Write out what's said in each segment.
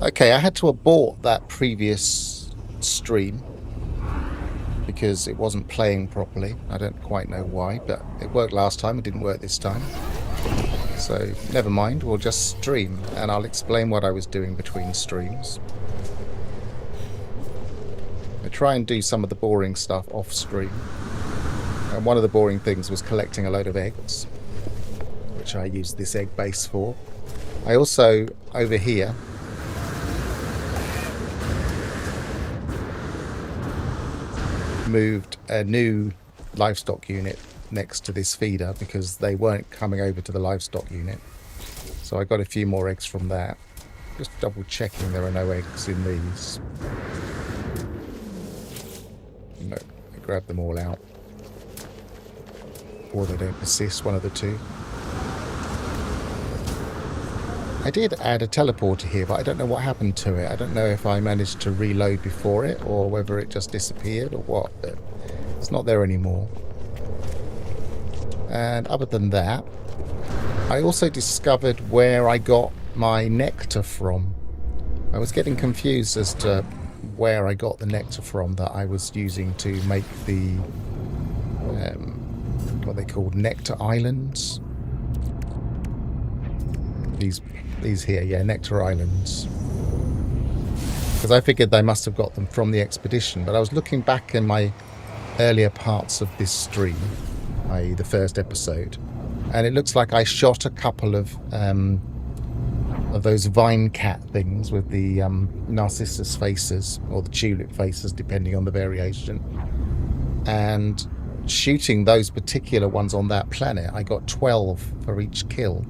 Okay, I had to abort that previous stream because it wasn't playing properly. I don't quite know why, but it worked last time. It didn't work this time. So never mind, we'll just stream and I'll explain what I was doing between streams. I try and do some of the boring stuff off stream. And one of the boring things was collecting a load of eggs, which I used this egg base for. I also, over here, moved a new livestock unit next to this feeder because they weren't coming over to the livestock unit. So I got a few more eggs from that. Just double checking there are no eggs in these. No, I grabbed them all out. Or they don't persist, one of the two. I did add a teleporter here, but I don't know what happened to it. I don't know if I managed to reload before it or whether it just disappeared or what, but it's not there anymore. And other than that, I also discovered where I got my nectar from. I was getting confused as to where I got the nectar from that I was using to make the what they called nectar islands. These here, yeah, nectar islands. Because I figured they must have got them from the expedition, but I was looking back in my earlier parts of this stream, i.e. the first episode, and it looks like I shot a couple of those vine cat things with the narcissus faces, or the tulip faces, depending on the variation. And shooting those particular ones on that planet, I got 12 for each kill.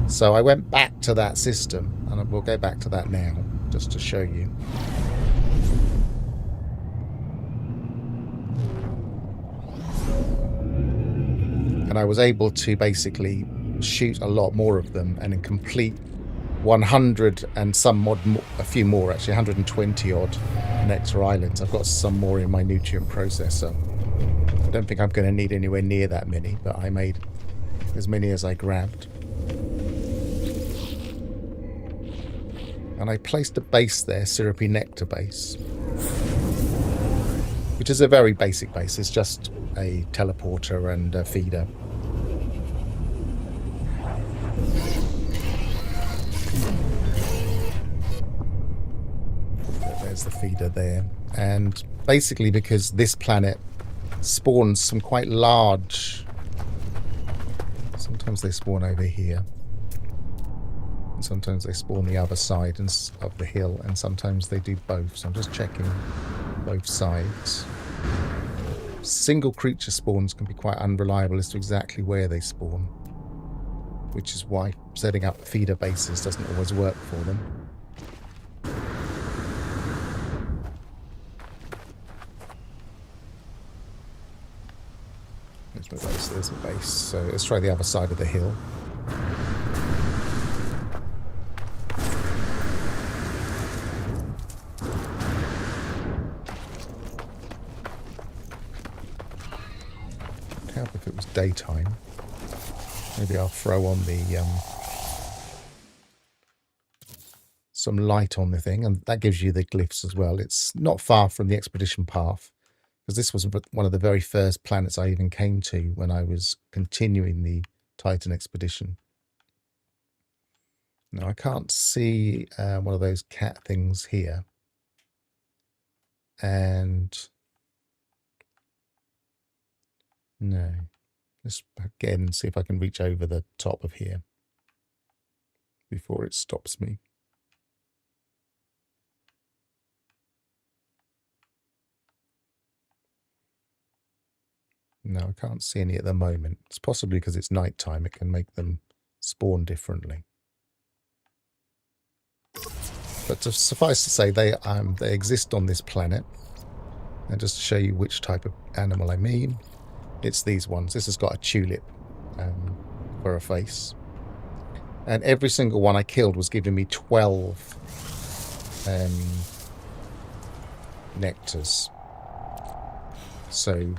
So I went back to that system, and we'll go back to that now, just to show you. And I was able to basically shoot a lot more of them and then complete 100 and some odd, a few more actually, 120 odd nectar islands. I've got some more in my nutrient processor. I don't think I'm going to need anywhere near that many, but I made as many as I grabbed. And I placed a base there, syrupy nectar base, which is a very basic base. It's just a teleporter and a feeder. There's the feeder there. And basically because this planet spawns some quite large, sometimes they spawn over here. Sometimes they spawn the other side of the hill, and sometimes they do both. So I'm just checking both sides. Single creature spawns can be quite unreliable as to exactly where they spawn, which is why setting up feeder bases doesn't always work for them. There's my base, there's the base. So let's try the other side of the hill. If it was daytime, maybe I'll throw on the some light on the thing, and that gives you the glyphs as well. It's not far from the expedition path, because this was one of the very first planets I even came to when I was continuing the Titan expedition. Now I can't see one of those cat things here, and no. Let's again see if I can reach over the top of here before it stops me. No, I can't see any at the moment. It's possibly because it's nighttime. It can make them spawn differently. But to suffice to say, they exist on this planet. And just to show you which type of animal I mean, it's these ones. This has got a tulip for a face. And every single one I killed was giving me 12 nectars. So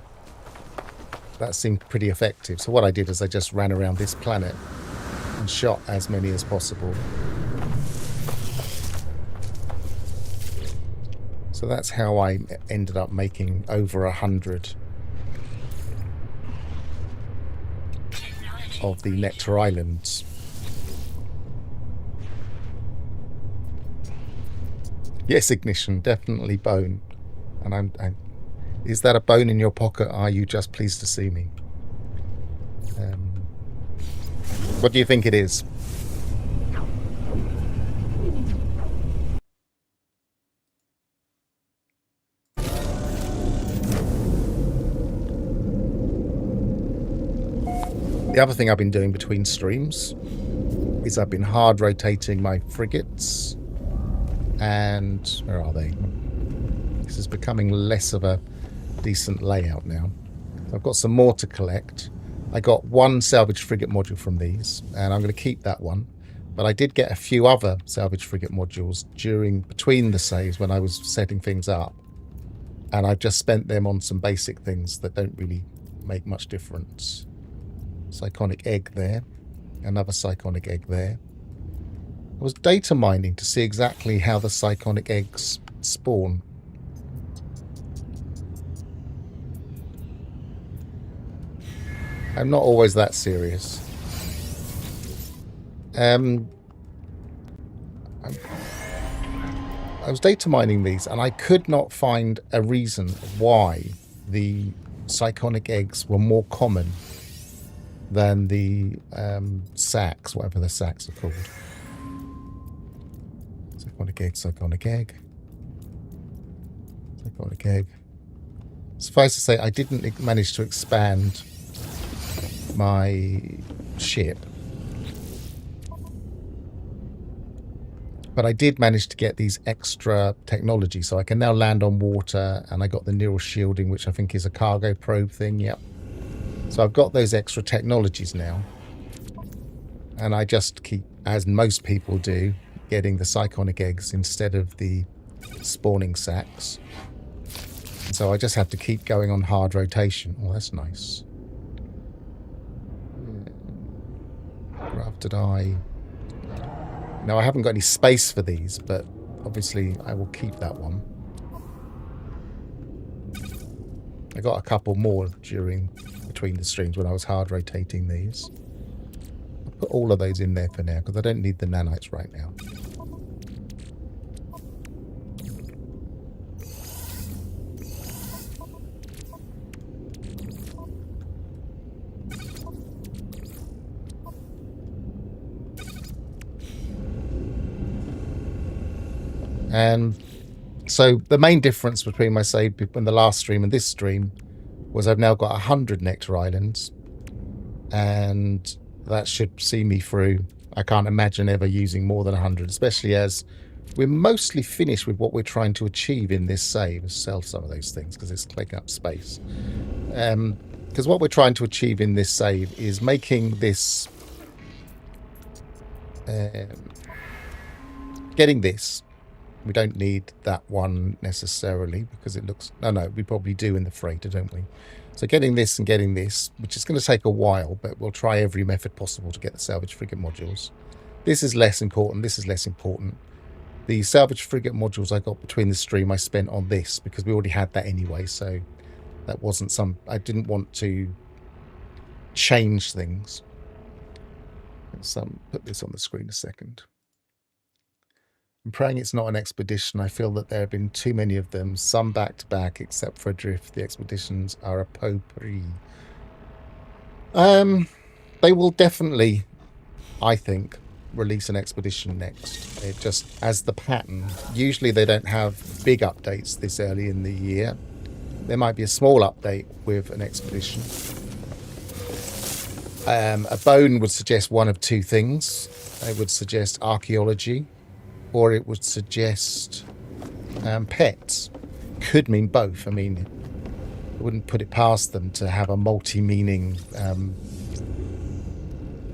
that seemed pretty effective. So what I did is I just ran around this planet and shot as many as possible. So that's how I ended up making over 100 of the Nectar Islands. Yes, Ignition, definitely bone. And is that a bone in your pocket? Are you just pleased to see me? What do you think it is? The other thing I've been doing between streams is I've been hard rotating my frigates. And where are they? This is becoming less of a decent layout now. I've got some more to collect. I got one salvaged frigate module from these, and I'm going to keep that one. But I did get a few other salvaged frigate modules between the saves when I was setting things up. And I've just spent them on some basic things that don't really make much difference. Cyclonic egg there. Another cyclonic egg there. I was data mining to see exactly how the cyclonic eggs spawn. I'm not always that serious. I was data mining these, and I could not find a reason why the cyclonic eggs were more common than the sacs, whatever the sacs are called. Cyclonic egg, cyclonic egg. Cyclonic egg. Suffice to say, I didn't manage to expand my ship. But I did manage to get these extra technology, so I can now land on water, and I got the neural shielding, which I think is a cargo probe thing. Yep. So I've got those extra technologies now. And I just keep, as most people do, getting the cyclonic eggs instead of the spawning sacs. So I just have to keep going on hard rotation. Oh, that's nice. Grafted eye. Now, I haven't got any space for these, but obviously I will keep that one. I got a couple more between the streams when I was hard rotating these. I'll put all of those in there for now because I don't need the nanites right now. And so the main difference between my save in the last stream and this stream was I've now got 100 Nectar Islands, and that should see me through. I can't imagine ever using more than 100, especially as we're mostly finished with what we're trying to achieve in this save. Let's sell some of those things because it's taking up space. Because what we're trying to achieve in this save is making this... getting this. We don't need that one necessarily because it looks... No, we probably do in the freighter, don't we? So getting this and getting this, which is going to take a while, but we'll try every method possible to get the salvage frigate modules. This is less important. This is less important. The salvage frigate modules I got between the stream I spent on this because we already had that anyway, so that wasn't some... I didn't want to change things. Let's put this on the screen a second. I'm praying it's not an expedition. I feel that there have been too many of them, some back-to-back, except for Adrift. The expeditions are a potpourri. They will definitely, I think, release an expedition next. It just, as the pattern, usually they don't have big updates this early in the year. There might be a small update with an expedition. A bone would suggest one of two things. It would suggest archaeology, or it would suggest pets. Could mean both. I mean, I wouldn't put it past them to have a multi-meaning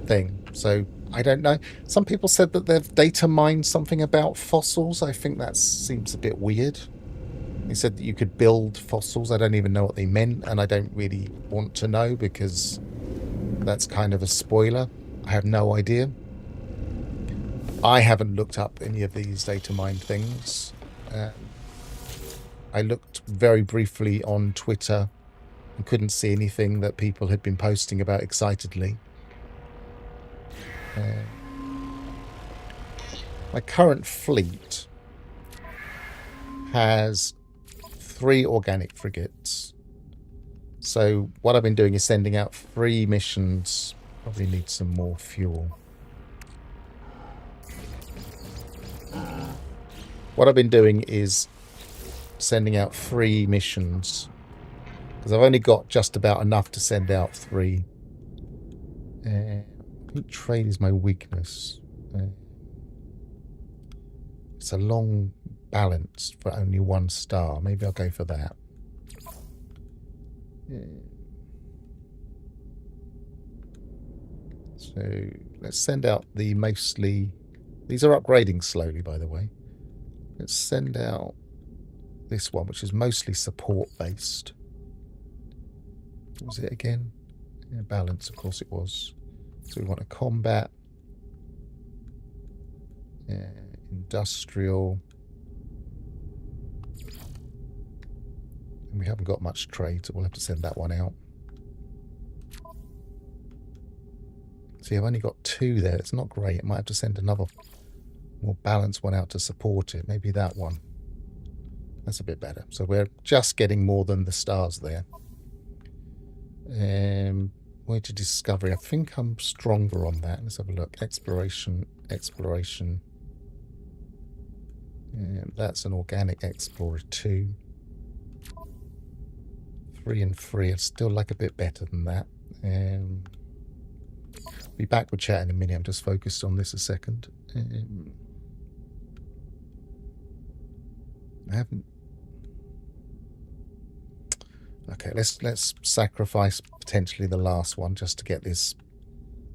thing. So, I don't know. Some people said that they've data mined something about fossils. I think that seems a bit weird. They said that you could build fossils. I don't even know what they meant, and I don't really want to know because that's kind of a spoiler. I have no idea. I haven't looked up any of these data mine things. I looked very briefly on Twitter and couldn't see anything that people had been posting about excitedly. My current fleet has 3 organic frigates. So what I've been doing is sending out 3 missions. Probably need some more fuel. What I've been doing is sending out 3 missions. Because I've only got just about enough to send out 3. I think trade is my weakness. It's a long balance for only 1 star. Maybe I'll go for that. So let's send out the mostly... These are upgrading slowly, by the way. Let's send out this one, which is mostly support-based. What was it again? Yeah, balance, of course it was. So we want a combat. Industrial. And we haven't got much trade, so we'll have to send that one out. See, I've only got 2 there. It's not great. I might have to send another more balanced one out to support it. Maybe that one. That's a bit better. So we're just getting more than the stars there. Way to discovery. I think I'm stronger on that. Let's have a look. Exploration. That's an organic explorer 2. 3 and 3. I'd still like a bit better than that. Be back with chat in a minute. I'm just focused on this a second. I haven't. Okay, let's sacrifice potentially the last one just to get this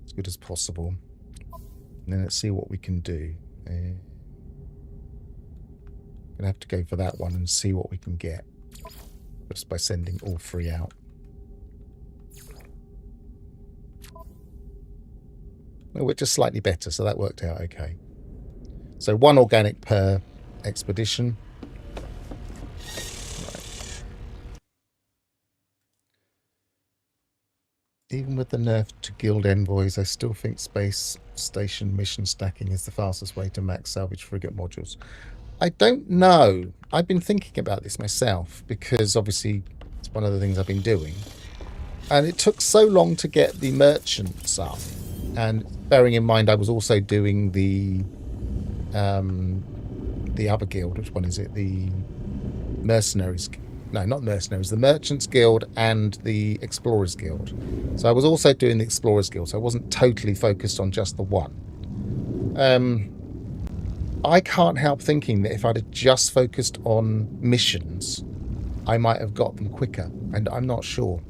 as good as possible. And then let's see what we can do. Gonna have to go for that one and see what we can get just by sending all 3 out. Well, we're just slightly better, so that worked out okay. So 1 organic per expedition. Right. Even with the nerf to guild envoys, I still think space station mission stacking is the fastest way to max salvage frigate modules. I don't know. I've been thinking about this myself because obviously it's one of the things I've been doing. And it took so long to get the merchants up. And bearing in mind I was also doing the other guild. Which one is it? The Mercenaries. No, not Mercenaries. The Merchants Guild and the Explorers Guild. So I was also doing the Explorers Guild. So I wasn't totally focused on just the one. I can't help thinking that if I'd have just focused on missions, I might have got them quicker. And I'm not sure.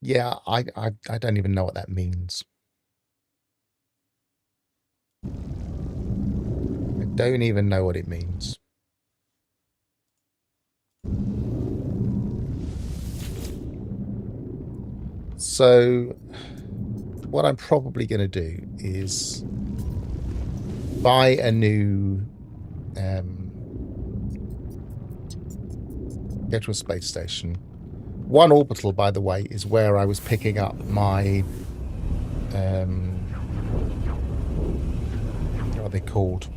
Yeah, I don't even know what that means. I don't even know what it means. So, what I'm probably going to do is buy a new get to a space station. 1 orbital, by the way, is where I was picking up my what are they called?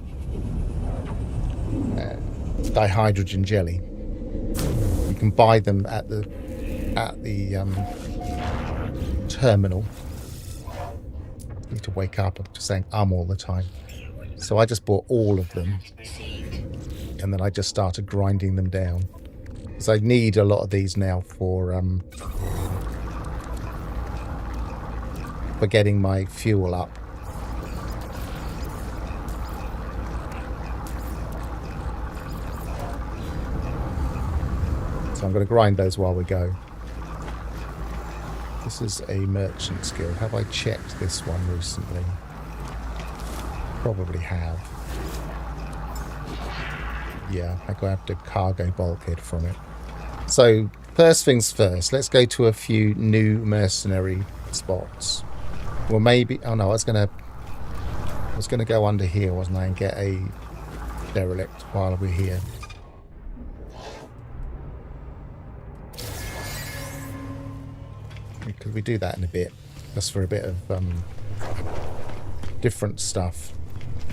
Dihydrogen jelly. You can buy them at the terminal. I need to wake up. I'm just saying all the time. So I just bought all of them, and then I just started grinding them down. Because I need a lot of these now for getting my fuel up. So I'm going to grind those while we go. This is a merchant skill. Have I checked this one recently? Probably have. Yeah, I grabbed a cargo bulkhead from it. So, first things first, let's go to a few new mercenary spots. Well, maybe... Oh, no, I was gonna go under here, wasn't I, and get a derelict while we're here. Could we do that in a bit? Just for a bit of different stuff.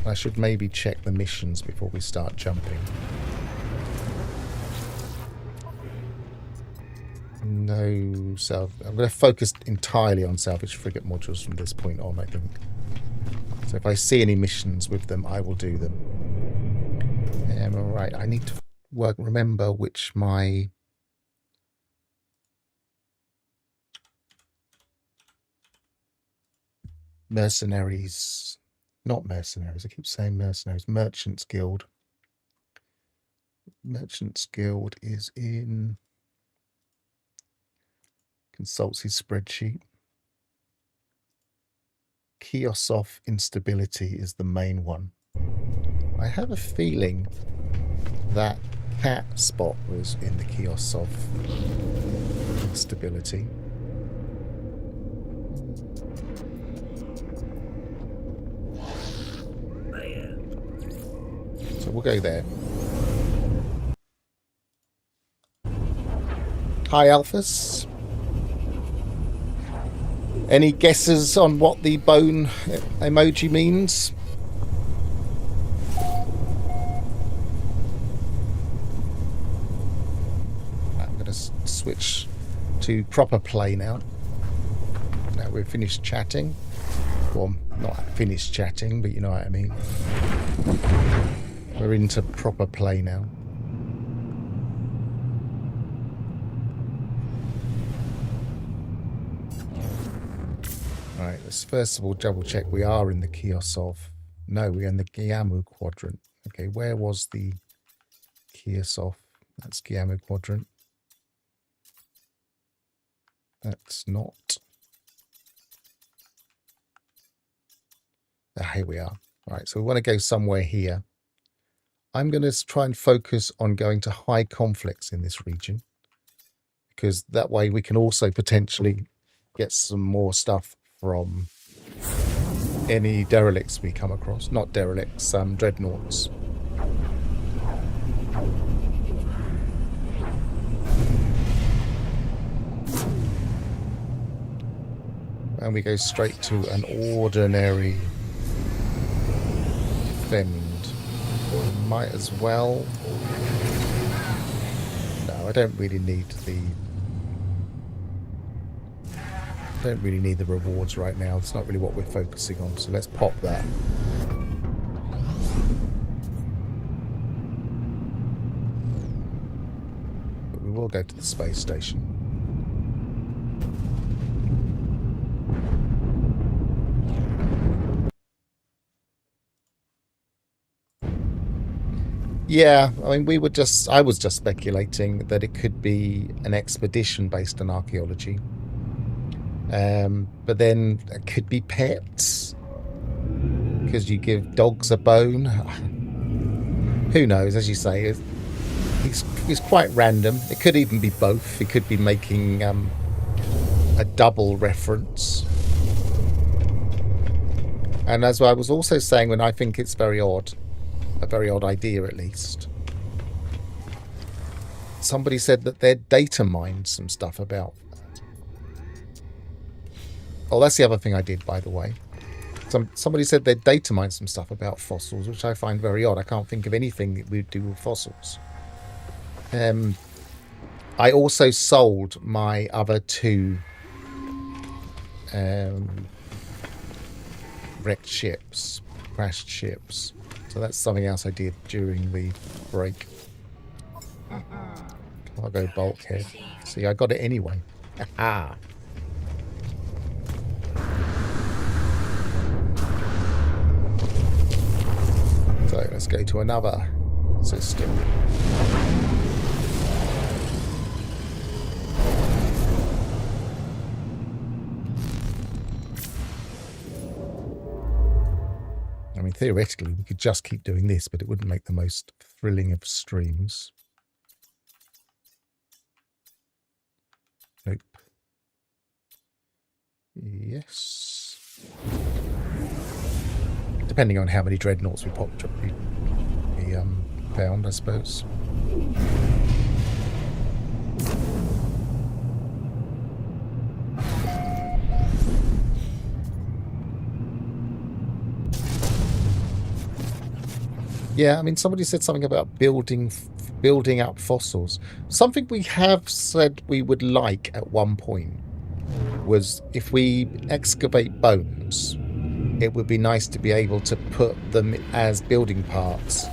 I should maybe check the missions before we start jumping. No, I'm going to focus entirely on salvaged frigate modules from this point on, I think. So if I see any missions with them, I will do them. Alright, I need to remember which my... mercenaries... Not mercenaries, I keep saying mercenaries. Merchants Guild. Merchants Guild is in... Consults his spreadsheet. Kiosk instability is the main one. I have a feeling that cat spot was in the kiosk of instability. So we'll go there. Hi, Alphas. Any guesses on what the bone emoji means? I'm going to switch to proper play now. Now we've finished chatting. Well, not finished chatting, but you know what I mean. We're into proper play now. Right, let's first of all double check we are in the kiosk of... No, we're in the Giamu quadrant. Okay, where was the kiosk of? That's Giamu quadrant. That's not... Ah, here we are. All right, so we want to go somewhere here. I'm going to try and focus on going to high conflicts in this region, because that way we can also potentially get some more stuff from any derelicts we come across. Not derelicts, dreadnoughts. And we go straight to an ordinary defend. Might as well. No, I don't really need the... don't really need the rewards right now. It's not really what we're focusing on, so let's pop that. But we will go to the space station. Yeah, I mean, I was just speculating that it could be an expedition based on archaeology. But then it could be pets, because you give dogs a bone. Who knows? As you say, it's quite random. It could even be both. It could be making a double reference. And as I was also saying, when I think it's very odd, a very odd idea at least. Somebody said that they'd data mined some stuff about... Oh, that's the other thing I did, by the way. Somebody said they'd data mined some stuff about fossils, which I find very odd. I can't think of anything that we'd do with fossils. I also sold my other two wrecked ships, crashed ships. So that's something else I did during the break. Cargo bulkhead. See, I got it anyway. Aha! So let's go to another system. I mean, theoretically, we could just keep doing this, but it wouldn't make the most thrilling of streams. Nope. Yes. Depending on how many dreadnoughts we found, I suppose. Yeah, I mean, somebody said something about building up fossils. Something we have said we would like at one point was if we excavate bones, it would be nice to be able to put them as building parts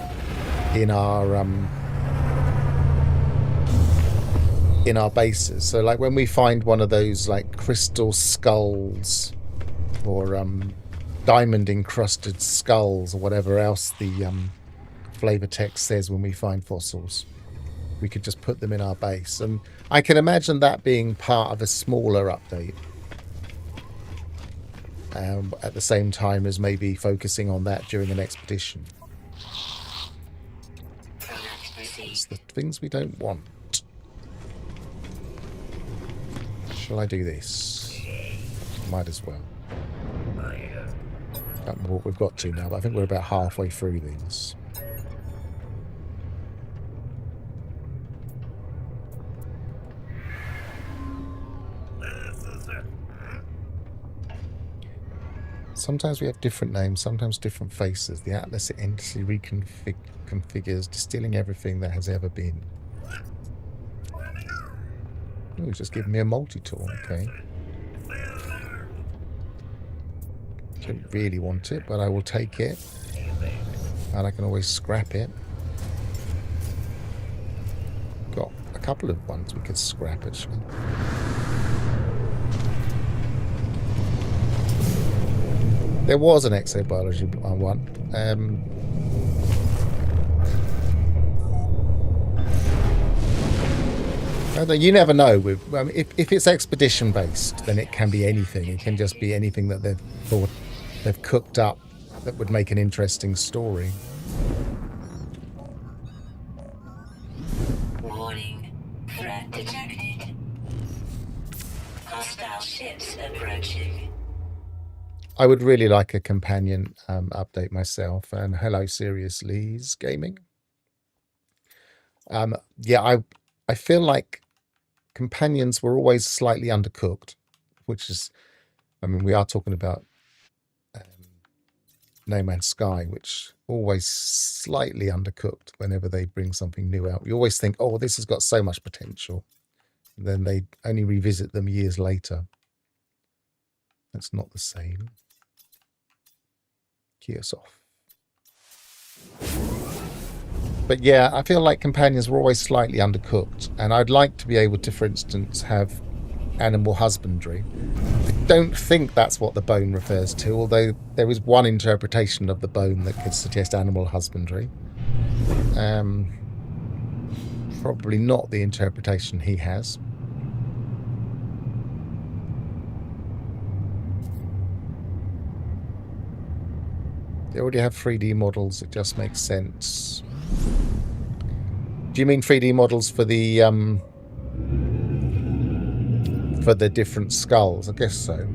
in our bases. So like when we find one of those like crystal skulls or diamond encrusted skulls or whatever else the flavor text says when we find fossils, we could just put them in our base. And I can imagine that being part of a smaller update. At the same time as maybe focusing on that during an expedition. It's the things we don't want. Shall I do this? Might as well. Don't know what we've got to now, but I think we're about halfway through these. Sometimes we have different names, sometimes different faces. The Atlas endlessly reconfigures, distilling everything that has ever been. Oh, he's just giving me a multi-tool, okay. Don't really want it, but I will take it. And I can always scrap it. Got a couple of ones we could scrap, actually. There was an exobiology one. You never know. If it's expedition based, then it can be anything. It can just be anything that they've cooked up that would make an interesting story. Warning. Threat detected. Hostile ships approaching. I would really like a companion update myself. And hello, Serious Lee's Gaming. Yeah, I feel like companions were always slightly undercooked, which is, I mean, we are talking about No Man's Sky, which always slightly undercooked whenever they bring something new out. You always think, oh, this has got so much potential. And then they only revisit them years later. That's not the same. Gears off. But yeah, I feel like companions were always slightly undercooked, and I'd like to be able to, for instance, have animal husbandry. I don't think that's what the bone refers to, although there is one interpretation of the bone that could suggest animal husbandry. Probably not the interpretation he has. They already have 3D models, it just makes sense. Do you mean 3D models for the different skulls? I guess so.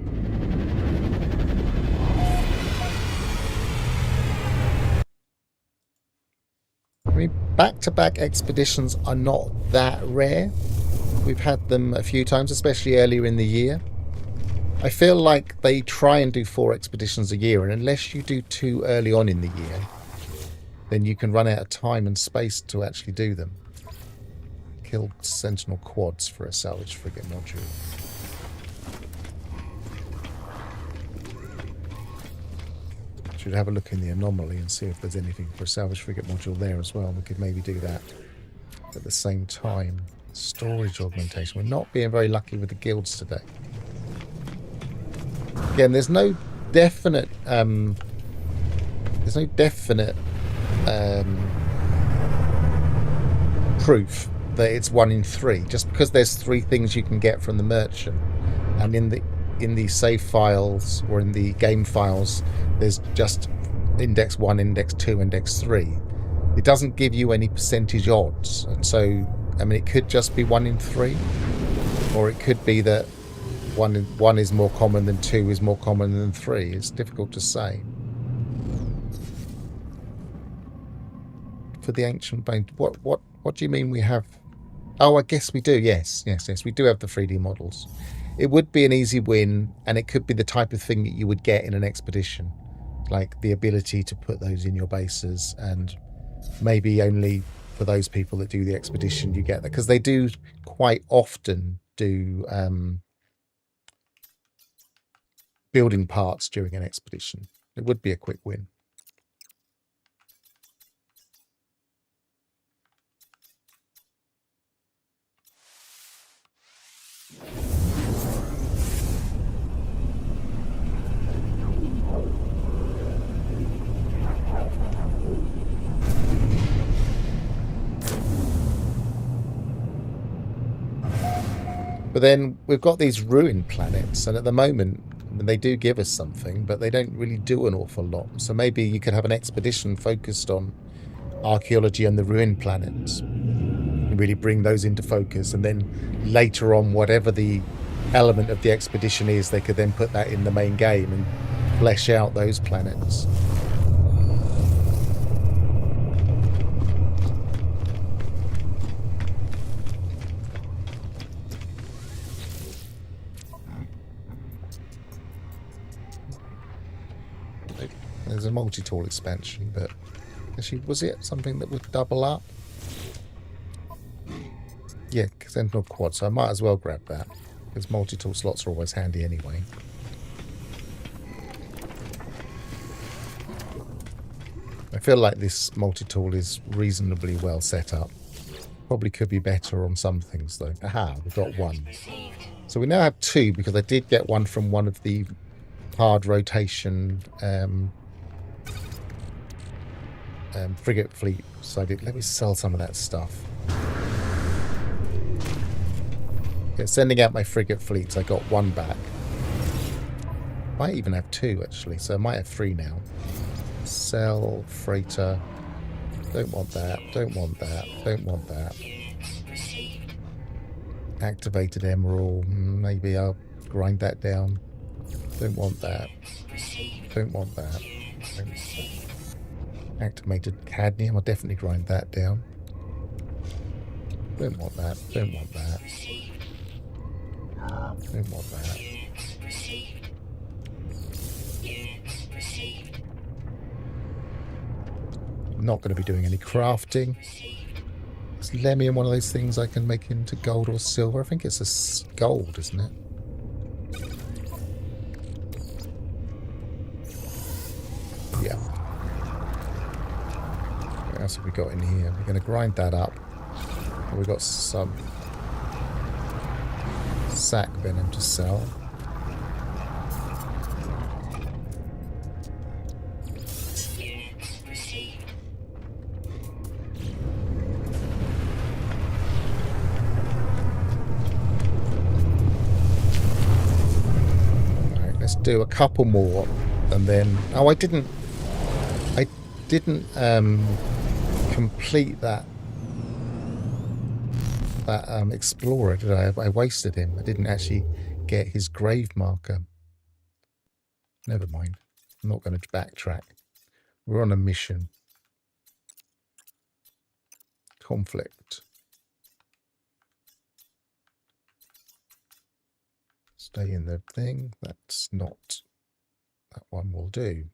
I mean, back-to-back expeditions are not that rare. We've had them a few times, especially earlier in the year. I feel like they try and do 4 expeditions a year, and unless you do 2 early on in the year, then you can run out of time and space to actually do them. Killed Sentinel quads for a Salvaged Frigate Module. Should have a look in the anomaly and see if there's anything for a Salvaged Frigate Module there as well. We could maybe do that at the same time. Storage augmentation. We're not being very lucky with the guilds today. Again, there's no definite proof that it's 1 in 3. Just because there's 3 things you can get from the merchant, and in the save files or in the game files, there's just index 1, index 2, index 3. It doesn't give you any percentage odds, and so I mean it could just be 1 in 3, or it could be that one is more common than 2 is more common than 3. It's difficult to say. For the ancient bone, what do you mean we have? Oh, I guess we do. Yes, we do have the 3D models. It would be an easy win, and it could be the type of thing that you would get in an expedition, like the ability to put those in your bases, and maybe only for those people that do the expedition you get that, because they do quite often do building parts during an expedition. It would be a quick win. But then we've got these ruined planets, and at the moment they do give us something, but they don't really do an awful lot. So maybe you could have an expedition focused on archaeology and the ruined planets, and really bring those into focus, and then later on, whatever the element of the expedition is, they could then put that in the main game and flesh out those planets. There's a multi-tool expansion, but actually, was it something that would double up? Yeah, Sentinel Quad, so I might as well grab that, because multi-tool slots are always handy anyway. I feel like this multi-tool is reasonably well set up. Probably could be better on some things, though. Aha, we've got one. So we now have 2, because I did get one from one of the hard rotation frigate fleet. So I did. Let me sell some of that stuff. Okay, sending out my frigate fleets, I got 1 back. Might even have 2 actually, so I might have 3 now. Sell freighter. Don't want that. Don't want that. Don't want that. Activated emerald. Maybe I'll grind that down. Don't want that. Don't want that. Activated cadmium. I'll definitely grind that down. Don't want that. Don't want that. Don't want that. Not going to be doing any crafting. Is Lemium one of those things I can make into gold or silver? I think it's a gold, isn't it? Yeah. What else have we got in here? We're going to grind that up. We've got some sack venom to sell. Alright, let's do a couple more and then... Oh, I didn't complete that explorer, did I? I wasted him. I didn't actually get his grave marker. Never mind. I'm not going to backtrack. We're on a mission. Conflict. Stay in the thing. That's not... That one will do.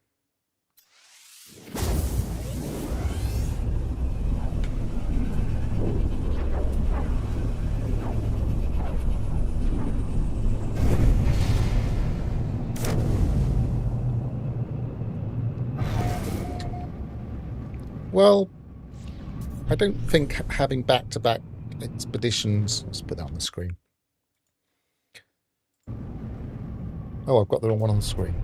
Well, I don't think having back-to-back expeditions... Let's put that on the screen. Oh, I've got the wrong one on the screen.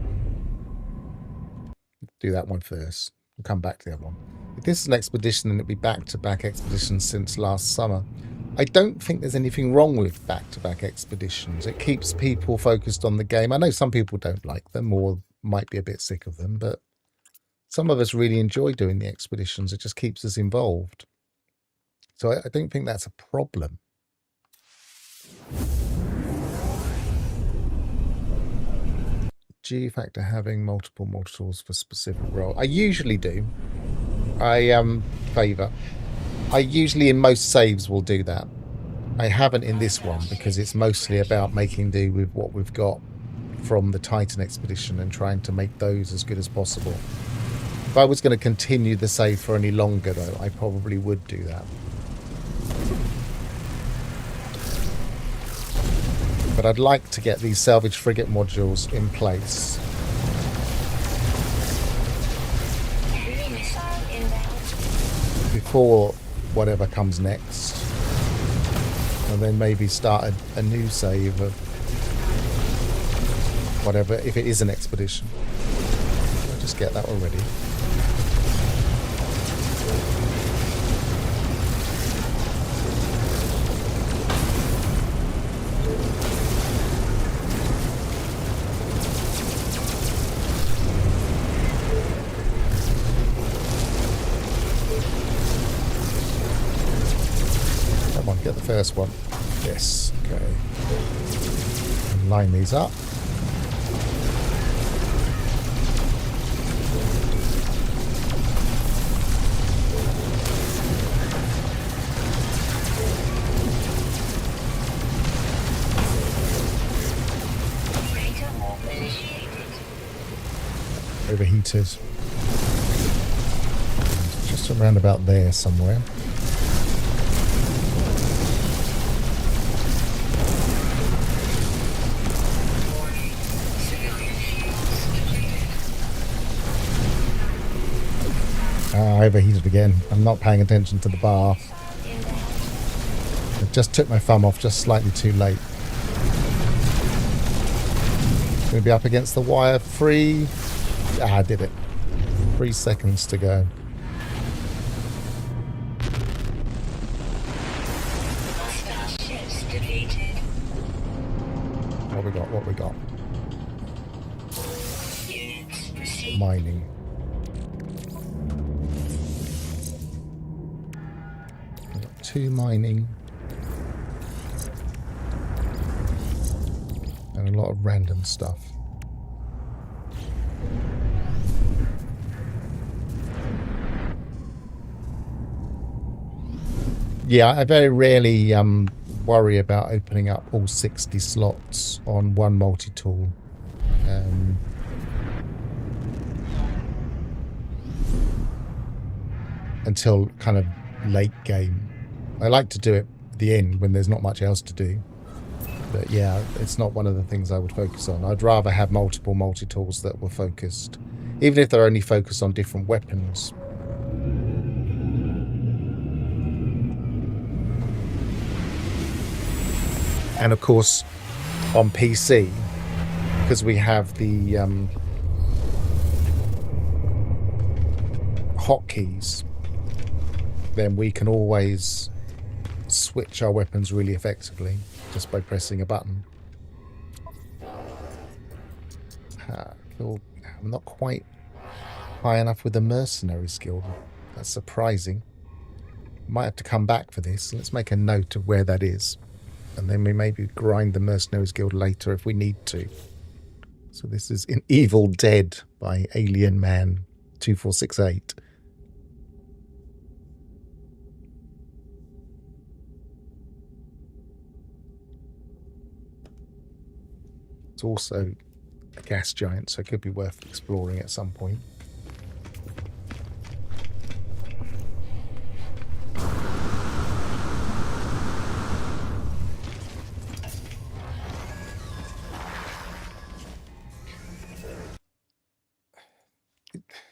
Do that one first. We'll come back to the other one. If this is an expedition, then it'll be back-to-back expeditions since last summer. I don't think there's anything wrong with back-to-back expeditions. It keeps people focused on the game. I know some people don't like them or might be a bit sick of them, but some of us really enjoy doing the expeditions. It just keeps us involved. So I don't think that's a problem. G factor having multiple tools for specific role. I usually do. I favour. I usually in most saves will do that. I haven't in this one because it's mostly about making do with what we've got from the Titan expedition and trying to make those as good as possible. If I was going to continue the save for any longer, though, I probably would do that. But I'd like to get these salvage frigate modules in place. Before whatever comes next. And then maybe start a new save of whatever, if it is an expedition. I'll just get that already. Come on, get the first one. Yes, okay. And line these up. Overheated. Just around about there somewhere. Overheated again. I'm not paying attention to the bar. I just took my thumb off just slightly too late. Going to be up against the wire. I did it. 3 seconds to go. What we got? What we got? Mining. We've got 2 mining. And a lot of random stuff. Yeah, I very rarely worry about opening up all 60 slots on one multi-tool. Until kind of late game. I like to do it at the end when there's not much else to do. But yeah, it's not one of the things I would focus on. I'd rather have multiple multi-tools that were focused, even if they're only focused on different weapons. And of course, on PC, because we have the hotkeys, then we can always switch our weapons really effectively just by pressing a button. I'm not quite high enough with the Mercenaries Guild. That's surprising. Might have to come back for this. Let's make a note of where that is. And then we maybe grind the Mercenaries Guild later if we need to. So this is in Evil Dead by Alien Man 2468. It's also a gas giant, so it could be worth exploring at some point.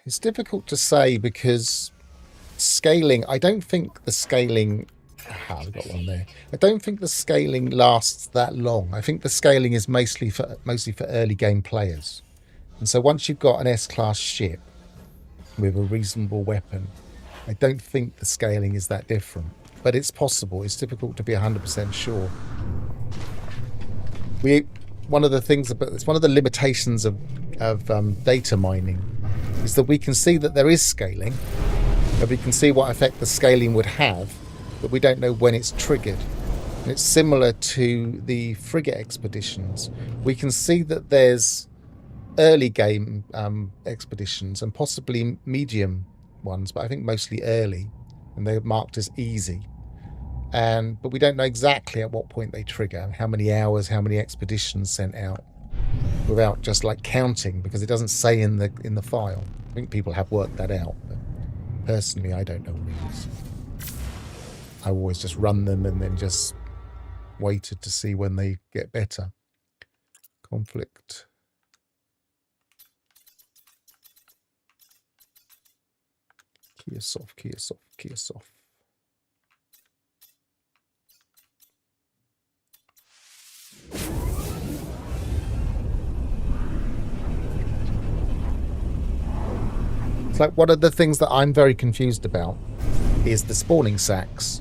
It's difficult to say because scaling, I don't think the scaling... we've got one there. I don't think the scaling lasts that long. I think the scaling is mostly for early game players. And so once you've got an S-class ship with a reasonable weapon, I don't think the scaling is that different. But it's possible. It's difficult to be 100% sure. One of the things about it's one of the limitations of data mining is that we can see that there is scaling, and we can see what effect the scaling would have, but we don't know when it's triggered. And it's similar to the frigate expeditions. We can see that there's early game expeditions and possibly medium ones, but I think mostly early, and they're marked as easy. But we don't know exactly at what point they trigger, how many hours, how many expeditions sent out, without just like counting, because it doesn't say in the file. I think people have worked that out, but personally I don't know what it is. I always just run them and then just waited to see when they get better. Conflict. Kiev. It's like one of the things that I'm very confused about is the spawning sacks.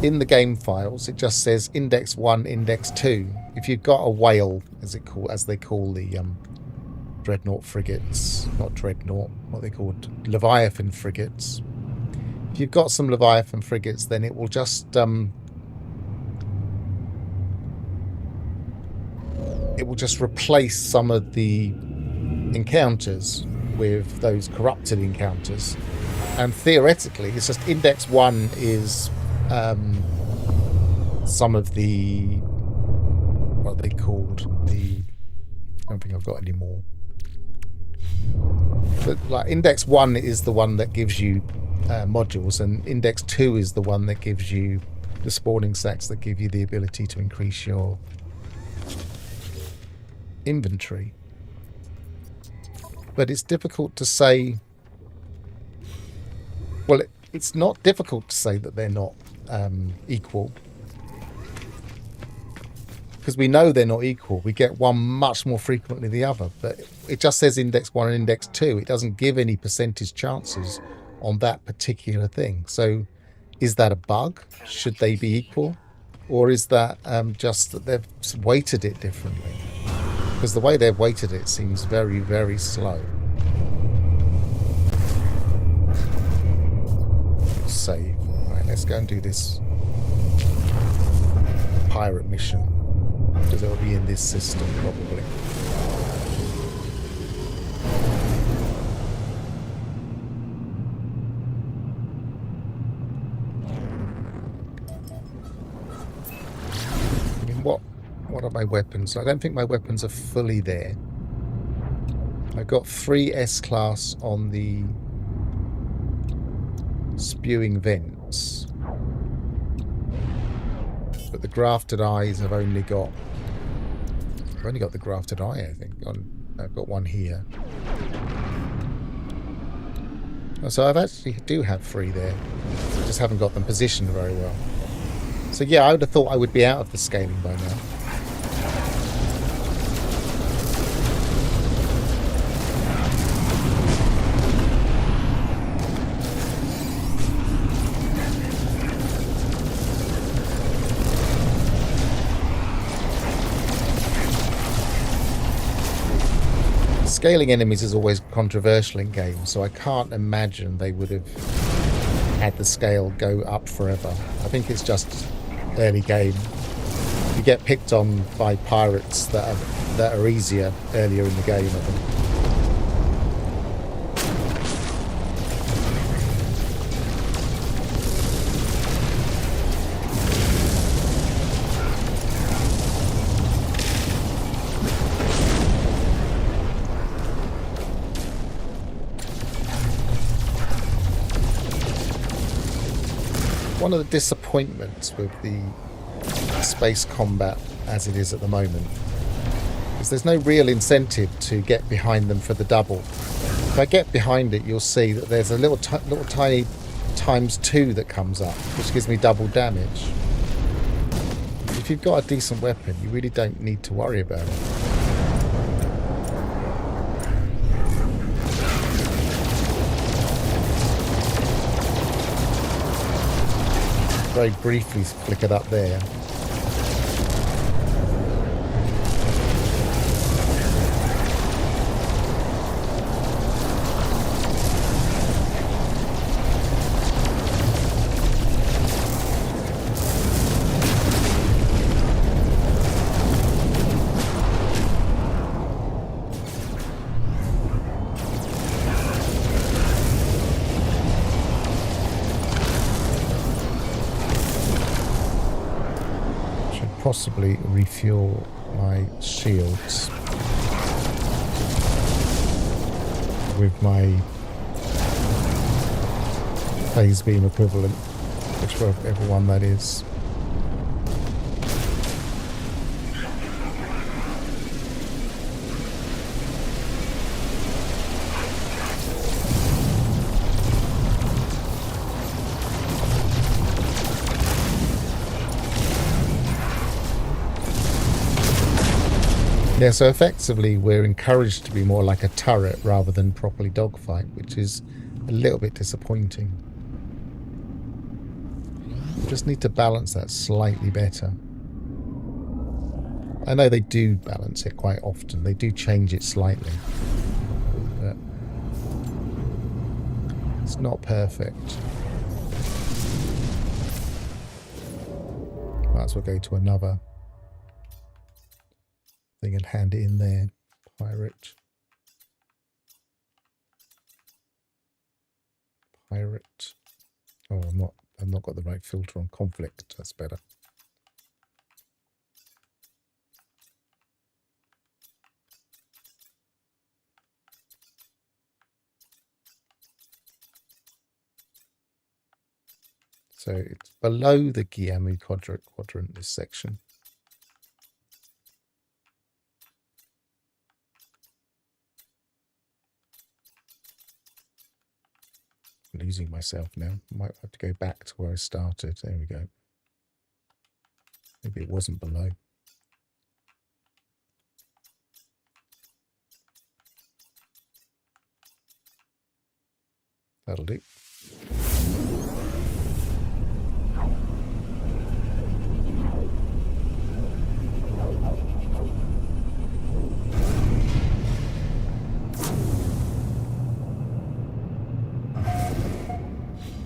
In the game files, it just says index 1, index 2. If you've got a whale, as they call the dreadnought frigates, not dreadnought, what they called, Leviathan frigates. If you've got some Leviathan frigates, then it will just replace some of the encounters with those corrupted encounters, and theoretically it's just index 1 is some of the, what are they called, I don't think I've got any more, but like index 1 is the one that gives you modules, and index 2 is the one that gives you the spawning sacks that give you the ability to increase your inventory. But it's difficult to say. Well, it's not difficult to say that they're not equal, because we know they're not equal. We get one much more frequently than the other, but it just says index 1 and index 2. It doesn't give any percentage chances on that particular thing. So is that a bug? Should they be equal? Or is that just that they've weighted it differently? Because the way they've weighted it seems very, very slow. Save. Right, let's go and do this pirate mission, because it'll be in this system probably. I mean, what are my weapons? I don't think my weapons are fully there. I've got 3 S-class on the spewing vents, but the grafted eyes have only got the grafted eye, I think. I've got one here. So I've actually do have 3 there. I just haven't got them positioned very well. So yeah, I would have thought I would be out of the scaling by now. Scaling enemies is always controversial in games, so I can't imagine they would have had the scale go up forever. I think it's just early game. You get picked on by pirates that are easier earlier in the game, I think. One of the disappointments with the space combat as it is at the moment is there's no real incentive to get behind them for the double. If I get behind it, you'll see that there's a little tiny ×2 that comes up, which gives me double damage. If you've got a decent weapon, you really don't need to worry about it. Very briefly flickered up there. possibly refuel my shields with my phase beam equivalent, whichever one that is. Yeah, so effectively we're encouraged to be more like a turret rather than properly dogfight, which is a little bit disappointing. Just need to balance that slightly better. I know they do balance it quite often. They do change it slightly. But it's not perfect. Might as well go to another thing and hand it in there. Pirate. Oh, I've not got the right filter on conflict. That's better. So it's below the Guillermo quadrant, this section. I'm losing myself now. Might have to go back to where I started. There we go. Maybe it wasn't below. That'll do.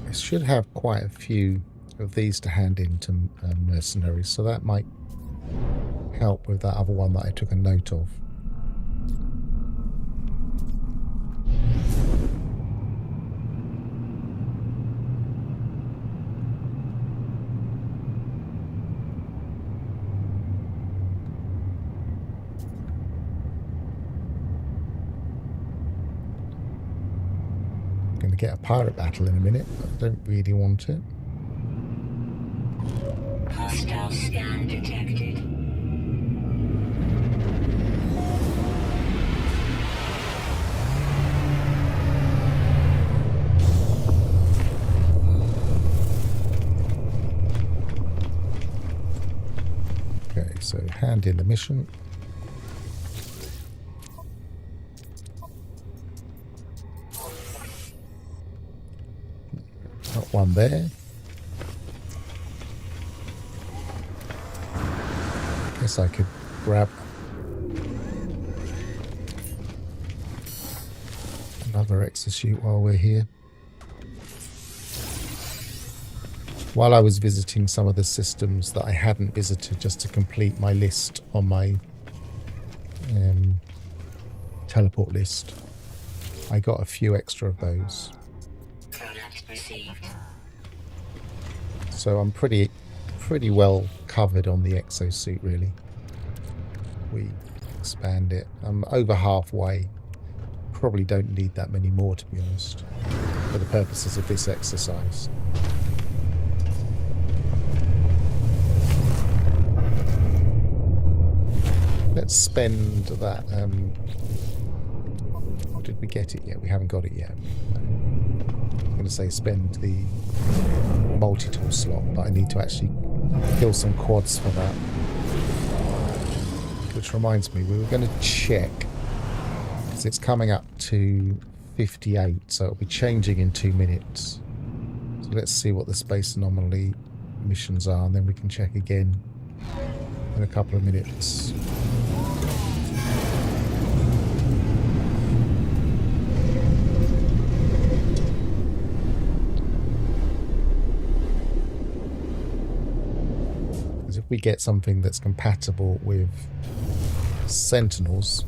I should have quite a few of these to hand in to mercenaries, so that might help with that other one that I took a note of. Going to get a pirate battle in a minute, but I don't really want it. Hostile scan detected. Okay, so hand in the mission. Got one there. Guess I could grab another exosuit while we're here. While I was visiting some of the systems that I hadn't visited, just to complete my list on my teleport list, I got a few extra of those. Product received. So I'm pretty well covered on the exosuit, really. We expand it. I'm over halfway. Probably don't need that many more, to be honest, for the purposes of this exercise. Let's spend that. Did we get it yet? We haven't got it yet. I'm going to say spend the multi-tool slot, but I need to actually kill some quads for that. Which reminds me, we were going to check, because it's coming up to 58, so it'll be changing in 2 minutes. So let's see what the space anomaly missions are, and then we can check again in a couple of minutes. If we get something that's compatible with Sentinels,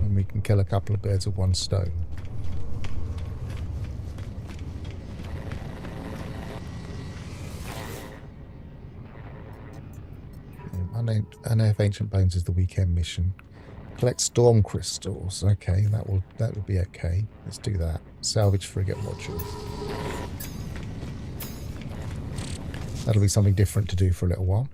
then we can kill a couple of birds with one stone. Unearth ancient bones is the weekend mission. Collect storm crystals. Okay, that would be okay. Let's do that. Salvaged frigate modules. That'll be something different to do for a little while.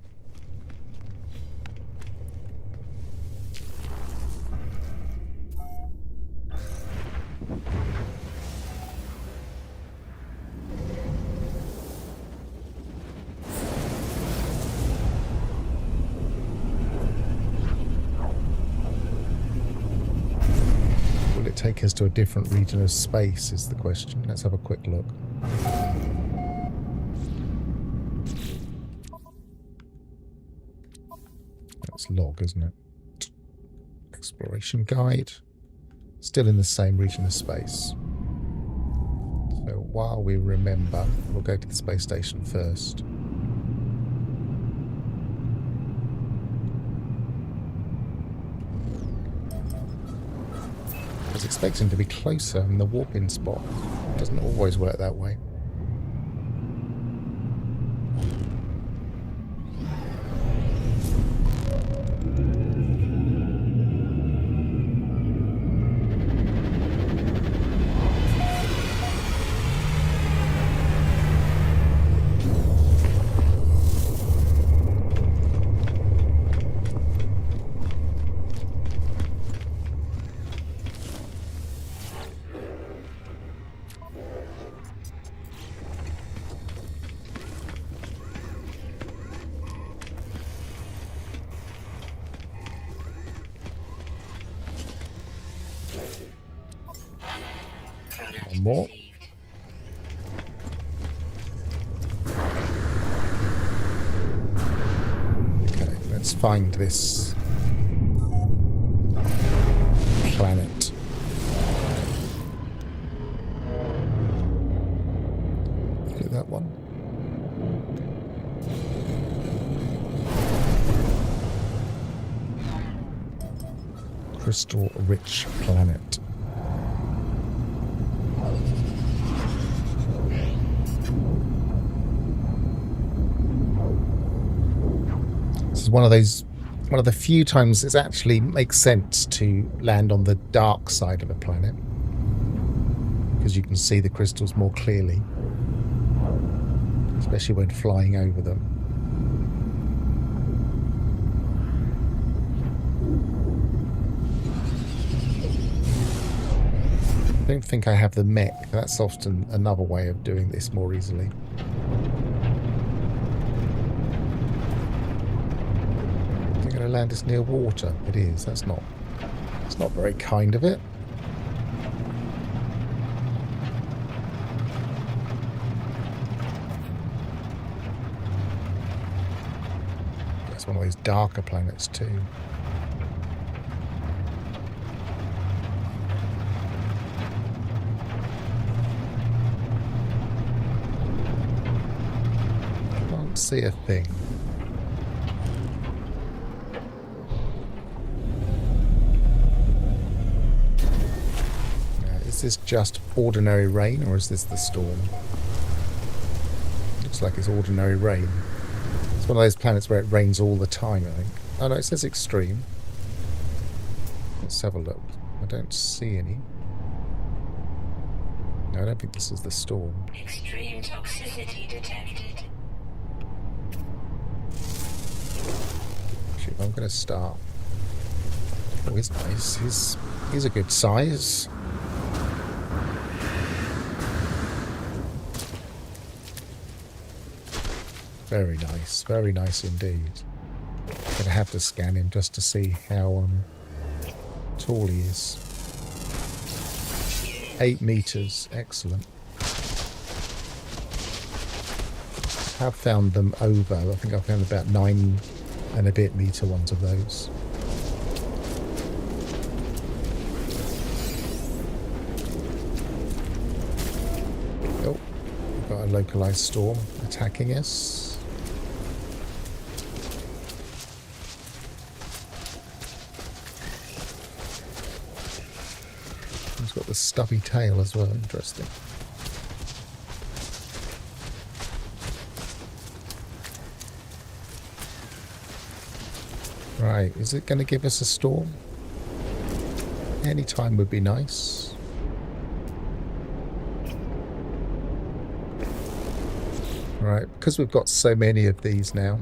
Take us to a different region of space is the question. Let's have a quick look. That's log, isn't it? Exploration guide. Still in the same region of space. So while we remember, we'll go to the space station first. I was expecting to be closer in the warp-in spot. It doesn't always work that way. More. Okay, let's find this planet. Do that one. Crystal-rich planet. One of the few times it actually makes sense to land on the dark side of a planet because you can see the crystals more clearly, especially when flying over them. I don't think I have the mech. That's often another way of doing this more easily. Land is near water. It is. It's not very kind of it. It's one of those darker planets too. Can't see a thing. Is this just ordinary rain, or is this the storm? Looks like it's ordinary rain. It's one of those planets where it rains all the time, I think. Oh no, it says extreme. Let's have a look. I don't see any. No, I don't think this is the storm. Extreme toxicity detected. Actually, I'm going to start. Oh, he's nice. He's a good size. Very nice indeed. Gonna have to scan him just to see how tall he is. 8 meters, excellent. Have found them over. I think I found about 9 and a bit meter ones of those. Oh, we've got a localized storm attacking us. It's got the stubby tail as well, interesting. Right, is it going to give us a storm? Any time would be nice. Right, because we've got so many of these now,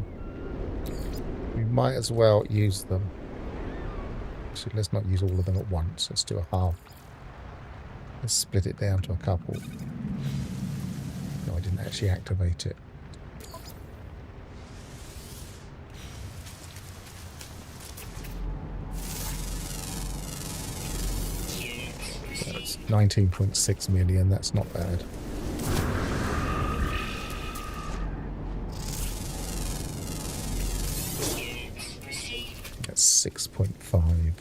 we might as well use them. Actually, let's not use all of them at once. Let's do a half. Let's split it down to a couple. No, I didn't actually activate it. That's 19.6 million. That's not bad. That's 6.5.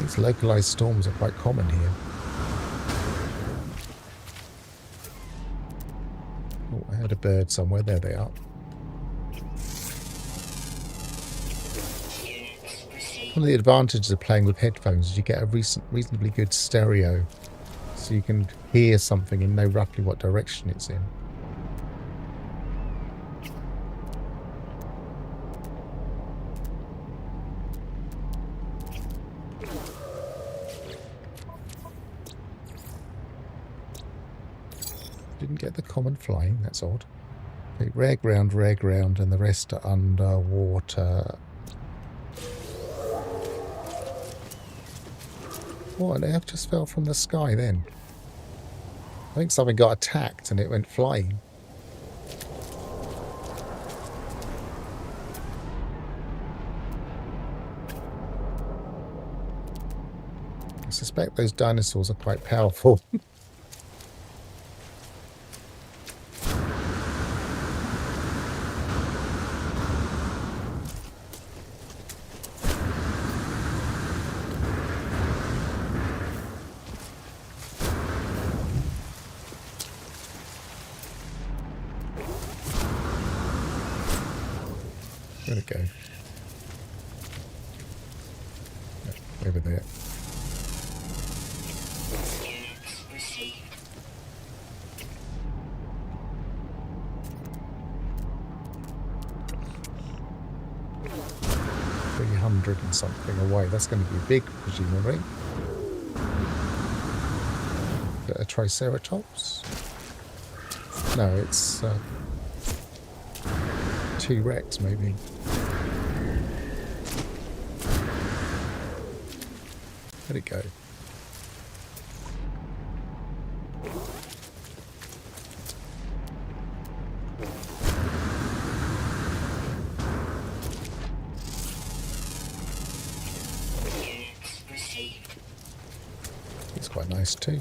These localized storms are quite common here. Oh, I heard a bird somewhere. There they are. One of the advantages of playing with headphones is you get a reasonably good stereo. So you can hear something and know roughly what direction it's in. Didn't get the common flying, that's odd. Okay, rare ground, and the rest are underwater. What on earth just fell from the sky then? I think something got attacked and it went flying. I suspect those dinosaurs are quite powerful. Where'd it go? Yeah, over there. Received. 300 and something away. That's going to be big, presumably. A Triceratops? No, it's T-Rex, maybe. Where'd it go? Received. It's quite nice too.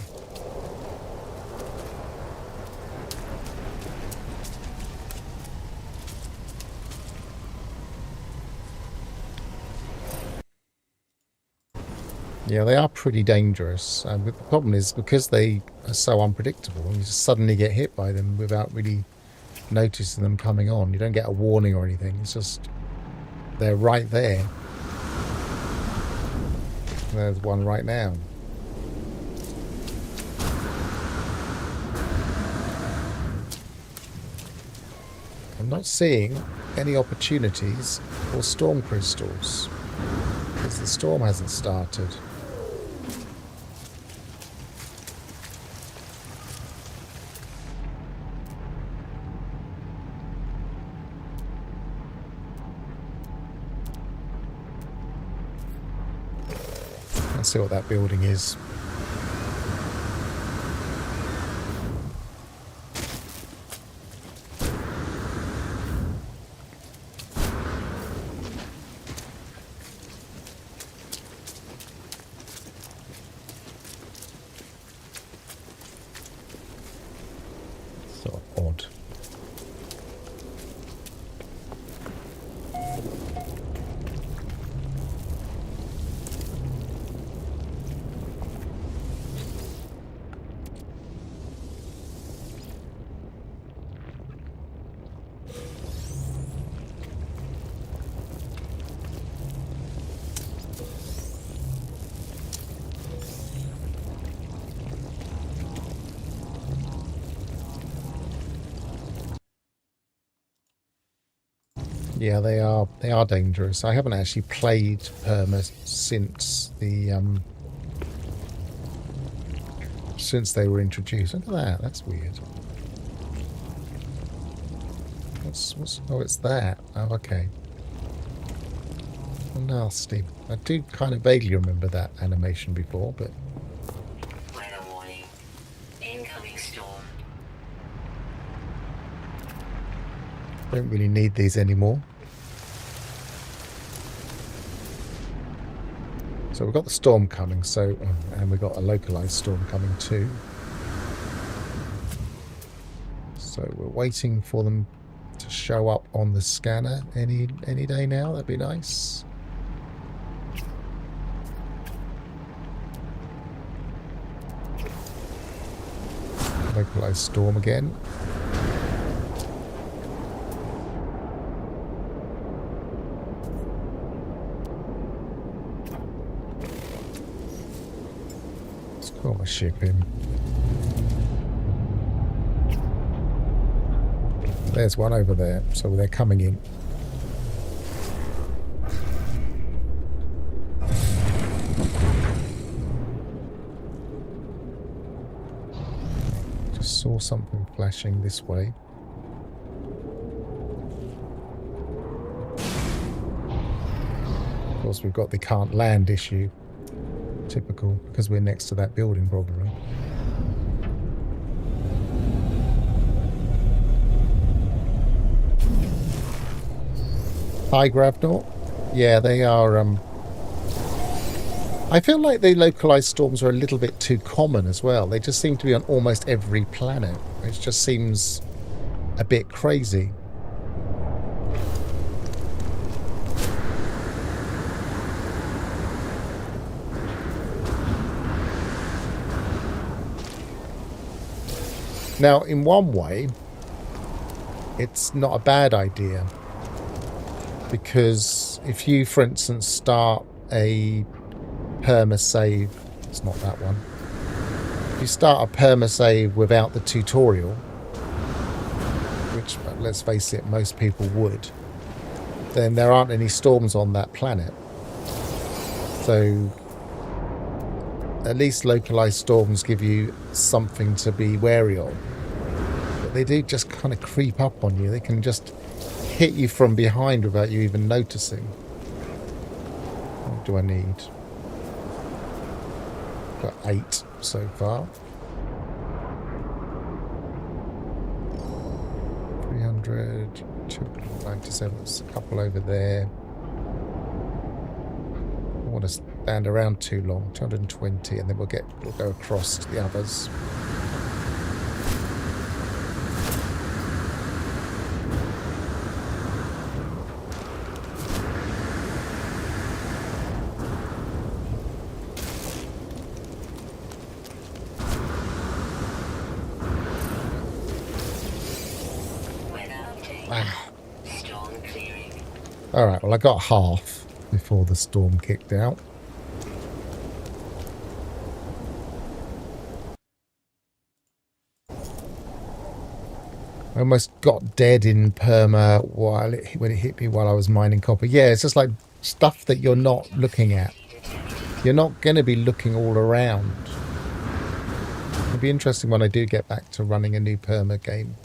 Yeah, they are pretty dangerous. But the problem is because they are so unpredictable, you just suddenly get hit by them without really noticing them coming on. You don't get a warning or anything. It's just they're right there. There's one right now. I'm not seeing any opportunities for storm crystals because the storm hasn't started. Let's see what that building is. So odd. Yeah, they are. They are dangerous. I haven't actually played Perma since they were introduced. Look at that. That's weird. What's? Oh, it's that. Oh, okay. Nasty. I do kind of vaguely remember that animation before, but Weather warning. Incoming storm. don't really need these anymore. So we've got the storm coming, and we've got a localized storm coming too. So we're waiting for them to show up on the scanner any day now. That'd be nice. Localized storm again. Let's call my ship in. There's one over there, so they're coming in. Just saw something flashing this way. Of course, we've got the can't land issue. Typical, because we're next to that building, probably. Hi, Gravnor. Yeah, they are. I feel like the localized storms are a little bit too common as well. They just seem to be on almost every planet, which just seems a bit crazy. Now, in one way, it's not a bad idea. Because if you, for instance, start a perma save, it's not that one. If you start a perma save without the tutorial, which, let's face it, most people would, then there aren't any storms on that planet. So at least localized storms give you something to be wary of. But they do just kind of creep up on you. They can just hit you from behind without you even noticing. What do I need? Got 8 so far. 300, 297, there's a couple over there. I don't want to stand around too long. 220, and then we'll go across to the others. Alright, well I got half before the storm kicked out. I almost got dead in perma when it hit me while I was mining copper. Yeah, it's just like stuff that you're not looking at. You're not going to be looking all around. It'll be interesting when I do get back to running a new perma game.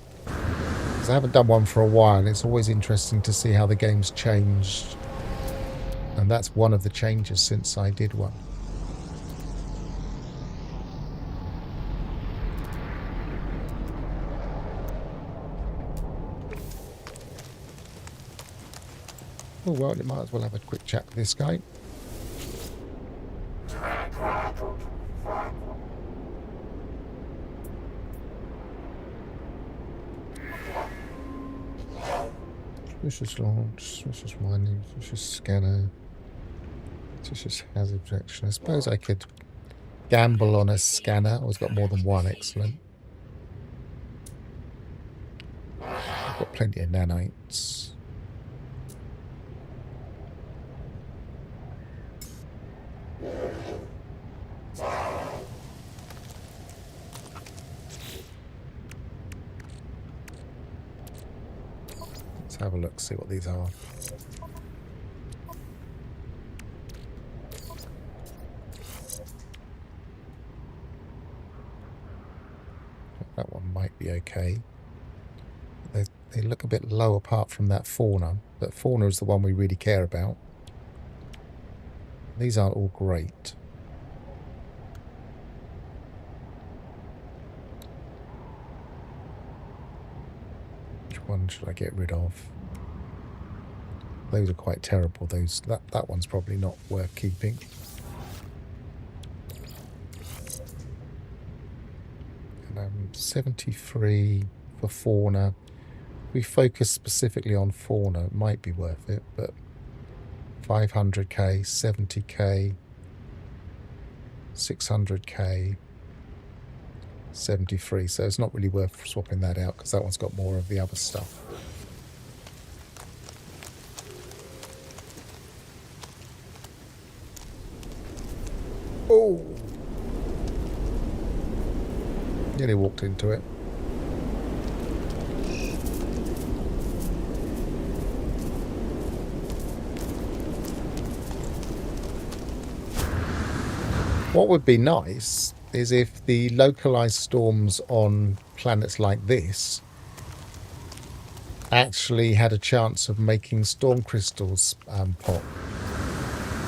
I haven't done one for a while. It's always interesting to see how the game's changed. And that's one of the changes since I did one. Oh well, it might as well have a quick chat with this guy. Suspicious launch, suspicious mining, suspicious scanner, suspicious hazard detection. I suppose I could gamble on a scanner. Always got more than one, excellent. I've got plenty of nanites. have a look, see what these are. That one might be okay. They look a bit low apart from that fauna, but fauna is the one we really care about. These aren't all great. Which one should I get rid of? Those are quite terrible. That one's probably not worth keeping. And 73 for fauna. If we focus specifically on fauna, it might be worth it, but 500k, 70k, 600k, 73. So it's not really worth swapping that out because that one's got more of the other stuff. Oh! Nearly walked into it. What would be nice is if the localized storms on planets like this actually had a chance of making storm crystals pop.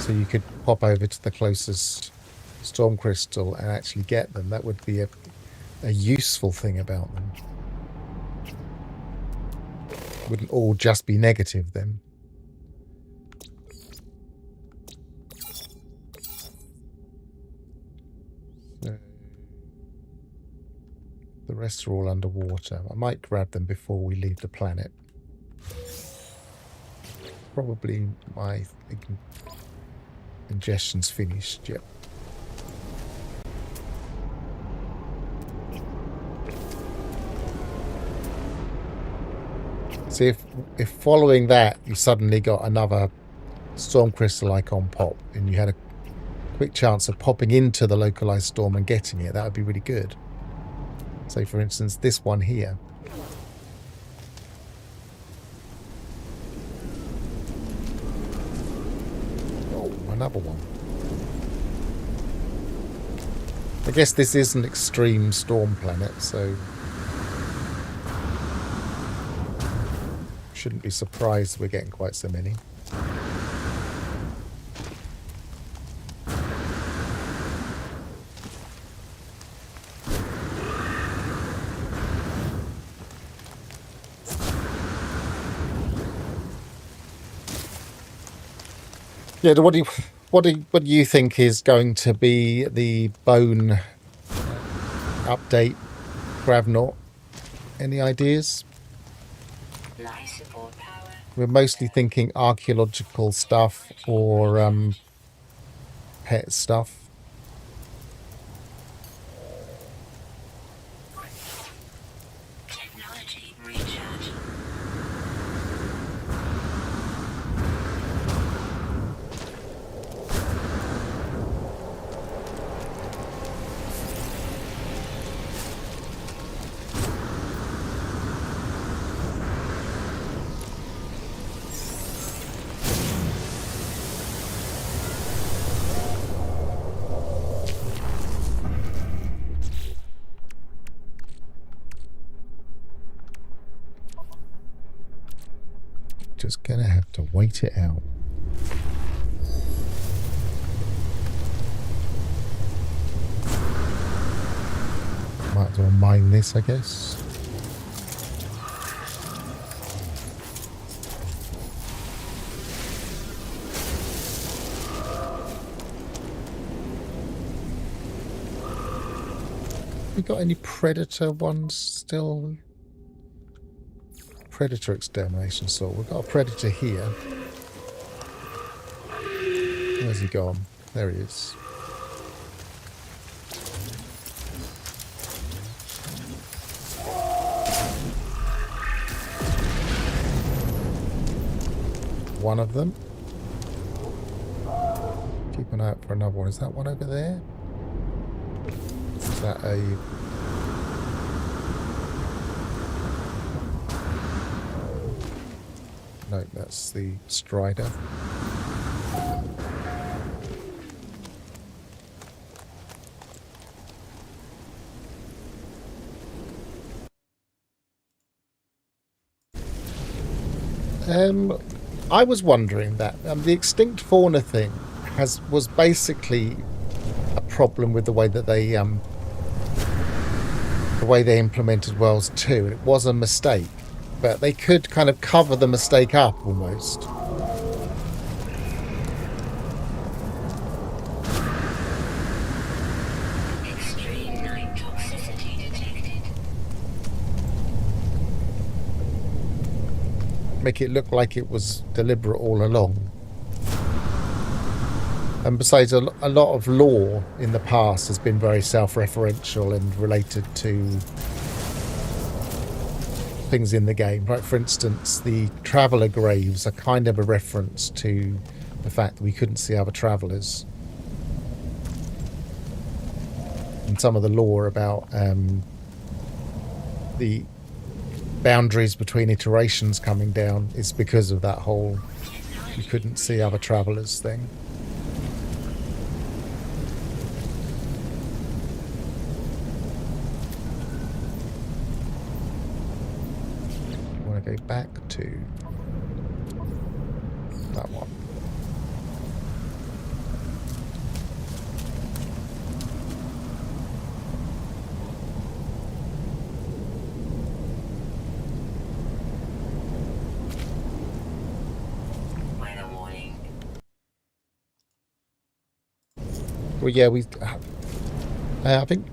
So you could pop over to the closest storm crystal and actually get them. That would be a useful thing about them. Wouldn't all just be negative then. So the rest are all underwater. I might grab them before we leave the planet. Probably my ingestion's finished, yep. See, if following that you suddenly got another storm crystal icon pop and you had a quick chance of popping into the localized storm and getting it, that would be really good. Say for instance this one here. Oh, another one. I guess this is an extreme storm planet, so shouldn't be surprised we're getting quite so many. Yeah, what do you think is going to be the bone update, Gravnort? Any ideas? Life support power. We're mostly thinking archaeological stuff or pet stuff. Technology recharge. Just gonna have to wait it out. Might as well mine this, I guess. We got any predator ones still? Predator extermination sword. We've got a predator here. Where's he gone? There he is. One of them. Keep an eye out for another one. Is that one over there? Is that a... No, that's the Strider. I was wondering that the extinct fauna thing was basically a problem with the way that they implemented Worlds 2. It was a mistake, but they could kind of cover the mistake up almost. Extreme night toxicity detected. Make it look like it was deliberate all along. And besides, a lot of lore in the past has been very self-referential and related to things in the game. Right? For instance, the traveller graves are kind of a reference to the fact that we couldn't see other travellers. And some of the lore about the boundaries between iterations coming down is because of that whole you couldn't see other travellers thing. Go back to that one. Weather warning. Well, yeah, I think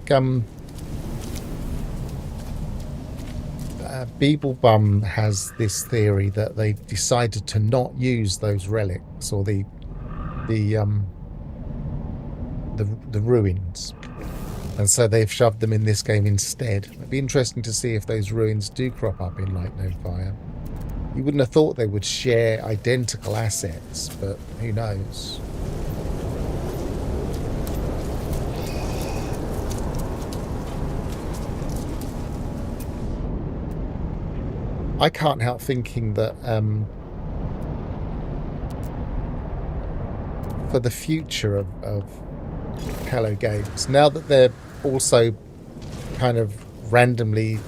Beeblebum has this theory that they decided to not use those relics or the ruins, and so they've shoved them in this game instead. It'd be interesting to see if those ruins do crop up in Light No Fire. You wouldn't have thought they would share identical assets, but who knows? I can't help thinking that for the future of Hello Games, now that they're also kind of randomly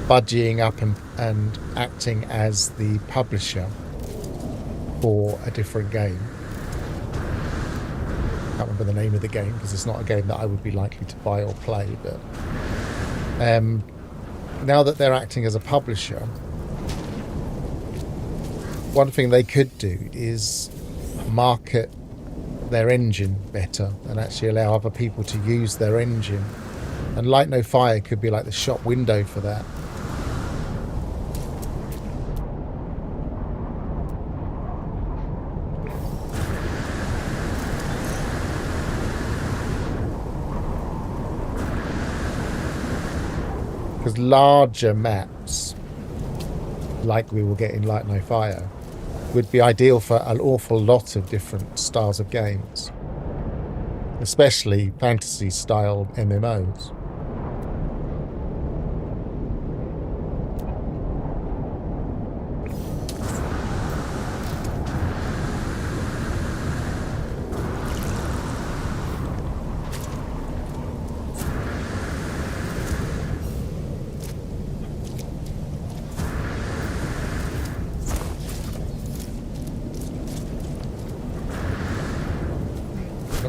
budgying up and acting as the publisher for a different game. I can't remember the name of the game because it's not a game that I would be likely to buy or play, but now that they're acting as a publisher, one thing they could do is market their engine better and actually allow other people to use their engine. And Light No Fire could be like the shop window for that. Because larger maps, like we will get in Light No Fire, would be ideal for an awful lot of different styles of games, especially fantasy style MMOs.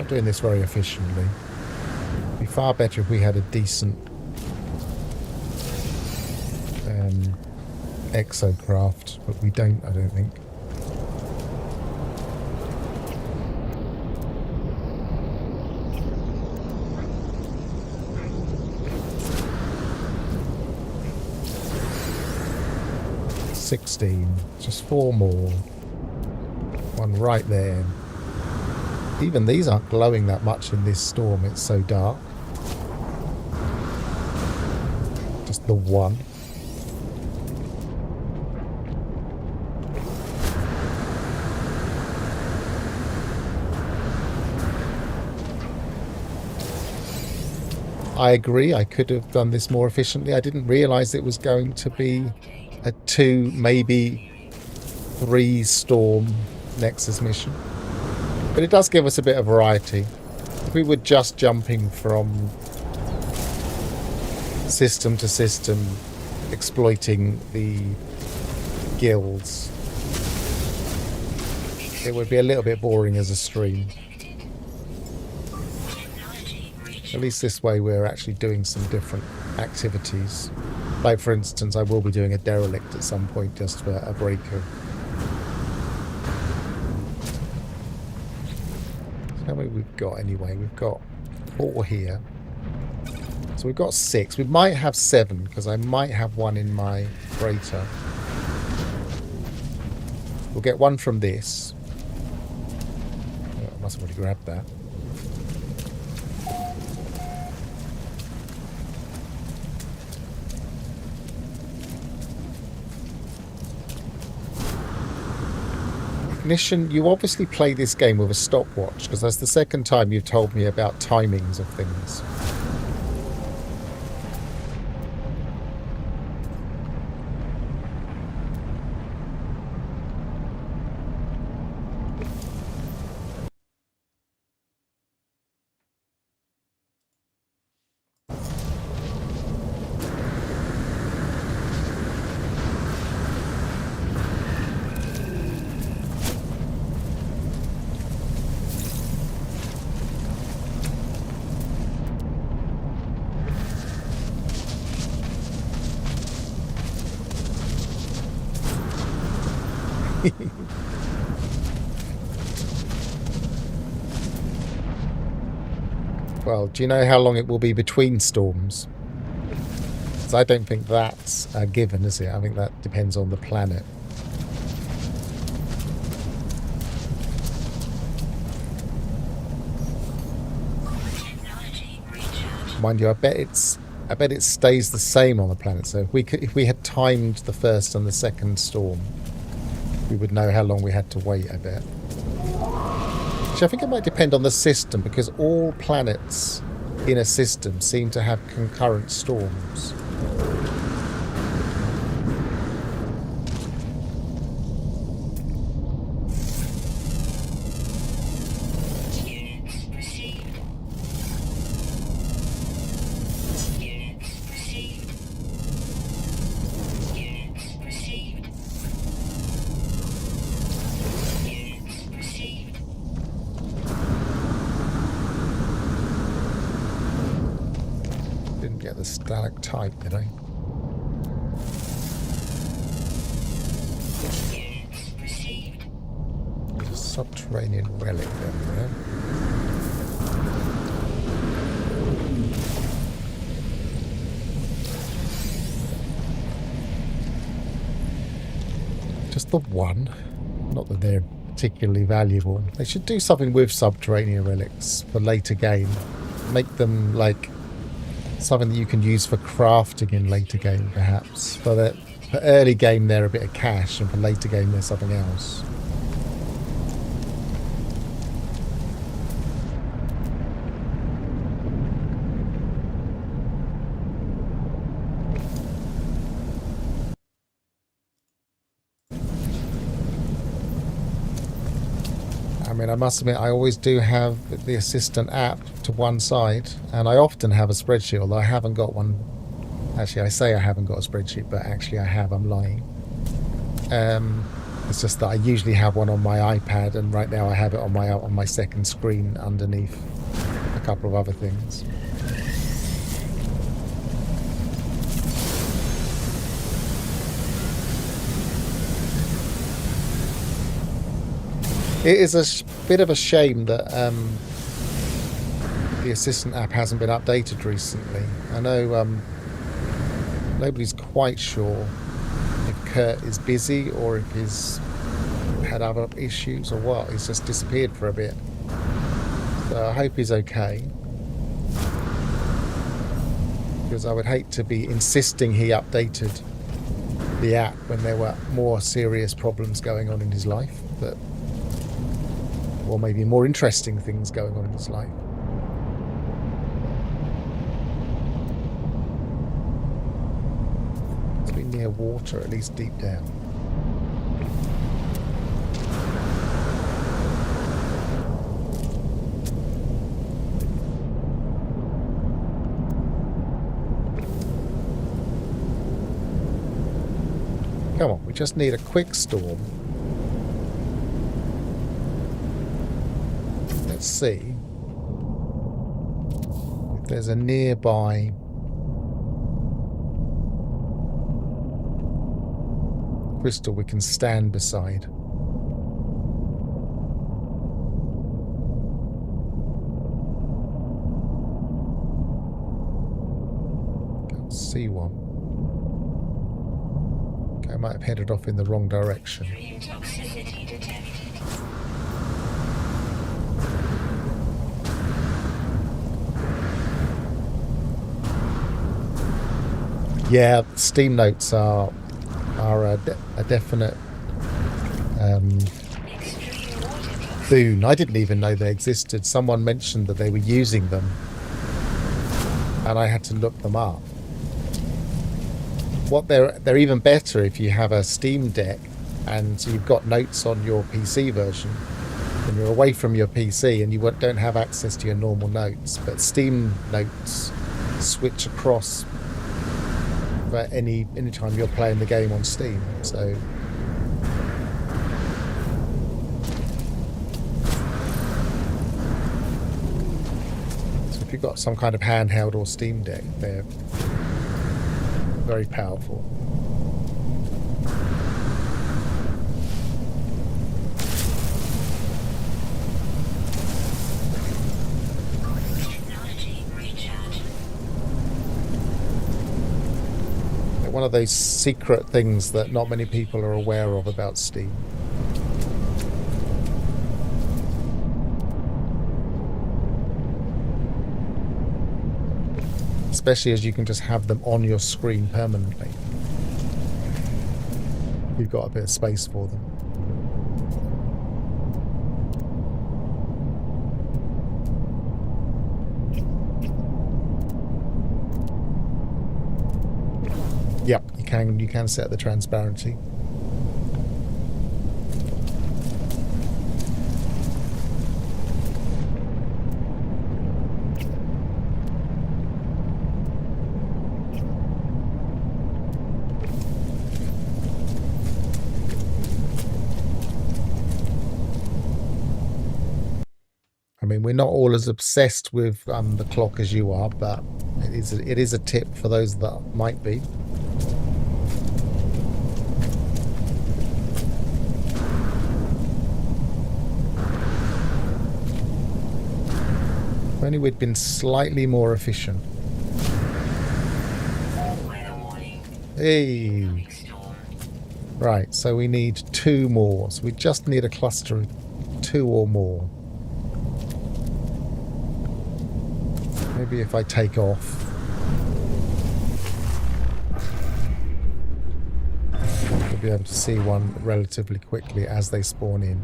Doing this very efficiently. It'd be far better if we had a decent exocraft, but we don't, I don't think. Just 4 more. One right there. Even these aren't glowing that much in this storm, it's so dark. Just the one. I agree, I could have done this more efficiently. I didn't realise it was going to be a 2, maybe 3-storm Nexus mission. But it does give us a bit of variety. If we were just jumping from system to system, exploiting the guilds, it would be a little bit boring as a stream. At least this way we're actually doing some different activities. Like, for instance, I will be doing a derelict at some point just for a break of... How many we've got anyway? We've got 4 here. So we've got 6. We might have 7 because I might have one in my freighter. We'll get one from this. Oh, I must have already grabbed that. Ignition, you obviously play this game with a stopwatch because that's the second time you've told me about timings of things. Well, do you know how long it will be between storms? Because I don't think that's a given, is it? I think that depends on the planet. Mind you, I bet it stays the same on the planet. So if we had timed the first and the second storm, we would know how long we had to wait, I bet. Actually, I think it might depend on the system, because all planets in a system seem to have concurrent storms. Stalactite, did I? There's a subterranean relic down there. Just the one. Not that they're particularly valuable. They should do something with subterranean relics for later game. Make them like something that you can use for crafting in later game, perhaps. For early game, they're a bit of cash, and for later game, they're something else. I mean, I must admit, I always do have the assistant app to one side, and I often have a spreadsheet, although I haven't got one. Actually, I say I haven't got a spreadsheet, but actually I have. I'm lying. It's just that I usually have one on my iPad, and right now I have it on my second screen underneath a couple of other things. It is a bit of a shame that the assistant app hasn't been updated recently. I know nobody's quite sure if Kurt is busy or if he's had other issues or what. He's just disappeared for a bit. So I hope he's okay. Because I would hate to be insisting he updated the app when there were more serious problems going on in his life. Or maybe more interesting things going on in his life. It's been near water, at least deep down. We just need a quick storm. Let's see if there's a nearby crystal we can stand beside. Can't see one. Okay, I might have headed off in the wrong direction. Extreme toxicity detected. Yeah, steam notes are a definite Extreme water toxicity. boon. I didn't even know they existed. Someone mentioned that they were using them, and I had to look them up. What they're even better if you have a Steam Deck and you've got notes on your PC version, and you're away from your PC and you don't have access to your normal notes. But Steam Notes switch across for any time you're playing the game on Steam. So if you've got some kind of handheld or Steam Deck, they're very powerful. Technology recharge. They're one of those secret things that not many people are aware of about Steam. Especially as you can just have them on your screen permanently. You've got a bit of space for them. Yep, you can set the transparency. I mean, we're not all as obsessed with the clock as you are, but it is a tip for those that might be. If only we'd been slightly more efficient. Weather warning. Hey, Coming storm. right. So we need 2 more. So we just need a cluster of 2 or more. Maybe if I take off. We'll be able to see one relatively quickly as they spawn in.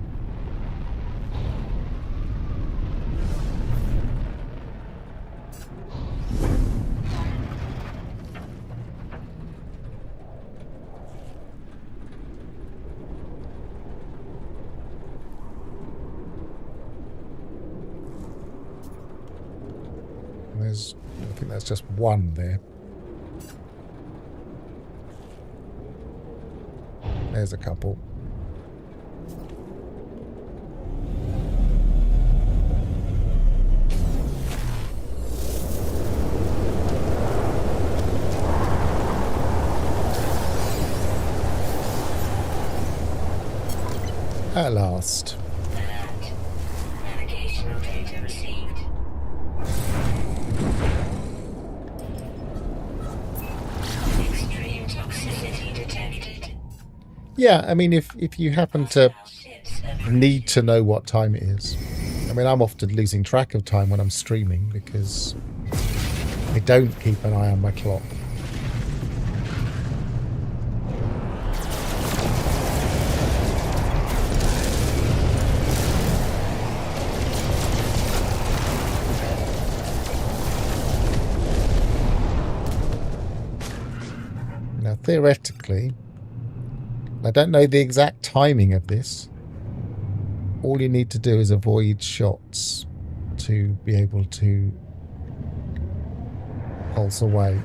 I think that's just one there. There's a couple. At last. Alert. Navigational data received. Extreme toxicity detected. Yeah, I mean, if you happen to Hostile ships approach. need to know what time it is. I mean, I'm often losing track of time when I'm streaming because I don't keep an eye on my clock. Now, theoretically, I don't know the exact timing of this. All you need to do is avoid shots to be able to pulse away.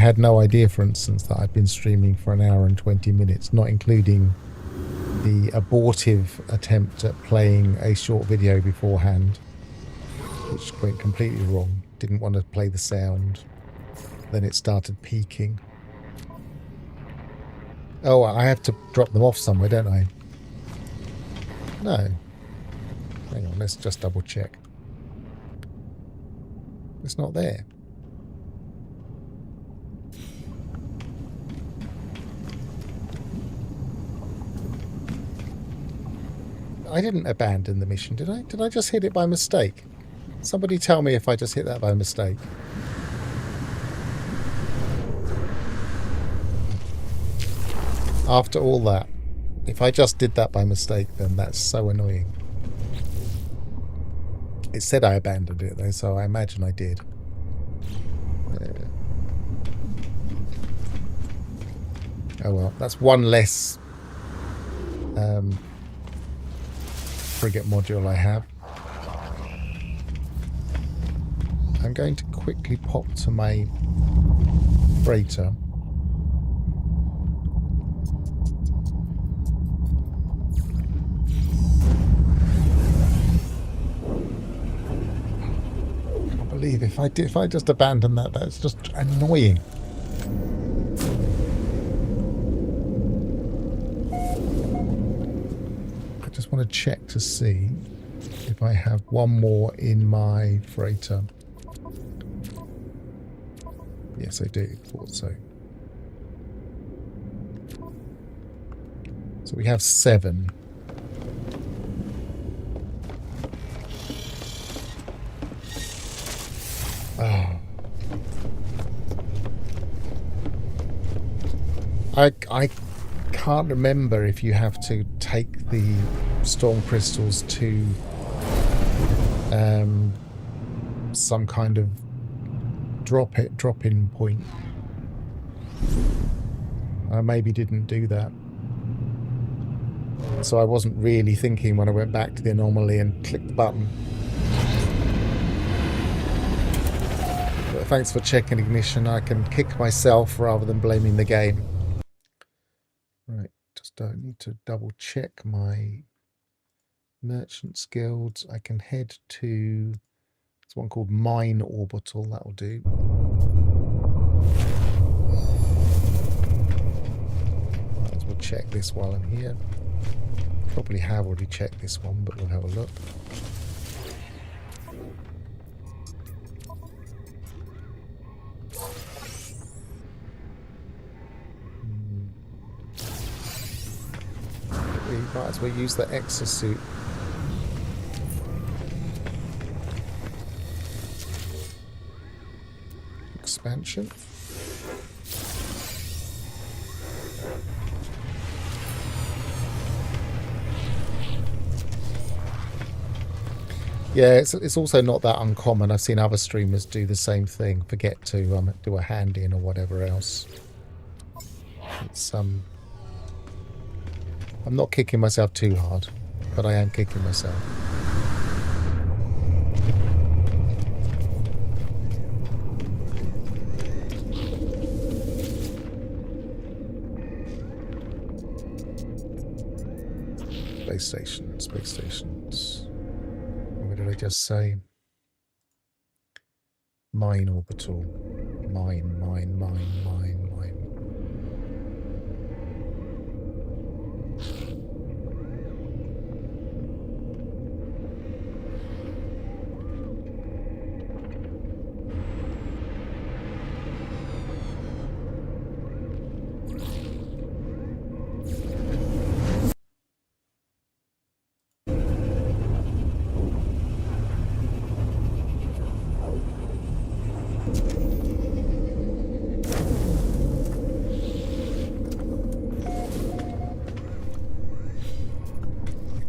had no idea, for instance, that I'd been streaming for an hour and 20 minutes, not including the abortive attempt at playing a short video beforehand, which went completely wrong. Didn't want to play the sound. Then it started peaking. Oh, I have to drop them off somewhere, don't I? No. Hang on, let's just double check. It's not there. I didn't abandon the mission, did I? Did I just hit it by mistake? Somebody tell me if I just hit that by mistake. After all that, if I just did that by mistake, then that's so annoying. It said I abandoned it though, so I imagine I did. Oh well, that's one less frigate module I have. I'm going to quickly pop to my freighter. I can't believe if I just abandon that, that's just annoying. I just want to check to see if I have one more in my freighter. Yes, I do. Thought so. So we have 7. Oh. I can't remember if you have to take the storm crystals to some kind of drop-in point. I maybe didn't do that. So I wasn't really thinking when I went back to the anomaly and clicked the button. But thanks for checking ignition. I can kick myself rather than blaming the game. Right, just don't need to double check my Merchants Guilds. I can head to... There's one called Mine Orbital, that'll do. Might as well check this while I'm here. Probably have already checked this one, but we'll have a look. We might as well use the exosuit. Expansion. Yeah, it's also not that uncommon. I've seen other streamers do the same thing. Forget to do a hand in or whatever else. It's I'm not kicking myself too hard, but I am kicking myself. Space stations. What did I just say? Mine orbital. Mine.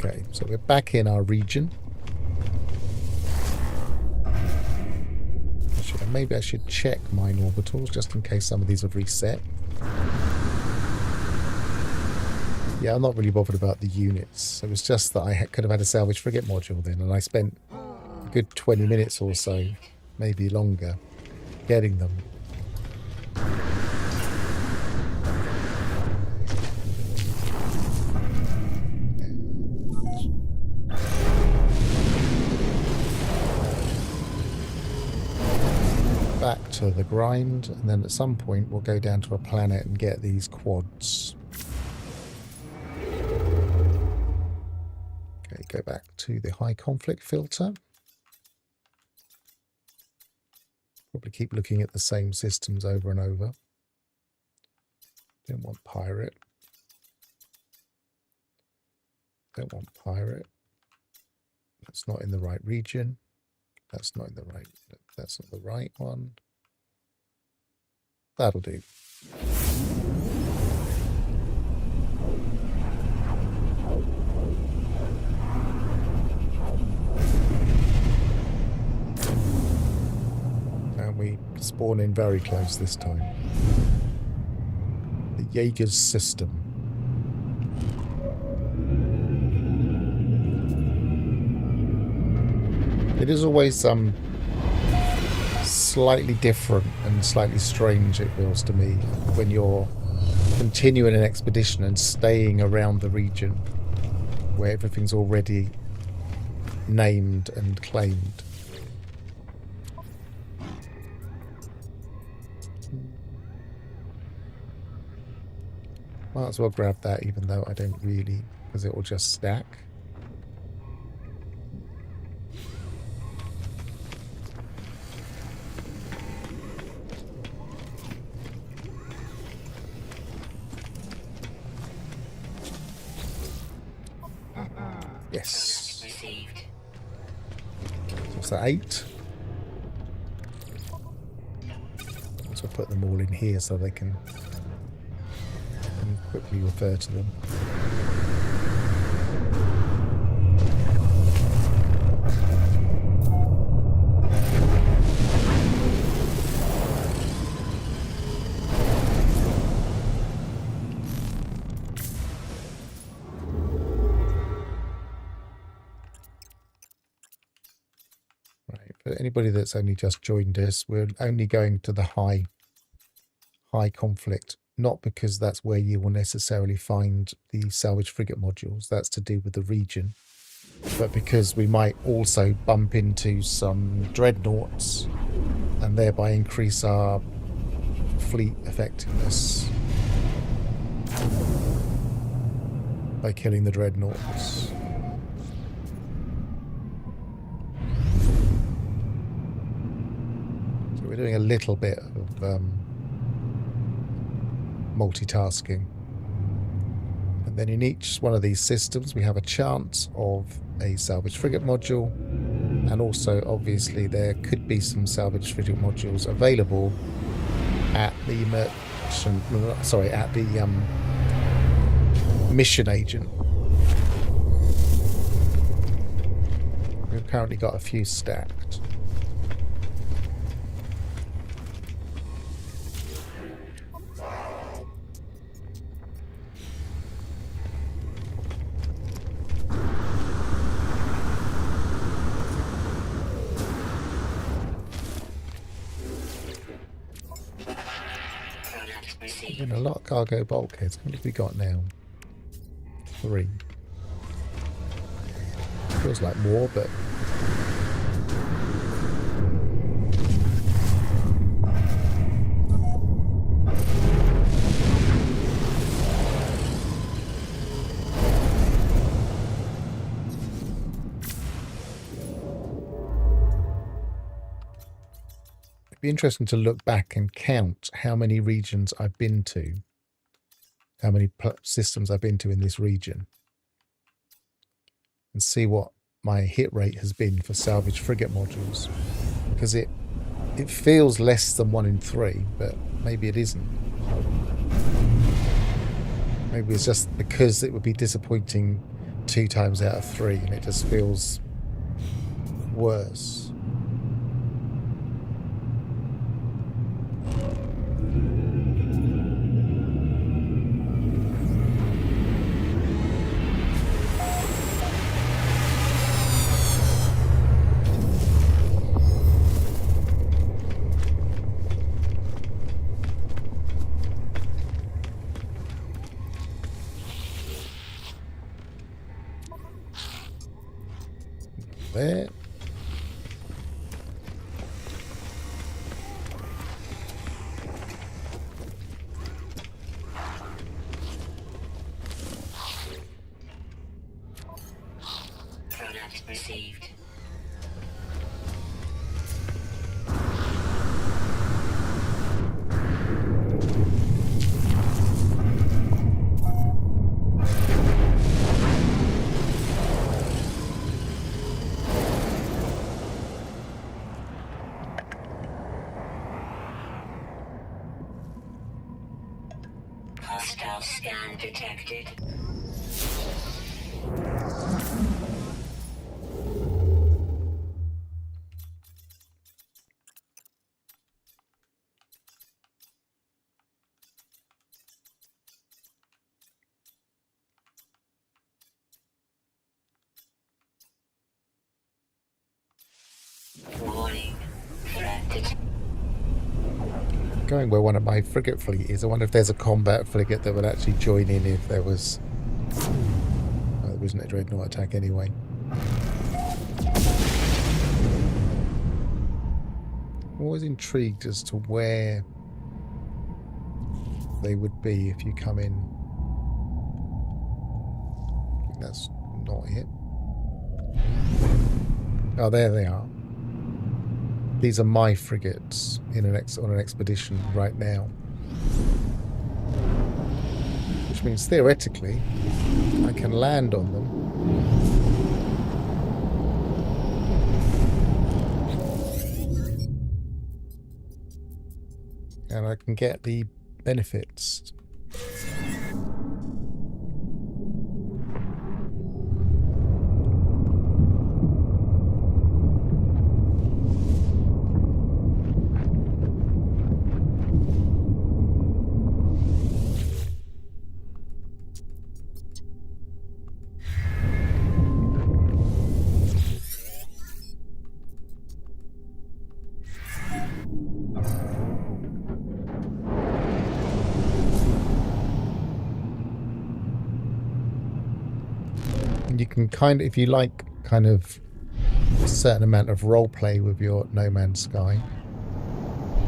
Okay, so we're back in our region. Maybe I should check mine orbitals just in case some of these have reset. Yeah, I'm not really bothered about the units. It was just that I could have had a salvage frigate module then, and I spent a good 20 minutes or so, maybe longer, getting them. to the grind, and then at some point we'll go down to a planet and get these quads. Okay, go back to the high conflict filter. Probably keep looking at the same systems over and over. Don't want pirate. Don't want pirate. That's not in the right region. That's not in the right. That's not the right one. That'll do. And we spawn in very close this time. The Jaeger's system. It is always slightly different and slightly strange, it feels to me, when you're continuing an expedition and staying around the region where everything's already named and claimed. Might as well grab that, even though I don't really, because it will just stack. Yes. So 8. So put them all in here so they can quickly refer to them. For anybody that's only just joined us, we're only going to the high conflict, not because that's where you will necessarily find the salvaged frigate modules. That's to do with the region, but because we might also bump into some dreadnoughts and thereby increase our fleet effectiveness by killing the dreadnoughts. We're doing a little bit of multitasking. And then in each one of these systems we have a chance of a salvaged frigate module, and also obviously there could be some salvaged frigate modules available at the mission agent. We've currently got a few stacked. A lot of cargo bulkheads. How many have we got now? 3. Feels like more, but it'd be interesting to look back and count how many regions I've been to, how many systems I've been to in this region, and see what my hit rate has been for salvaged frigate modules, because it feels less than 1 in 3, but maybe it isn't. Maybe it's just because it would be disappointing 2 times out of 3 and it just feels worse. There. Alert received. Hostile scan detected. Warning. Threat detected. Going where one of my frigate fleet is, I wonder if there's a combat frigate that would actually join in if there was... Oh, there wasn't a dreadnought attack anyway. I'm always intrigued as to where they would be if you come in. I think that's not it. Oh, there they are. These are my frigates in on an expedition right now. Which means theoretically I can land on them. And I can get the benefits. You can kind of, if you like, kind of a certain amount of role play with your No Man's Sky,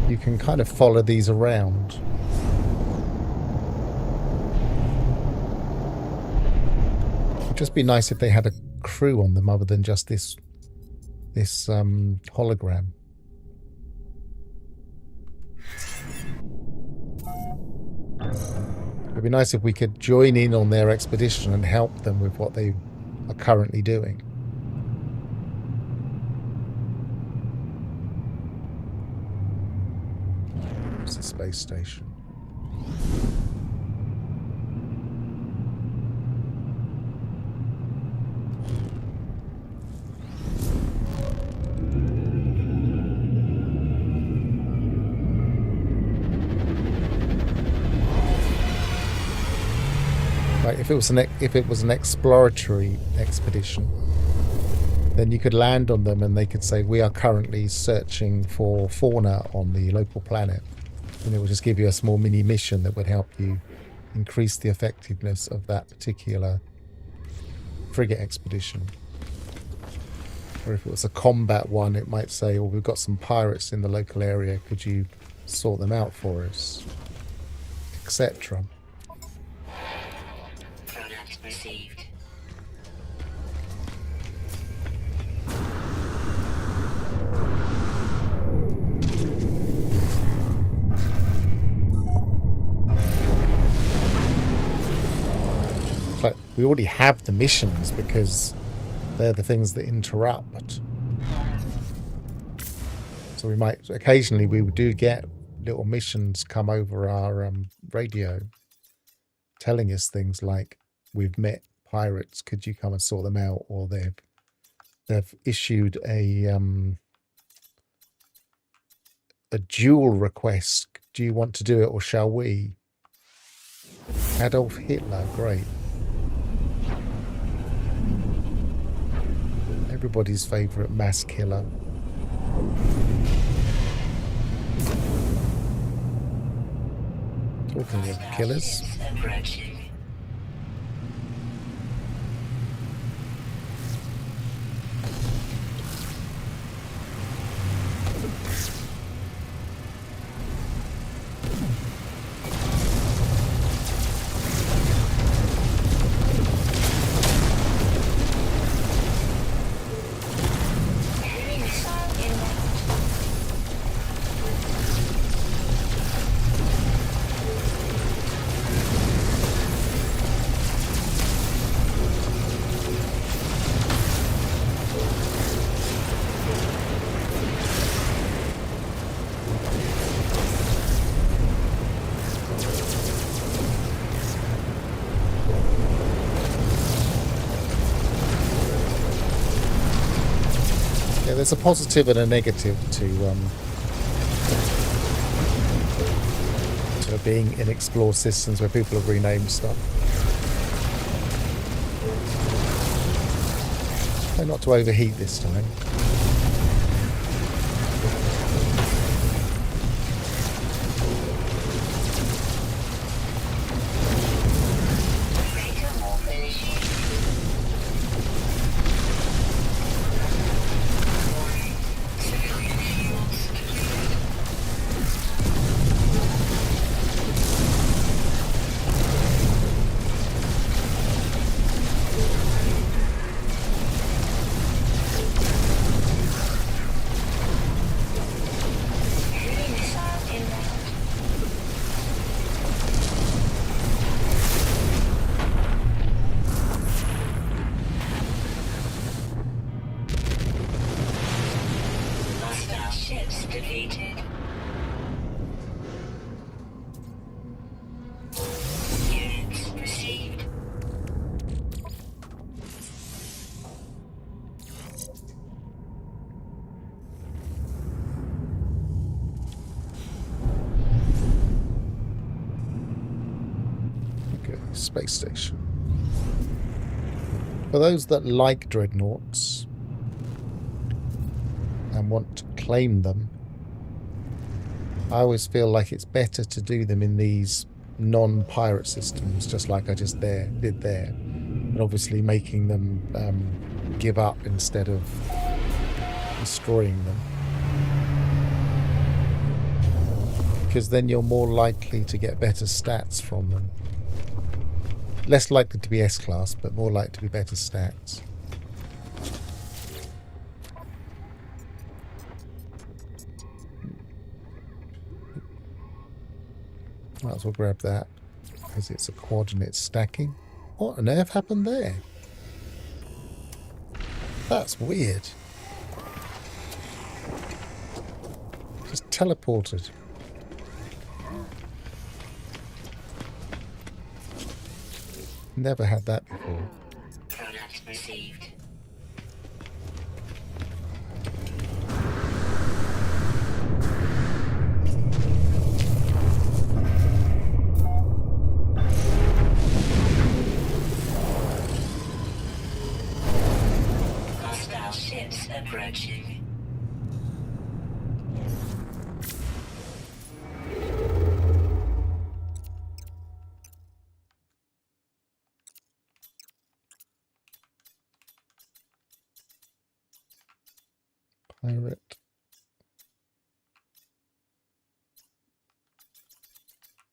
you can kind of follow these around. It'd just be nice if they had a crew on them other than just this hologram. It'd be nice if we could join in on their expedition and help them with what they are currently doing. It's the space station. Like if it was an exploratory expedition, then you could land on them and they could say, we are currently searching for fauna on the local planet. And it would just give you a small mini mission that would help you increase the effectiveness of that particular frigate expedition. Or if it was a combat one, it might say, well, we've got some pirates in the local area, could you sort them out for us? Etc. Product received. But we already have the missions because they're the things that interrupt. So we might occasionally we do get little missions come over our radio telling us things like, we've met pirates, could you come and sort them out? Or they've issued a duel request. Do you want to do it or shall we? Adolf Hitler, great. Everybody's favourite mass killer. Talking of killers. Approaching. Yeah, there's a positive and a negative to being in explored systems where people have renamed stuff. Try not to overheat this time. Space station. For those that like dreadnoughts and want to claim them, I always feel like it's better to do them in these non-pirate systems, just like I just did there. And obviously making them give up instead of destroying them. Because then you're more likely to get better stats from them. Less likely to be S-class, but more likely to be better stats. Might as well grab that, because it's a coordinate stacking. What on earth happened there? That's weird. Just teleported. Never had that before. Product received. Hostile ships approaching. Pirate.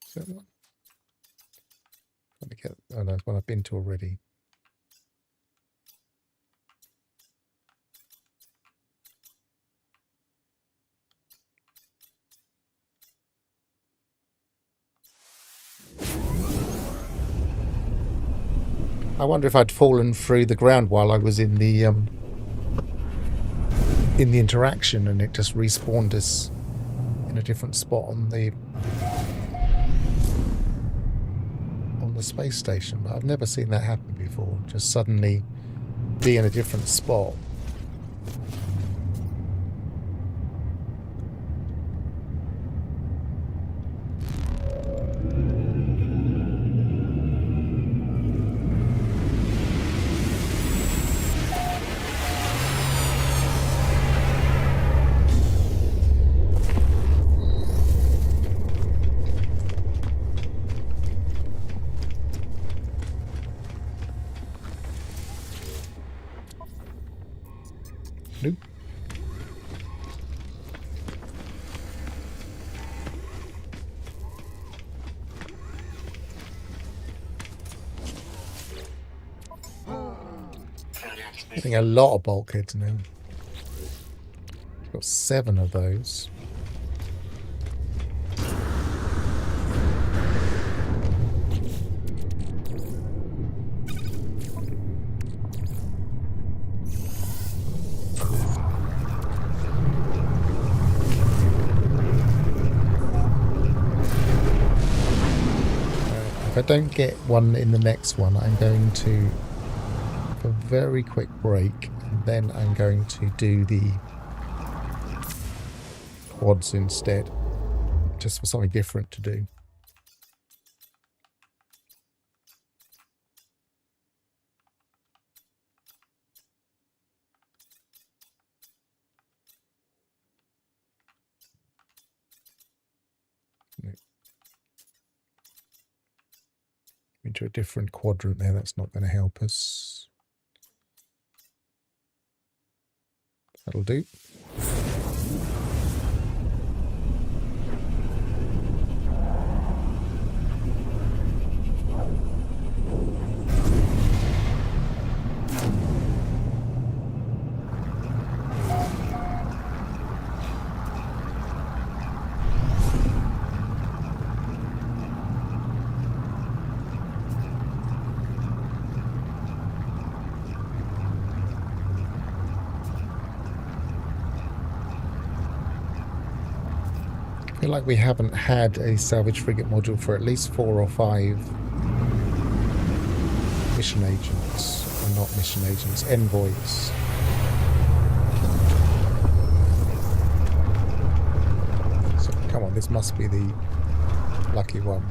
Is that one? Let me get. Oh no, it's one I've been to already. I wonder if I'd fallen through the ground while I was in the interaction, and it just respawned us in a different spot on the space station. But I've never seen that happen before. Just suddenly be in a different spot. Nope. Getting a lot of bulkheads now. Got 7 of those. If I don't get one in the next one, I'm going to have a very quick break And then I'm going to do the quads instead, just for something different to do. Into a different quadrant there, that's not going to help us. That'll do. I feel like we haven't had a salvage frigate module for at least 4 or 5 mission agents, or not mission agents, envoys. So come on, this must be the lucky one.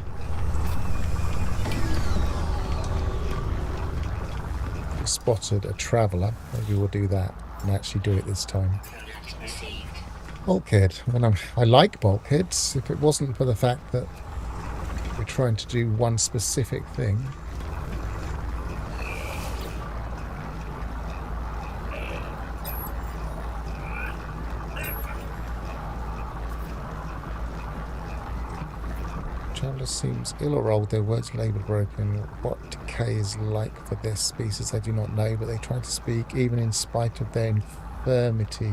We spotted a traveller. Maybe we'll do that and actually do it this time. Product received. Bulkhead. I like bulkheads. If it wasn't for the fact that we're trying to do one specific thing. Traveller seems ill or old, their words laboured broken. What decay is like for their species they do not know, but they try to speak even in spite of their infirmity.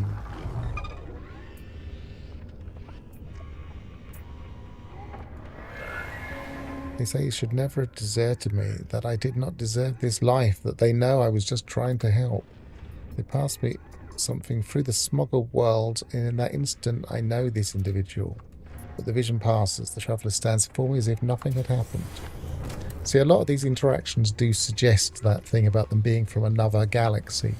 They say you should never have deserted me, that I did not deserve this life, that they know I was just trying to help. They passed me something through the smuggled world, and in that instant I know this individual. But the vision passes, the traveller stands before me as if nothing had happened. See, a lot of these interactions do suggest that thing about them being from another galaxy,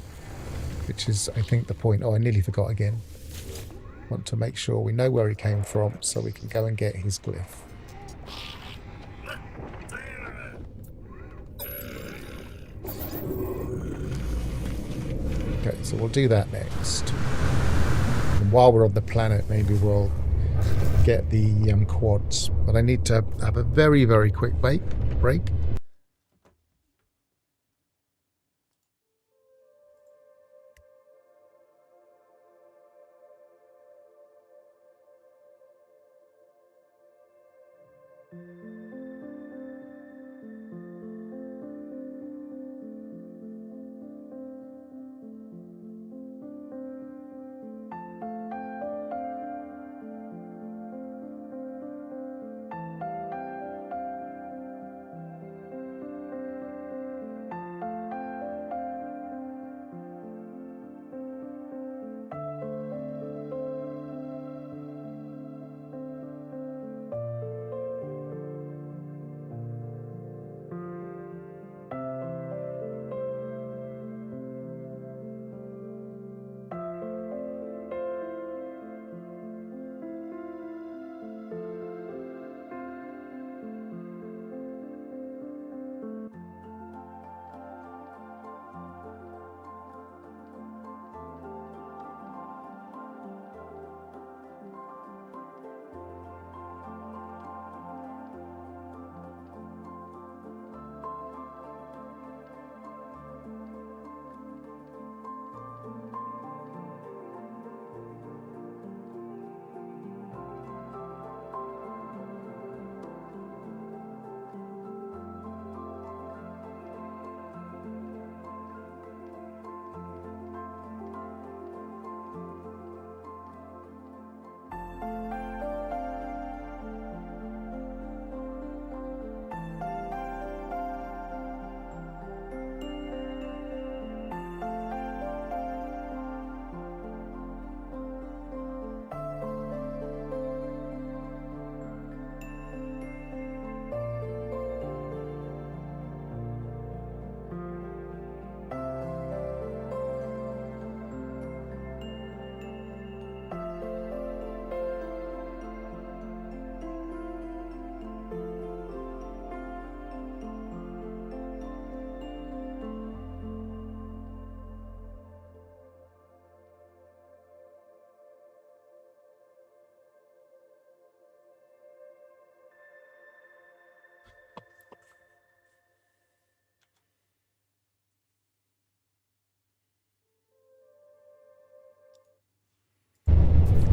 which is, I think, the point. Oh, I nearly forgot again. Want to make sure we know where he came from so we can go and get his glyph. Okay, so we'll do that next. And while we're on the planet, maybe we'll get the quads. But I need to have a very, very quick break.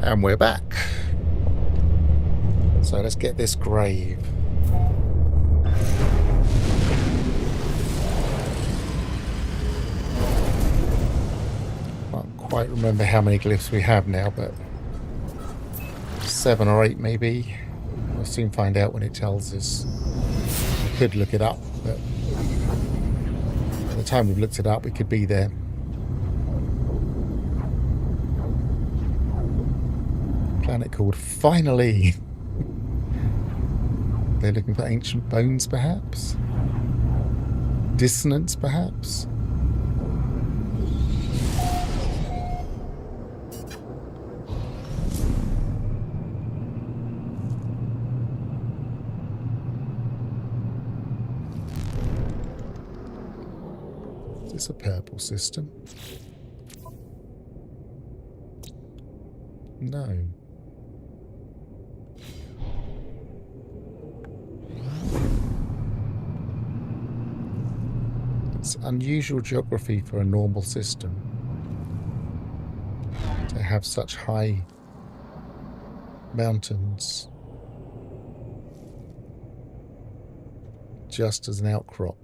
And we're back. So let's get this grave. Can't quite remember how many glyphs we have now, but 7 or 8 maybe. We'll soon find out when it tells us. We could look it up, but by the time we've looked it up, we could be there. Planet called Finally. They're looking for ancient bones, perhaps? Dissonance, perhaps? Is this a purple system? No. It's unusual geography for a normal system to have such high mountains just as an outcrop.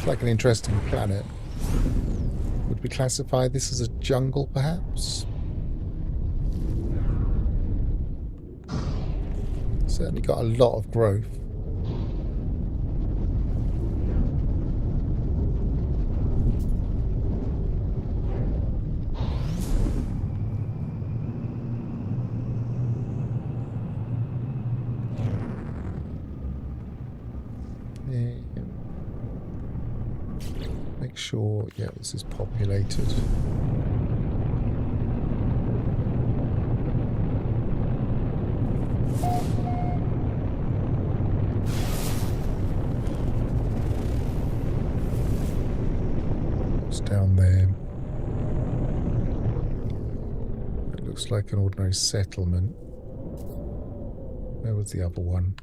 Like an interesting planet. Would we classify this as a jungle, perhaps? Certainly got a lot of growth. Sure, yeah, this is populated. What's down there? It looks like an ordinary settlement. Where was the other one?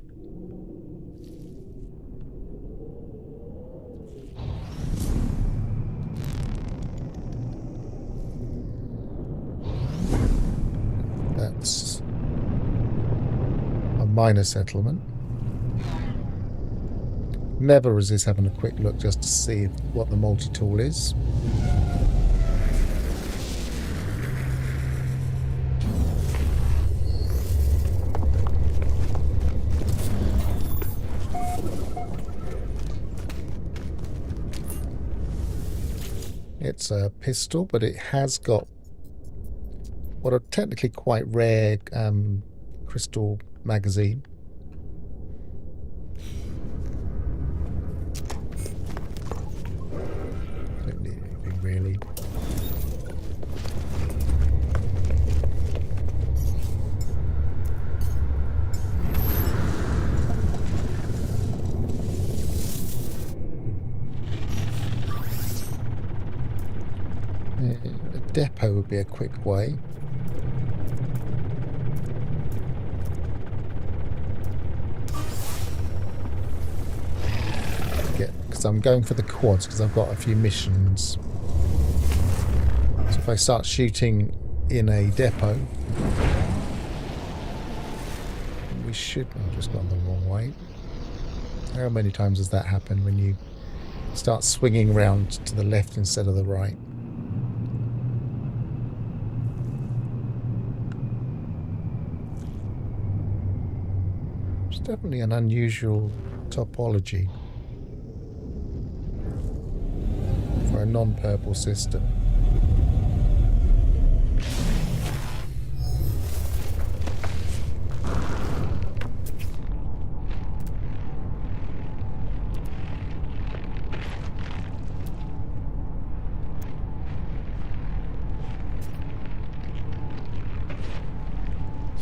That's a minor settlement. Never resist having a quick look just to see what the multi-tool is. It's a pistol, but it has got what are technically quite rare crystal magazine. Don't need anything really. A depot would be a quick way. Because I'm going for the quads because I've got a few missions. So if I start shooting in a depot, we should... I've just gone the wrong way. How many times has that happened when you start swinging around to the left instead of the right? It's definitely an unusual topology for a non-purple system.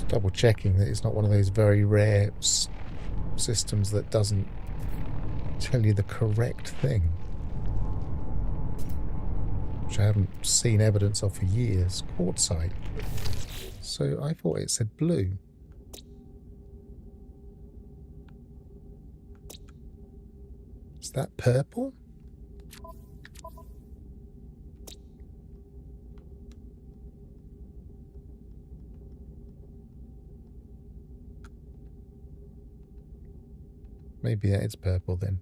Double checking that it's not one of those very rare systems that doesn't tell you the correct thing. Which I haven't seen evidence of for years. Quartzite. So I thought it said blue. Is that purple? Maybe it's purple then.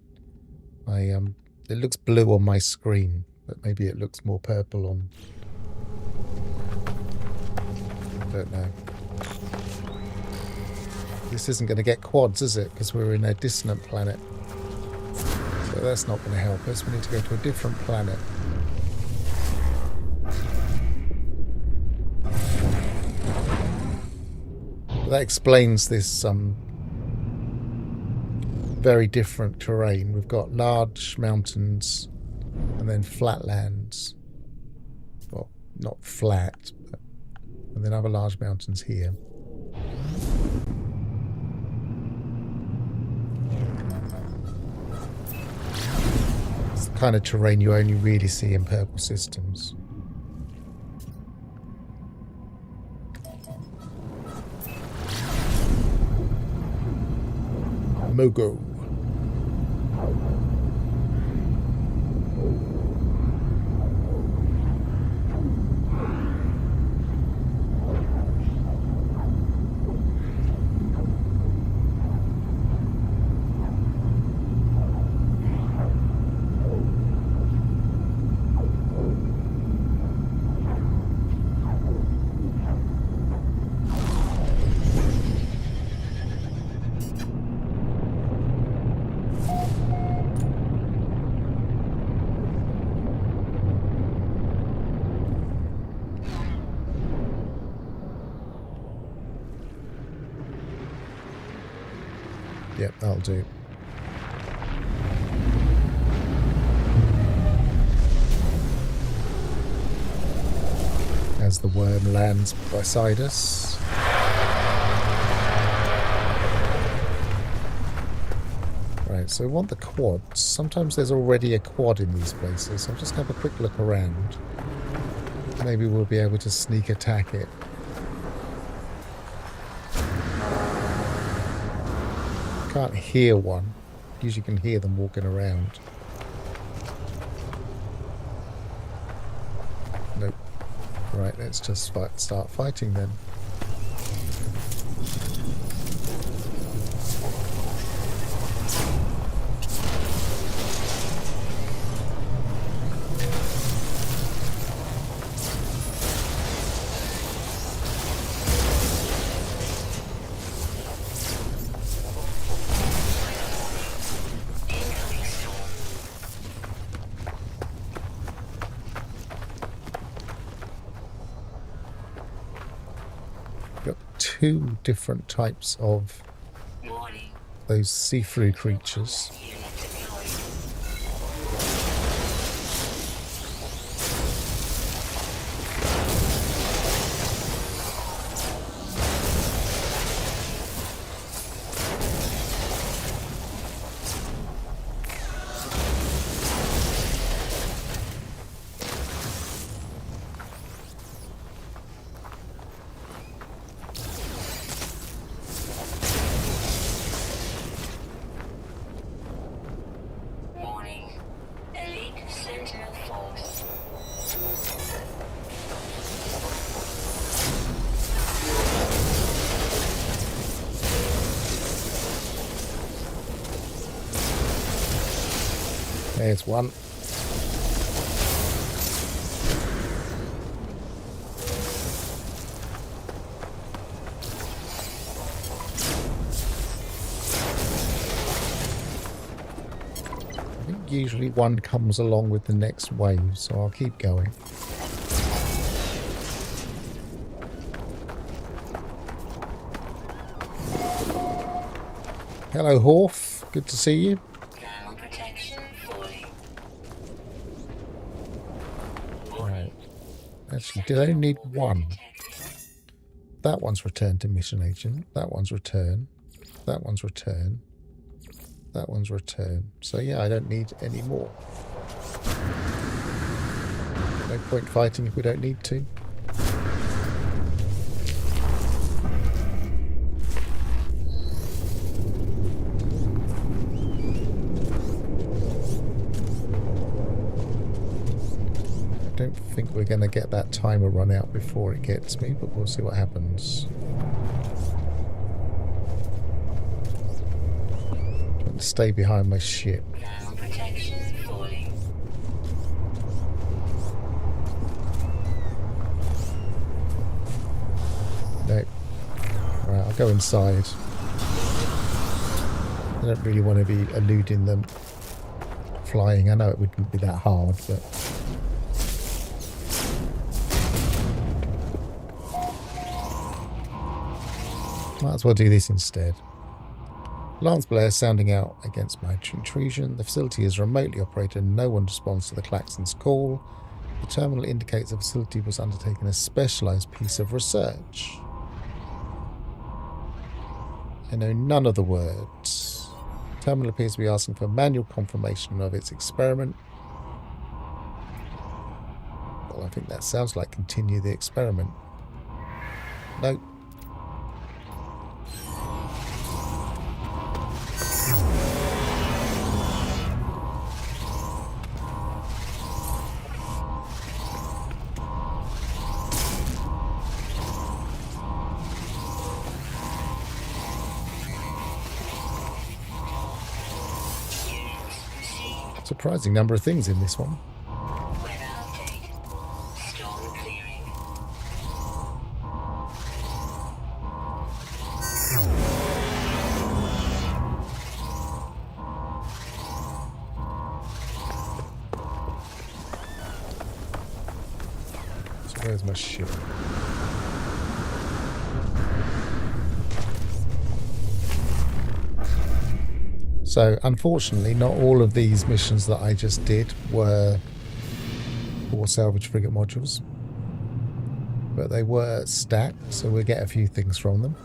It looks blue on my screen, but maybe it looks more purple on. I don't know. This isn't going to get quads, is it? Because we're in a dissonant planet. So that's not going to help us. We need to go to a different planet. But that explains this very different terrain. We've got large mountains and then flatlands. Well, not flat, but, and then other large mountains here. It's the kind of terrain you only really see in purple systems. Mogo. Yep, that'll do. As the worm lands beside us. Right, so we want the quads. Sometimes there's already a quad in these places. I'll just have a quick look around. Maybe we'll be able to sneak attack it. Can't hear one. Usually can hear them walking around. Nope. Right, let's just start fighting then. Two different types of those see-through creatures. There's one. I think usually one comes along with the next wave, so I'll keep going. Hello, Horf. Good to see you. Right. Actually, did I only need one? That one's returned to mission agent. That one's return. That one's return. That one's return. So yeah, I don't need any more. No point fighting if we don't need to. I don't think we're going to get that timer run out before it gets me, but we'll see what happens. Stay behind my ship. Protection falling. Nope. Right, I'll go inside. I don't really want to be eluding them flying. I know it wouldn't be that hard, but... might as well do this instead. Lance Blair sounding out against my intrusion. The facility is remotely operated and no one responds to the klaxon's call. The terminal indicates the facility was undertaking a specialised piece of research. I know none of the words. The terminal appears to be asking for manual confirmation of its experiment. Well, I think that sounds like continue the experiment. Nope. Surprising number of things in this one. Weather update. Storm clearing. So where's my ship? So, unfortunately, not all of these missions that I just did were for Salvaged Frigate Modules. But they were stacked, so we'll get a few things from them.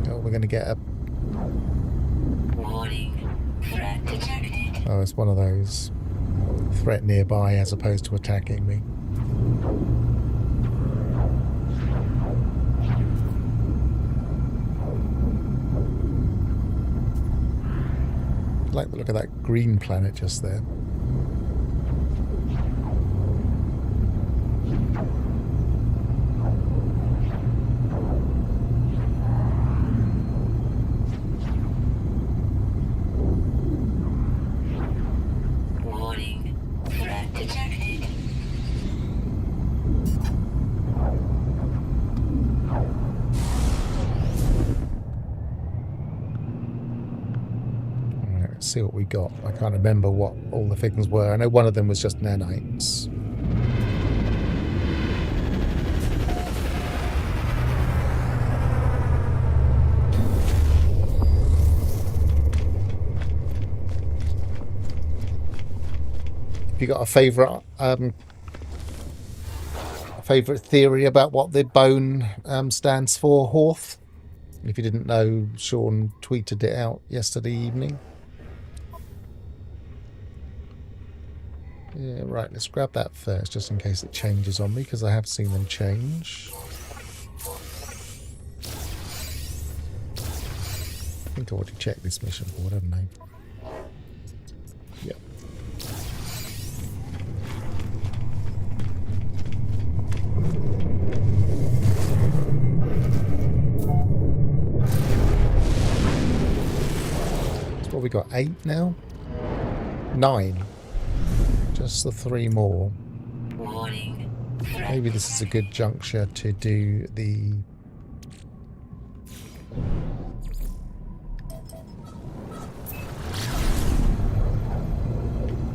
Oh, we're going to get a... Warning. Threat detected. oh, it's one of those. Threat nearby as opposed to attacking me. I like the look of that green planet just there. Warning. Threat detected. Alright, let's see what we got. I can't remember what all the things were. I know one of them was just nanites. Have you got a favourite theory about what the bone stands for, Horth? If you didn't know, Sean tweeted it out yesterday evening. Yeah, right, let's grab that first, just in case it changes on me, because I have seen them change. I think I already checked this mission board, haven't I? Yep. So what we got, 8 now? 9. Just the 3 more. Warning. Threat Maybe this is a good juncture to do the...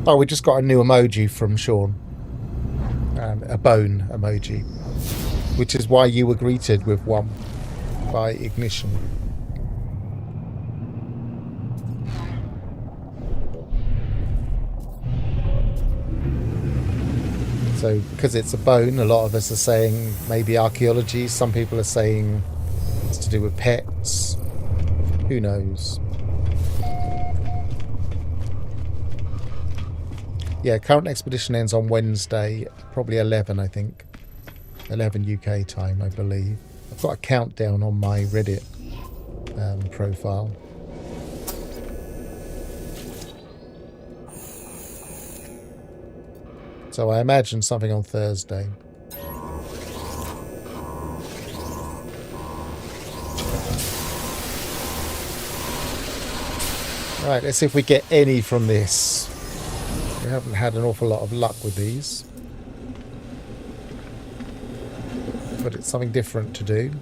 oh, we just got a new emoji from Sean. A bone emoji. Which is why you were greeted with one by Ignition. So because it's a bone, a lot of us are saying maybe archaeology. Some people are saying it's to do with pets. Who knows? Yeah, current expedition ends on Wednesday, probably 11, I think. 11 UK time, I believe. I've got a countdown on my Reddit profile. So I imagine something on Thursday. Alright, let's see if we get any from this. We haven't had an awful lot of luck with these. But it's something different to do.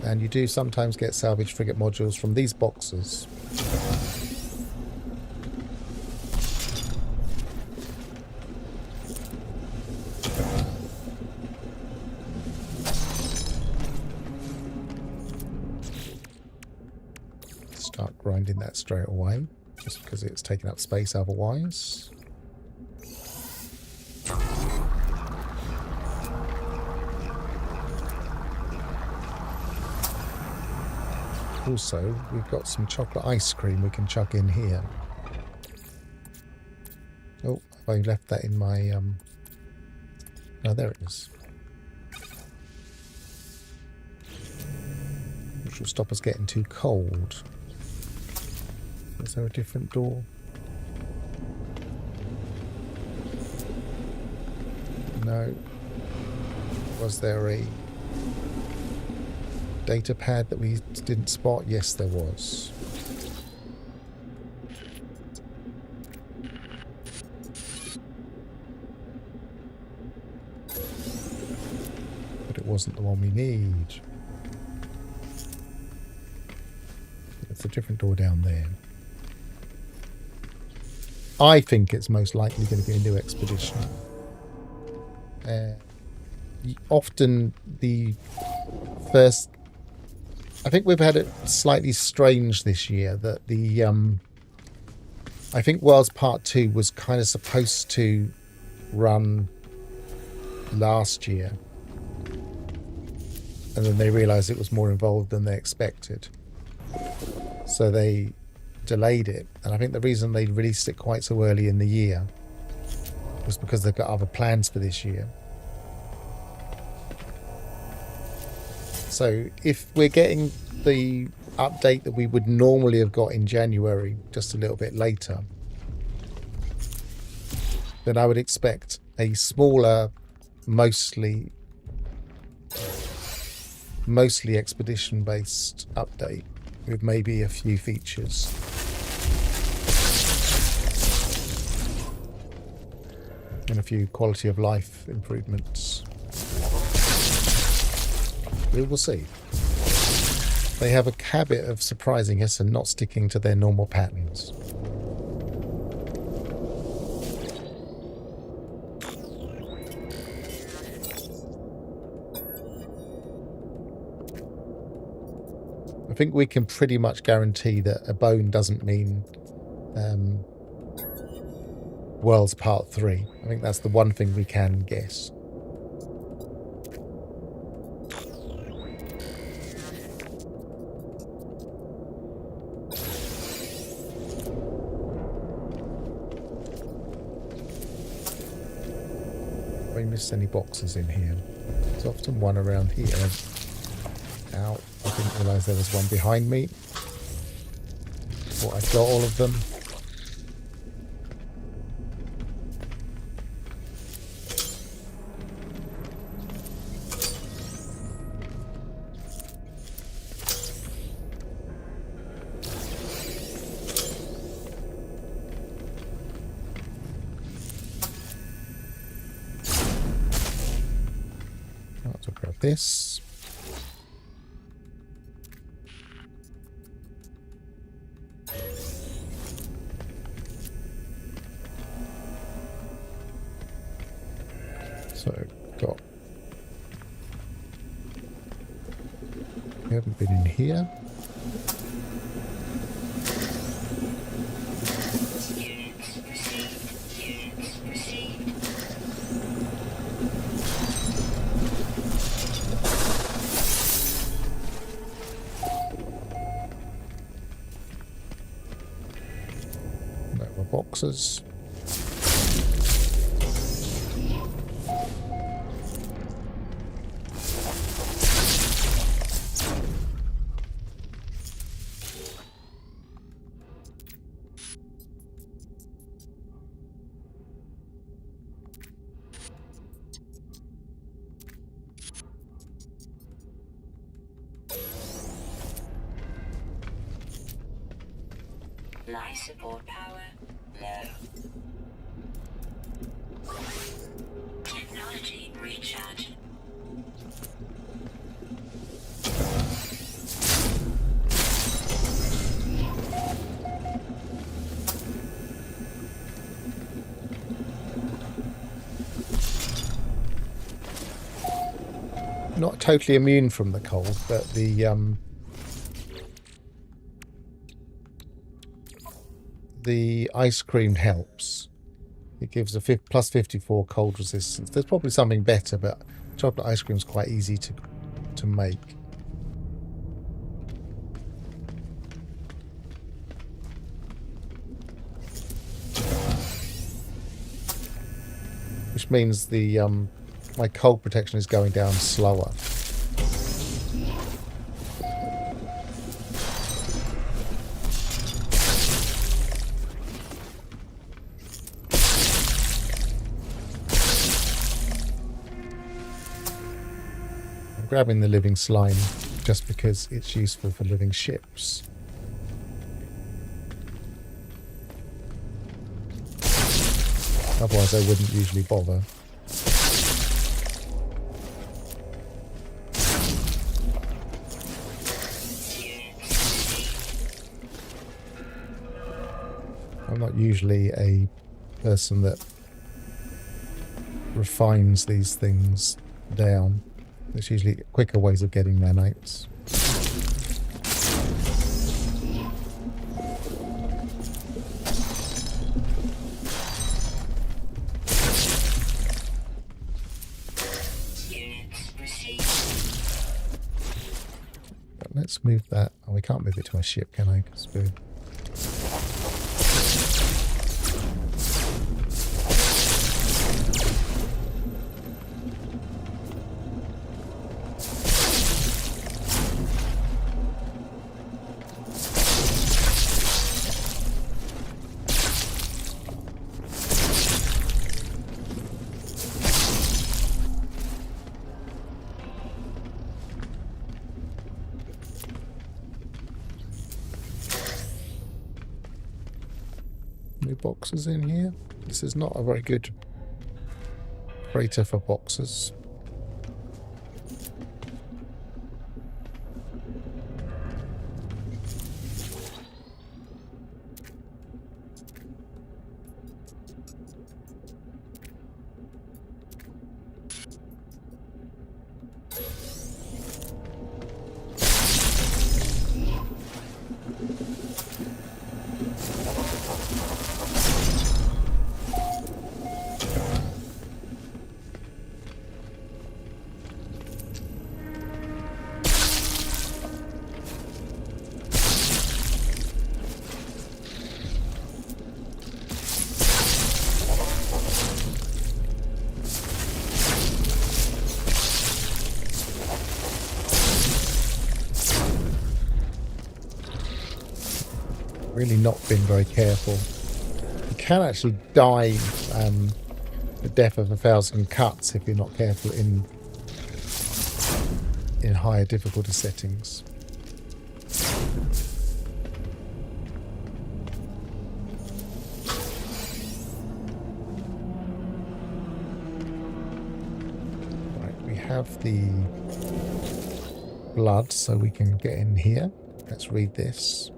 And you do sometimes get salvaged frigate modules from these boxes. Start grinding that straight away, just because it's taking up space otherwise. Also, we've got some chocolate ice cream we can chuck in here. Oh, I left that in my... Oh, there it is. Which will stop us getting too cold. Is there a different door? No. Was there a data pad that we didn't spot? Yes, there was. But it wasn't the one we need. It's a different door down there. I think it's most likely going to be a new expedition. Often the first... I think we've had it slightly strange this year that the... I think Worlds Part 2 was kind of supposed to run last year. And then they realised it was more involved than they expected. So they delayed it. And I think the reason they released it quite so early in the year was because they've got other plans for this year. So if we're getting the update that we would normally have got in January, just a little bit later, then I would expect a smaller, mostly expedition-based update with maybe a few features. And a few quality of life improvements. We will see. They have a habit of surprising us and not sticking to their normal patterns. I think we can pretty much guarantee that a bone doesn't mean Worlds Part 3. I think that's the one thing we can guess. Have I missed any boxes in here? There's often one around here. Ow, I didn't realise there was one behind me. Thought I'd got all of them. I'll grab this. So, got... We haven't been in here. boxes. Life support power low. Technology recharge. Not totally immune from the cold, but the ice cream helps. It gives a plus 54 cold resistance. There's probably something better, but chocolate ice cream is quite easy to make. Which means the my cold protection is going down slower. Grabbing the living slime just because it's useful for living ships. Otherwise I wouldn't usually bother. I'm not usually a person that refines these things down. There's usually quicker ways of getting nanites. But let's move that. Oh, we can't move it to our ship, can I? 'Cause we're... boxes in here. This is not a very good freighter for boxes. Really not been very careful. You can actually die the death of 1,000 cuts if you're not careful in higher difficulty settings. Right, we have the blood, so we can get in here. Let's read this.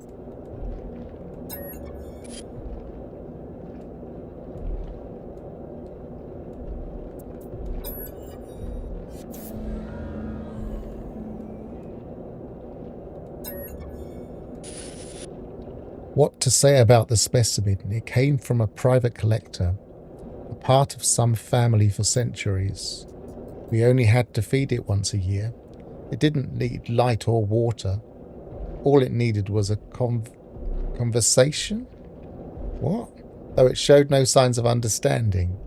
What to say about the specimen? It came from a private collector, a part of some family for centuries. We only had to feed it once a year. It didn't need light or water. All it needed was a conversation? What? Though it showed no signs of understanding,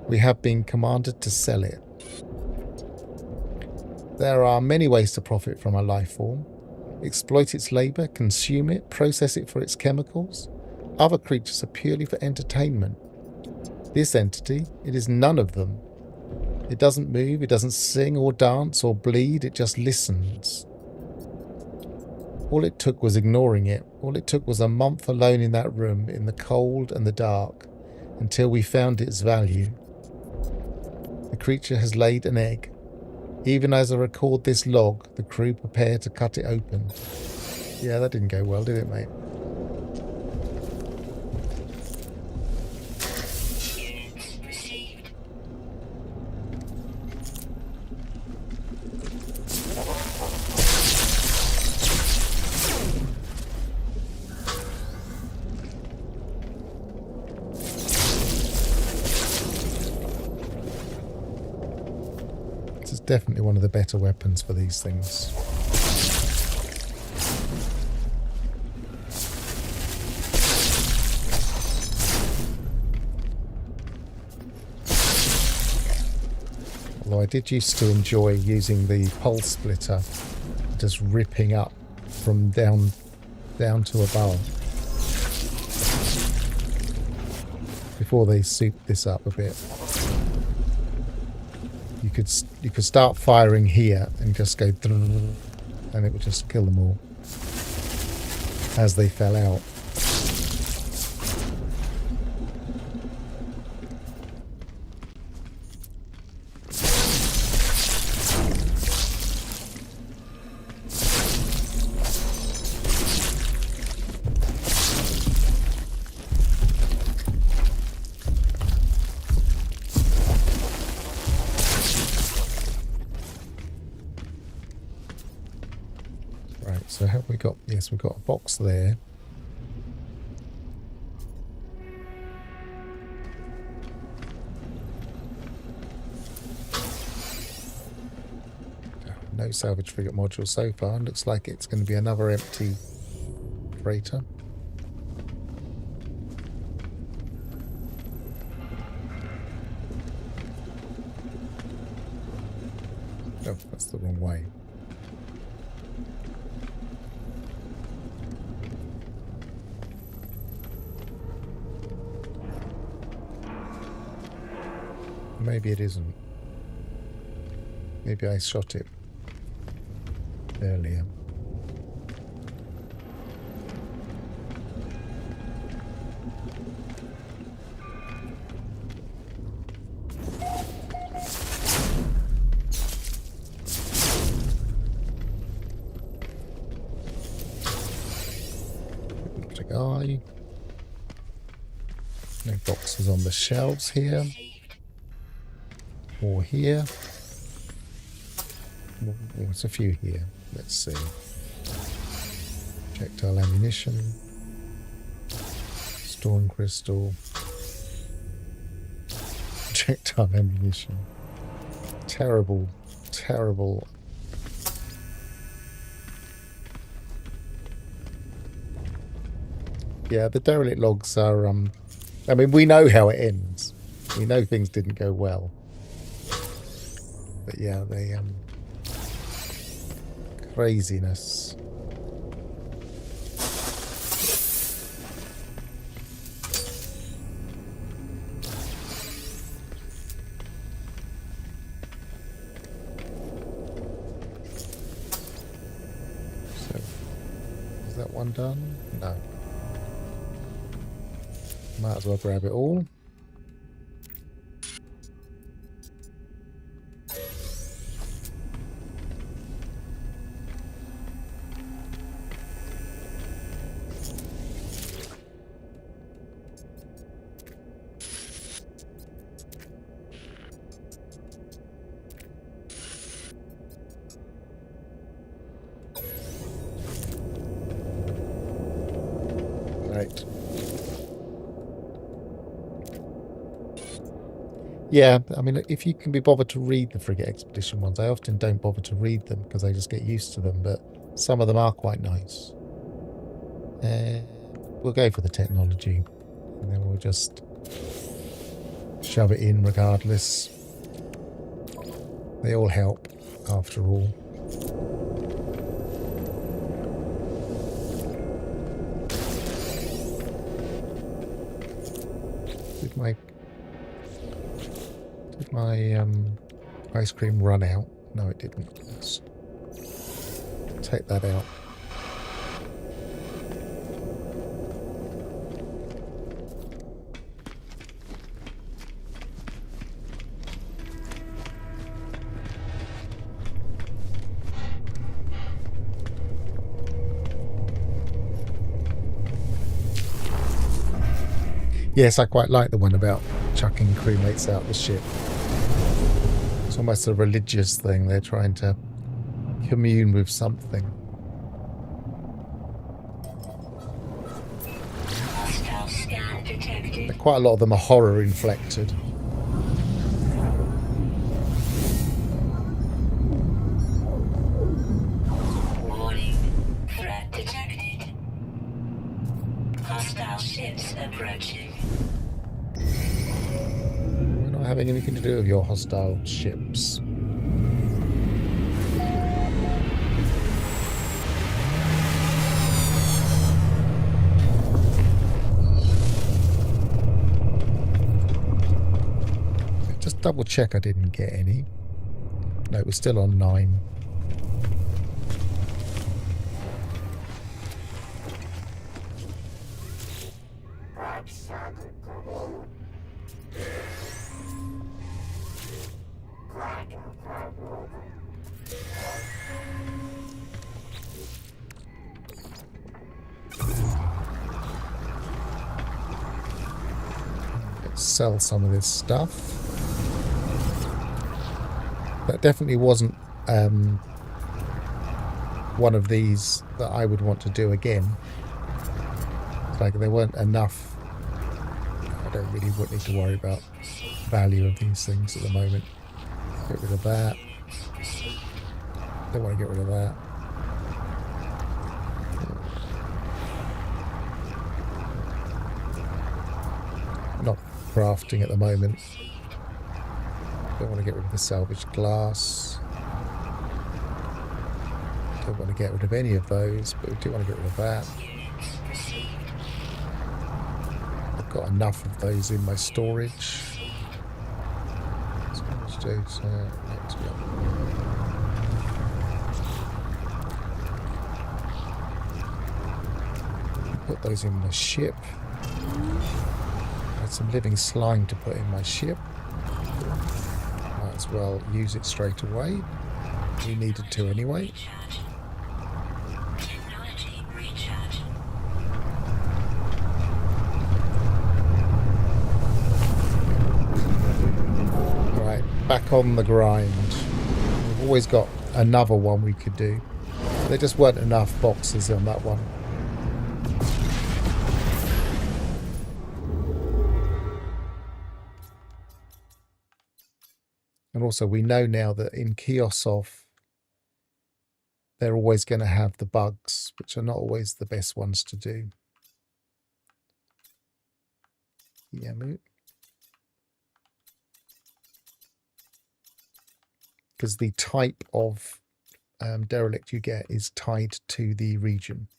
we have been commanded to sell it. There are many ways to profit from a life form. Exploit its labour, consume it, process it for its chemicals. Other creatures are purely for entertainment. This entity, it is none of them. It doesn't move, it doesn't sing or dance or bleed, it just listens. All it took was ignoring it. All it took was a month alone in that room, in the cold and the dark, until we found its value. The creature has laid an egg. Even as I record this log, the crew prepare to cut it open. Yeah, that didn't go well, did it, mate? Units received. This is definitely one of the better weapons for these things. Although I did used to enjoy using the pulse splitter, just ripping up from down to above. Before they souped this up a bit. You could start firing here and just go and it would just kill them all as they fell out. So have we got, yes, we've got a box there. No salvage frigate module so far. Looks like it's going to be another empty freighter. Oh, that's the wrong way. Maybe it isn't. Maybe I shot it earlier. Got a guy. No boxes on the shelves here. Or here. Oh, there's a few here. Let's see. Projectile ammunition. Storm crystal. Projectile ammunition. Terrible, terrible. Yeah, the derelict logs are, I mean, we know how it ends. We know things didn't go well. But yeah, they craziness. So, is that one done? No. Might as well grab it all. Right. Yeah, I mean, if you can be bothered to read the Frigate Expedition ones, I often don't bother to read them because I just get used to them, but some of them are quite nice. We'll go for the technology. And then we'll just shove it in regardless. They all help, after all. Did my ice cream run out? No, it didn't. Let's take that out. Yes, I quite like the one about chucking crewmates out the ship. It's almost a religious thing. They're trying to commune with something. Hostile scan detected. Quite a lot of them are horror inflected. Warning. Threat detected. Hostile ships approaching. We're not having anything to do with your hostile ships. Just double check I didn't get any. No, it was still on 9. Let's sell some of this stuff. That definitely wasn't one of these that I would want to do again. It's like there weren't enough. I don't really need to worry about value of these things at the moment. Get rid of that. Don't want to get rid of that. Not crafting at the moment. Don't want to get rid of the salvaged glass. Don't want to get rid of any of those, but we do want to get rid of that. I've got enough of those in my storage. Storage data. Next one. Put those in my ship. Had some living slime to put in my ship. Might as well use it straight away. We needed to anyway. Technology recharge. Right, back on the grind. We've always got another one we could do. There just weren't enough boxes on that one. And also we know now that in Kiosov they're always going to have the bugs, which are not always the best ones to do. Yeah, because the type of derelict you get is tied to the region.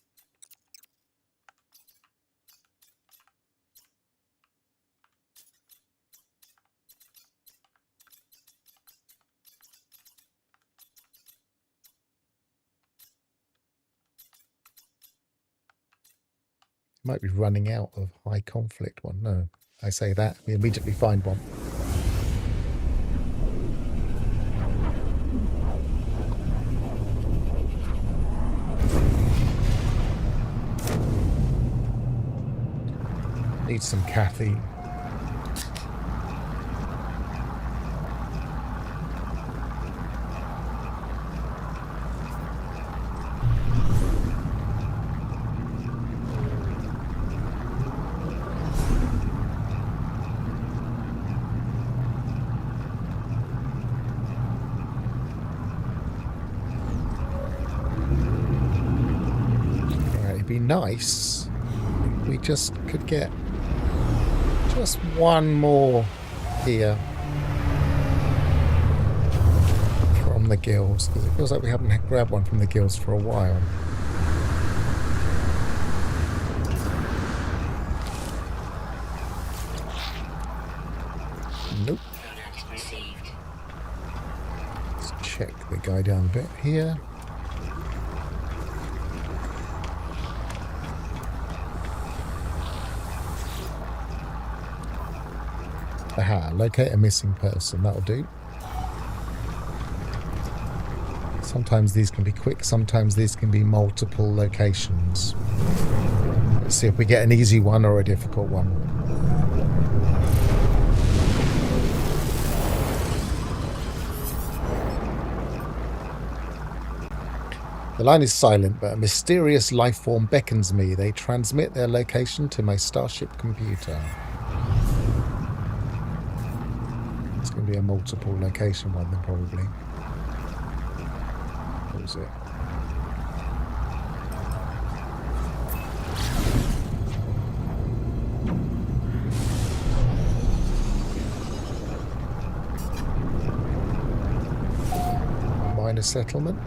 Might be running out of high conflict one. No, I say that, we immediately find one. Need some Kathy. It'd be nice if we just could get Just one more here from the guilds, because it feels like we haven't grabbed one from the guilds for a while. Nope. Let's check the guy down a bit here. Aha, locate a missing person. That'll do. Sometimes these can be quick, sometimes these can be multiple locations. Let's see if we get an easy one or a difficult one. The line is silent, but a mysterious life form beckons me. They transmit their location to my starship computer. It's going to be a multiple location one then, probably. What is it? Minor settlement.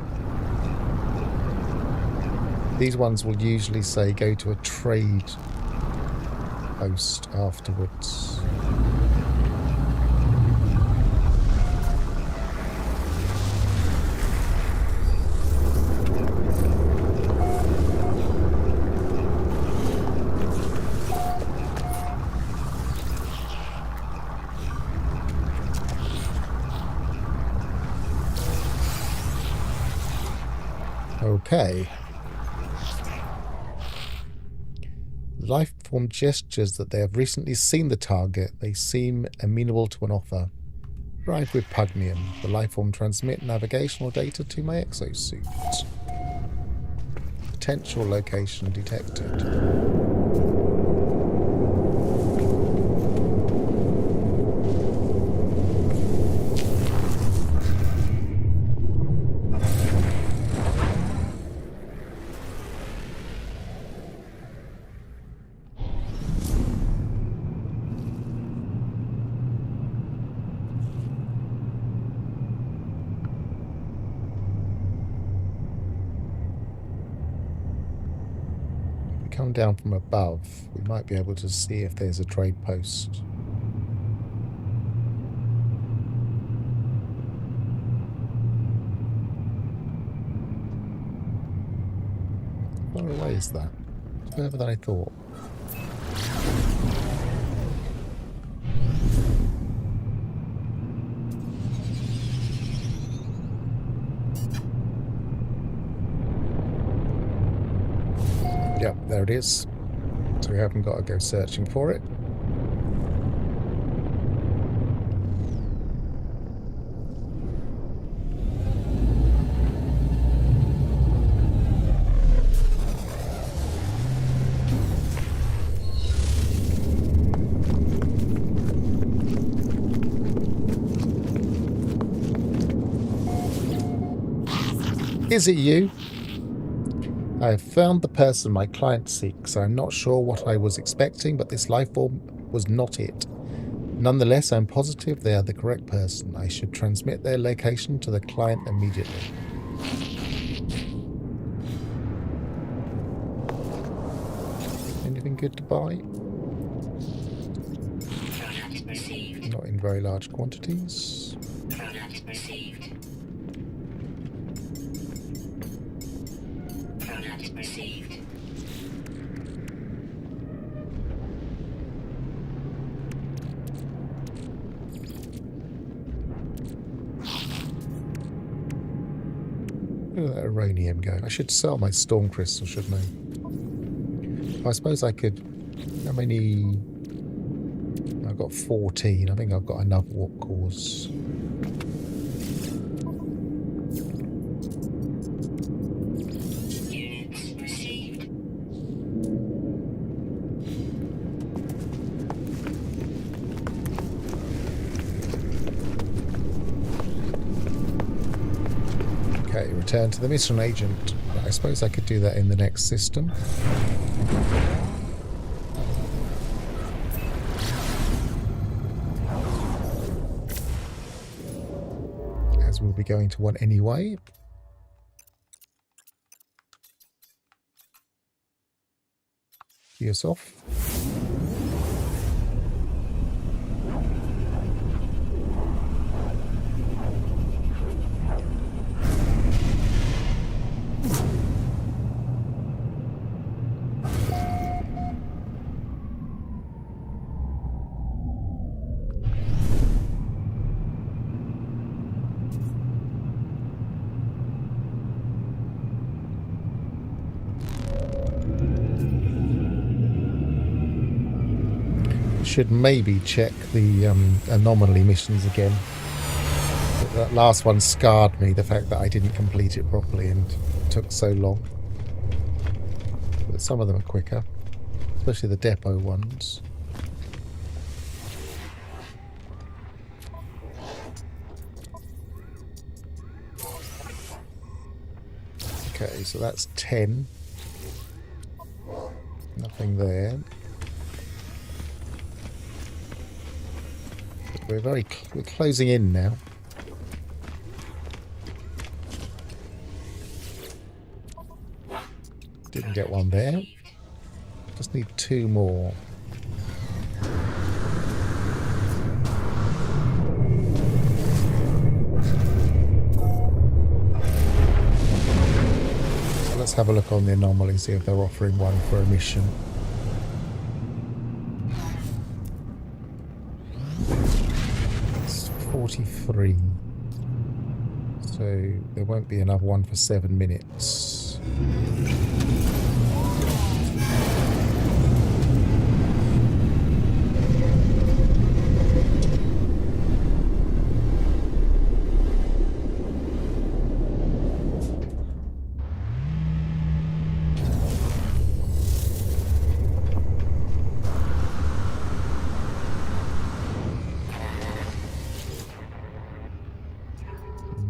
These ones will usually say go to a trade post afterwards. Okay. Life form gestures that they have recently seen the target. They seem amenable to an offer. Arrive with Pugnium. The life form transmit navigational data to my exosuit. Potential location detected. Come down from above, we might be able to see if there's a trade post. How far away is that? It's further than I thought. Yep, there it is. So we haven't got to go searching for it. Is it you? I have found the person my client seeks. I'm not sure what I was expecting, but this life form was not it. Nonetheless, I'm positive they are the correct person. I should transmit their location to the client immediately. Anything good to buy? Not in very large quantities. Where did that uranium go? I should sell my storm crystal, shouldn't I? I suppose I could... How many... I've got 14. I think I've got enough warp cores. Okay, return to the mission agent. I suppose I could do that in the next system. we'll be going to want anyway. Gears off. Should maybe check the anomaly missions again. That last one scarred me, the fact that I didn't complete it properly and took so long. But some of them are quicker, especially the depot ones. Okay, so that's 10. Nothing there. We're closing in now. Didn't get one there. Just need 2 more. So let's have a look on the anomaly, see if they're offering one for a mission. It's 43. So there won't be another one for 7 minutes.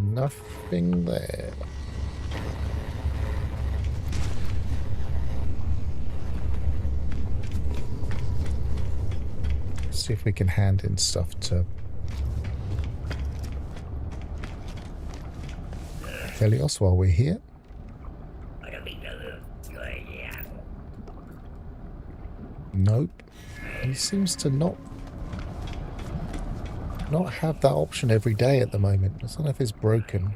Nothing there. See if we can hand in stuff to Helios while we're here. Nope. He seems to not have that option every day at the moment. I don't know if it's broken.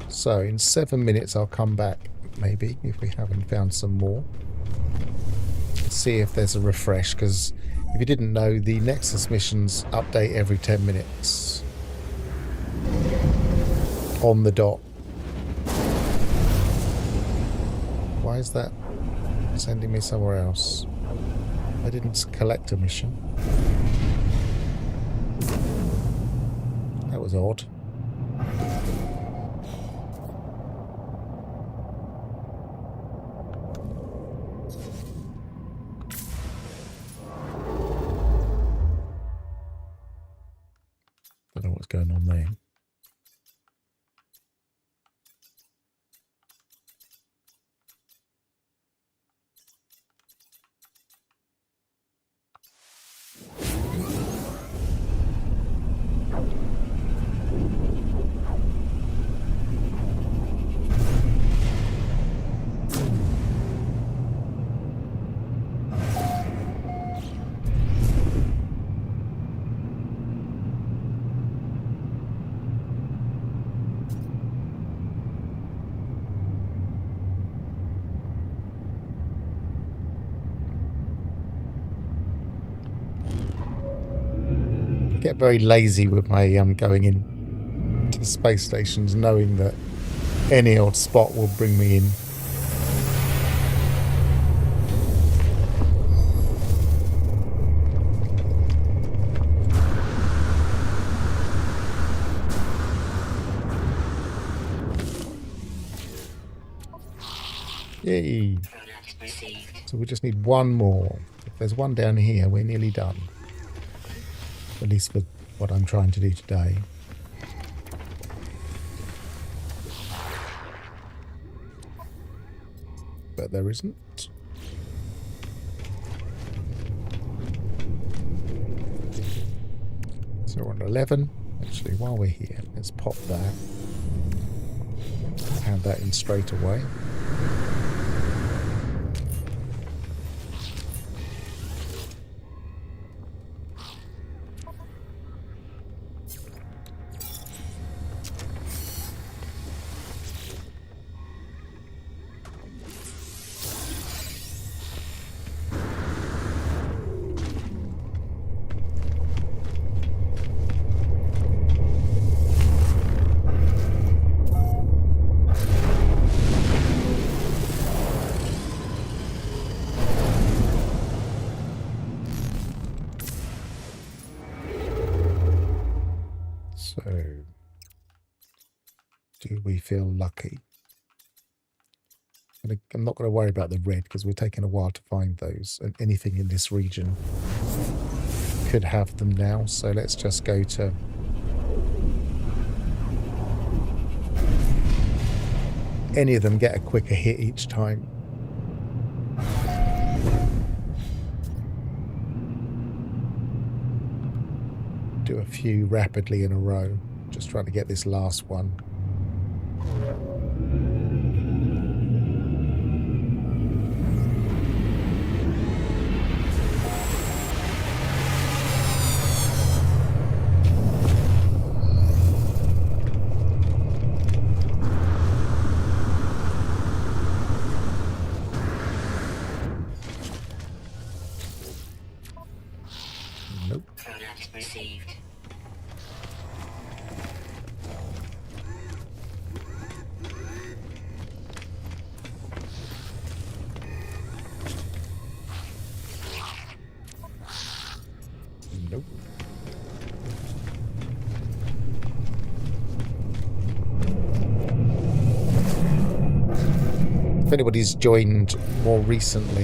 So in 7 minutes I'll come back, maybe, if we haven't found some more. See if there's a refresh, because if you didn't know, the Nexus missions update every 10 minutes. On the dot. Why is that sending me somewhere else? I didn't collect a mission. That was odd. Don't know what's going on there. Get very lazy with my going in to the space stations, knowing that any odd spot will bring me in. Yay! So we just need one more. If there's one down here, we're nearly done. At least for what I'm trying to do today. but there isn't. So we're on 11. Actually, while we're here, let's pop that. Hand that in straight away. So, do we feel lucky? I'm not going to worry about the red because we're taking a while to find those, and anything in this region could have them now. So let's just go to any of them, get a quicker hit each time. Do a few rapidly in a row, just trying to get this last one. Nope. Product received. Nope. If anybody's joined more recently,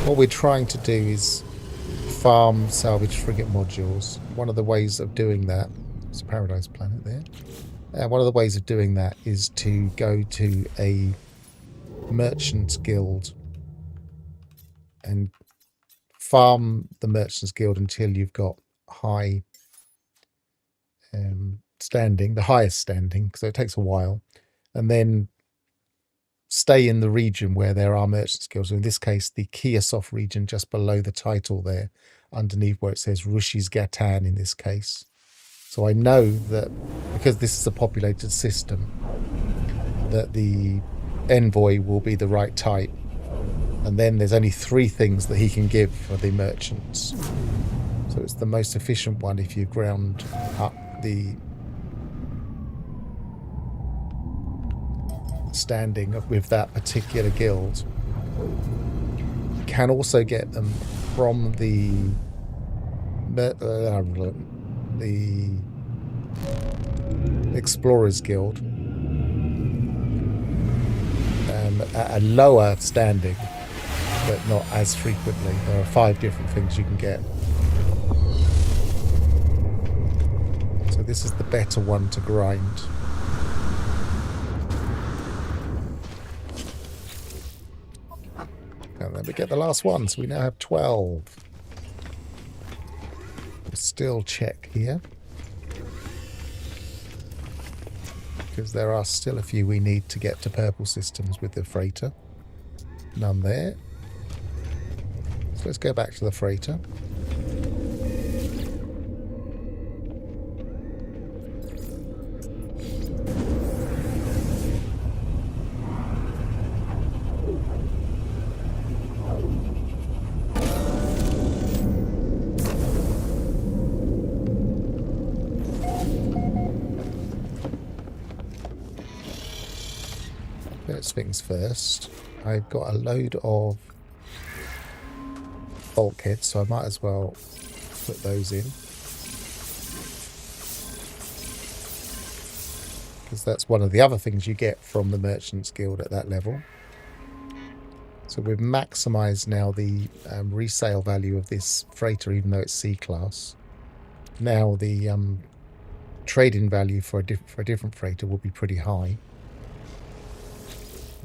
what we're trying to do is farm salvaged frigate modules. One of the ways of doing that, it's a Paradise Planet there. One of the ways of doing that is to go to a Merchants Guild and farm the Merchants Guild until you've got high standing, the highest standing, so it takes a while, and then stay in the region where there are Merchants Guilds. In this case, the Kiasof region, just below the title there, underneath where it says Rushis Gatan in this case. So I know that because this is a populated system, that the envoy will be the right type. And then there's only 3 things that he can give for the merchants. So it's the most efficient one if you ground up the standing with that particular guild. You can also get them from the Explorers Guild at a lower standing, but not as frequently. There are 5 different things you can get. So this is the better one to grind. And then we get the last one, so we now have 12. We'll still check here, because there are still a few we need to get to purple systems with the freighter. None there. So let's go back to the freighter. First things first, I've got a load of bulkheads, so I might as well put those in, because that's one of the other things you get from the Merchants Guild at that level. So we've maximised now the resale value of this freighter, even though it's C-class. Now the trade-in value for a different freighter will be pretty high,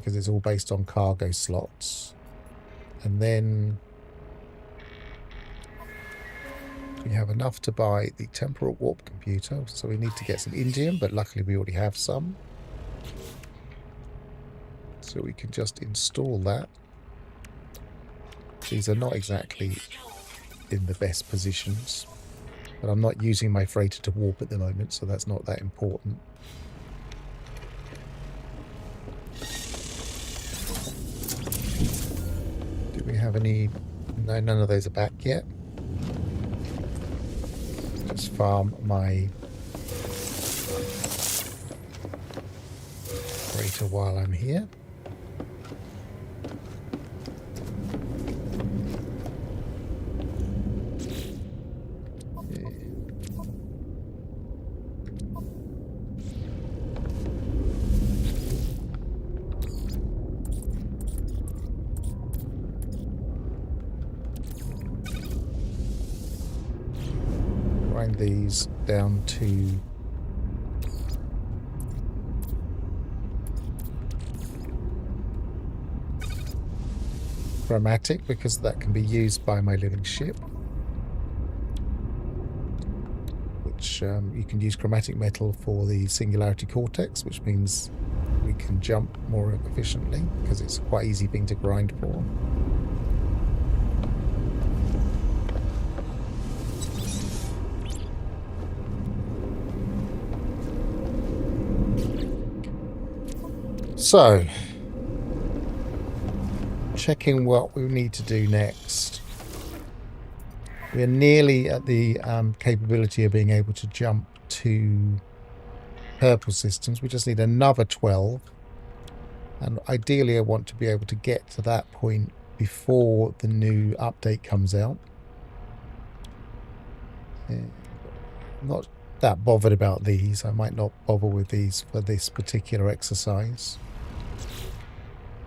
because it's all based on cargo slots. And then we have enough to buy the temporal warp computer, so we need to get some indium, but luckily we already have some. So we can just install that. These are not exactly in the best positions, but I'm not using my freighter to warp at the moment, so that's not that important. Do we have any? No, none of those are back yet. Just farm my freighter while I'm here. Grind these down to chromatic, because that can be used by my living ship, which you can use chromatic metal for the singularity cortex, which means we can jump more efficiently because it's a quite easy thing to grind for. So, checking what we need to do next. We're nearly at the capability of being able to jump to purple systems. We just need another 12. And ideally I want to be able to get to that point before the new update comes out. I'm not that bothered about these. I might not bother with these for this particular exercise.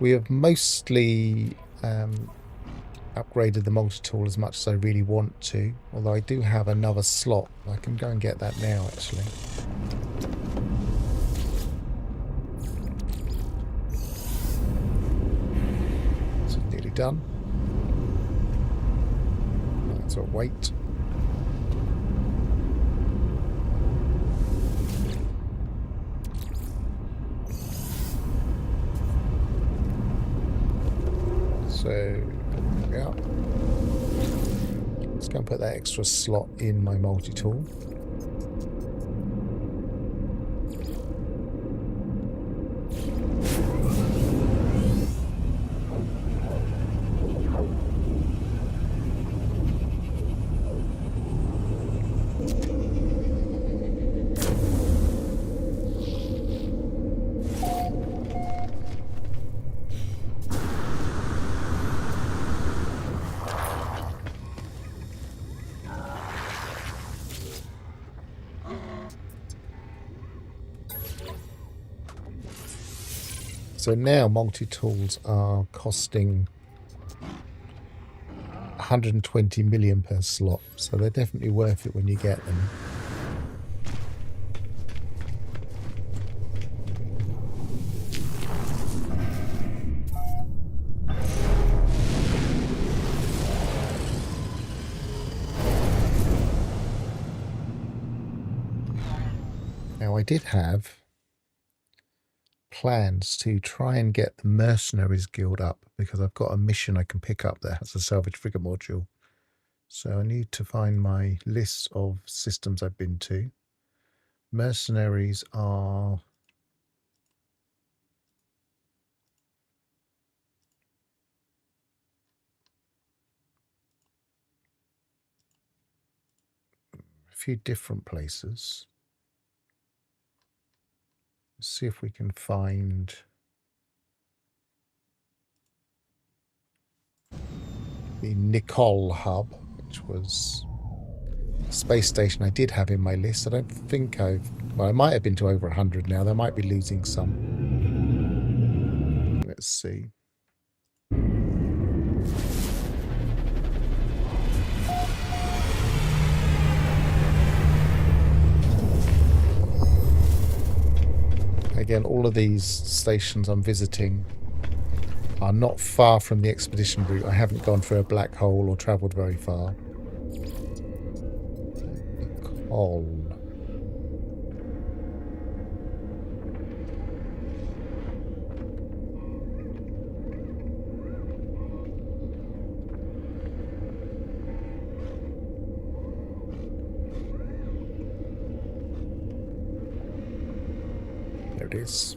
We have mostly upgraded the multi-tool as much as I really want to, although I do have another slot. I can go and get that now, actually. So nearly done. So wait. So, yeah. Let's go and put that extra slot in my multi-tool. So now multi-tools are costing 120 million per slot, so they're definitely worth it when you get them. Now I did have plans to try and get the Mercenaries Guild up, because I've got a mission I can pick up that has a Salvaged Frigate Module. So I need to find my list of systems I've been to. Mercenaries are... a few different places. Let's see if we can find... the Nicole hub, which was a space station I did have in my list. I don't think I've... well, I might have been to over 100 now. They might be losing some. Let's see. Again, all of these stations I'm visiting are not far from the expedition route. I haven't gone through a black hole or travelled very far. Coal. There it is.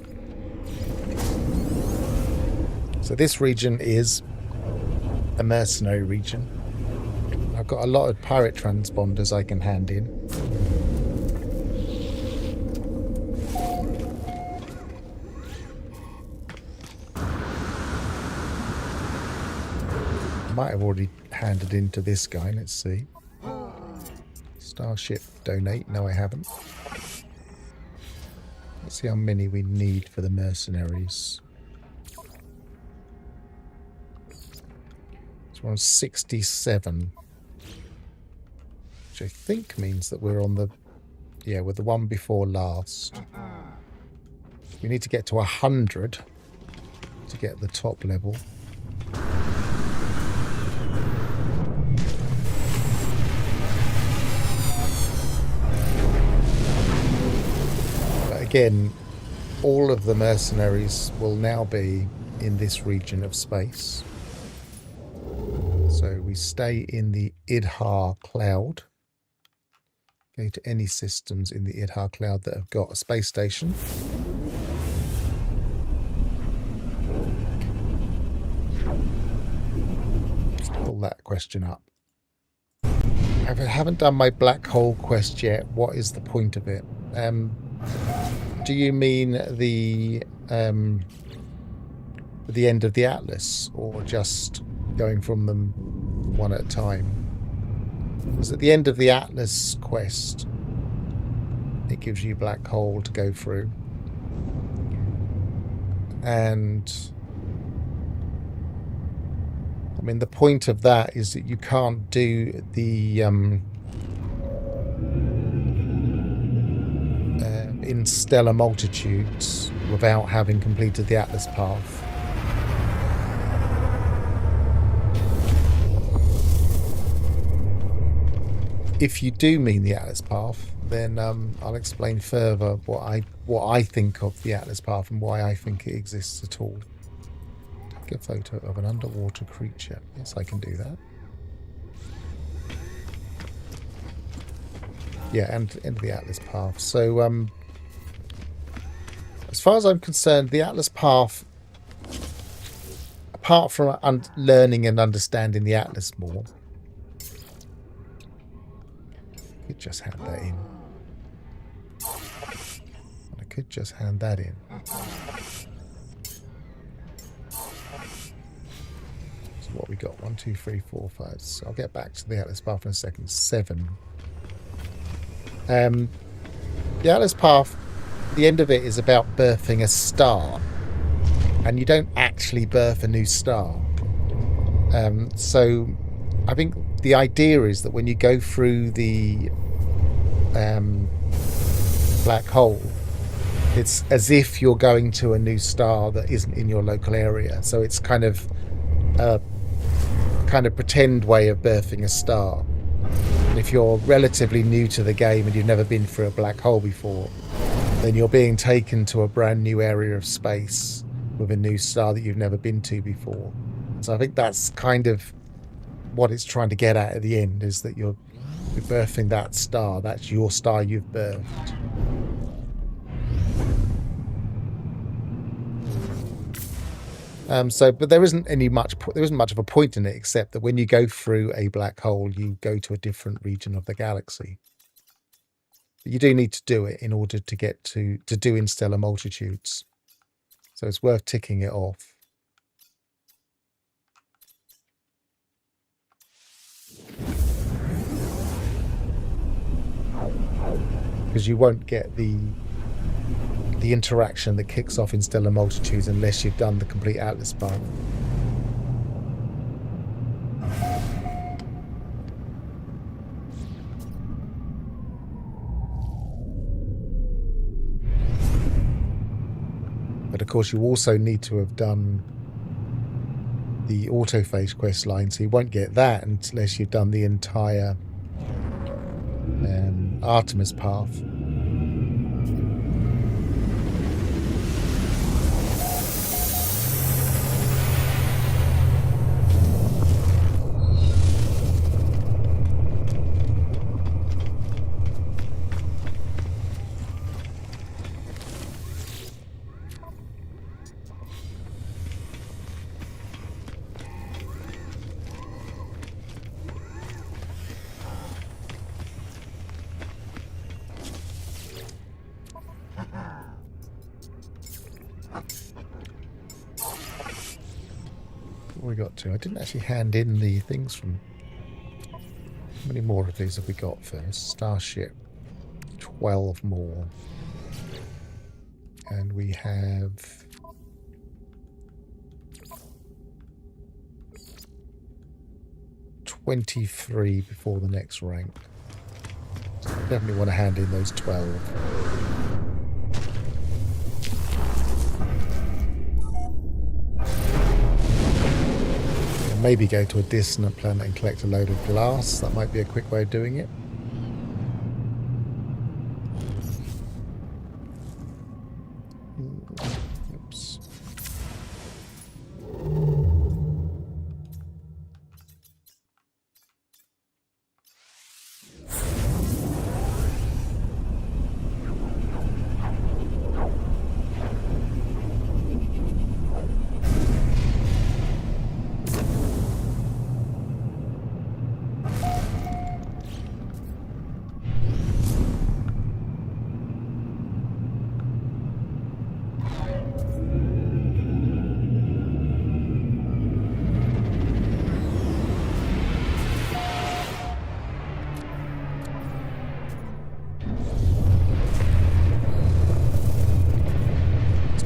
So this region is a mercenary region. I've got a lot of pirate transponders I can hand in. Might have already handed in to this guy. Let's see. Starship donate. No, I haven't. Let's see how many we need for the mercenaries. So we're on 67. Which I think means that we're on the... Yeah, we're the one before last. We need to get to 100 to get the top level. Again, all of the mercenaries will now be in this region of space. So we stay in the Idhar cloud. Go to any systems in the Idhar cloud that have got a space station. Let's pull that question up. I haven't done my black hole quest yet. What is the point of it? Do you mean the end of the Atlas, or just going from them one at a time? Because at the end of the Atlas quest, it gives you black hole to go through, and I mean the point of that is that you can't do the in stellar multitudes without having completed the Atlas path. If you do mean the Atlas path, then I'll explain further what I think of the Atlas path and why I think it exists at all. Take a photo of an underwater creature. Yes, I can do that. Yeah, and end of the Atlas path. So as far as I'm concerned, the Atlas path, apart from learning and understanding the Atlas more, I could just hand that in. I could just hand that in. So what we got? 1, 2, 3, 4, 5. So I'll get back to the Atlas path in a second. 7. The Atlas path, the end of it is about birthing a star, and you don't actually birth a new star. So I think the idea is that when you go through the black hole, it's as if you're going to a new star that isn't in your local area. So it's kind of a pretend way of birthing a star. And if you're relatively new to the game and you've never been through a black hole before, then you're being taken to a brand new area of space with a new star that you've never been to before. So I think that's kind of what it's trying to get at the end, is that you're birthing that star. That's your star you've birthed. But there isn't much of a point in it, except that when you go through a black hole, you go to a different region of the galaxy. But you do need to do it in order to get to do in stellar multitudes. So it's worth ticking it off. Because you won't get the interaction that kicks off in stellar multitudes unless you've done the complete Atlas path. But of course you also need to have done the autophage quest line, so you won't get that unless you've done the entire Artemis path. What we got to? I didn't actually hand in the things from... How many more of these have we got first? Starship. 12 more. And we have... 23 before the next rank. So definitely want to hand in those 12. Maybe go to a distant planet and collect a load of glass. That might be a quick way of doing it. Oops.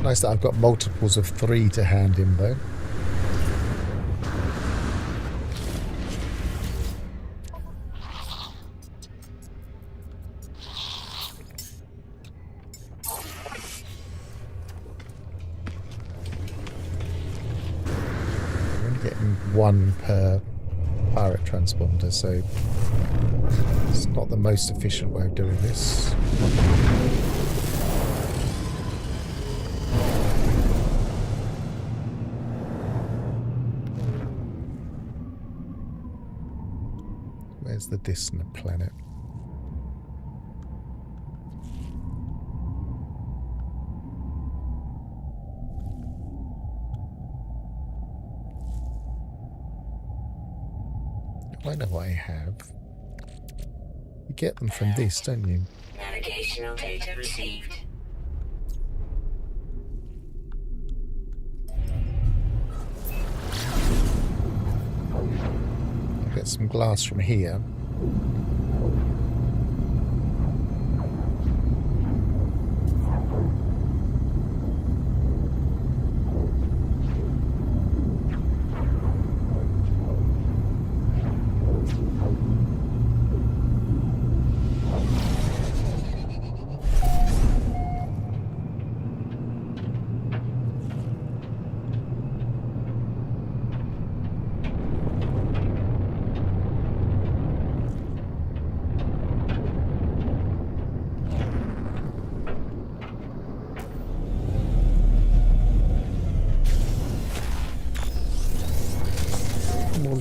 Nice that I've got multiples of 3 to hand in though. We're only getting 1 per pirate transponder, so it's not the most efficient way of doing this. Where's the distant planet? I know what I have. You get them from this, don't you? Navigational data received. Get some glass from here.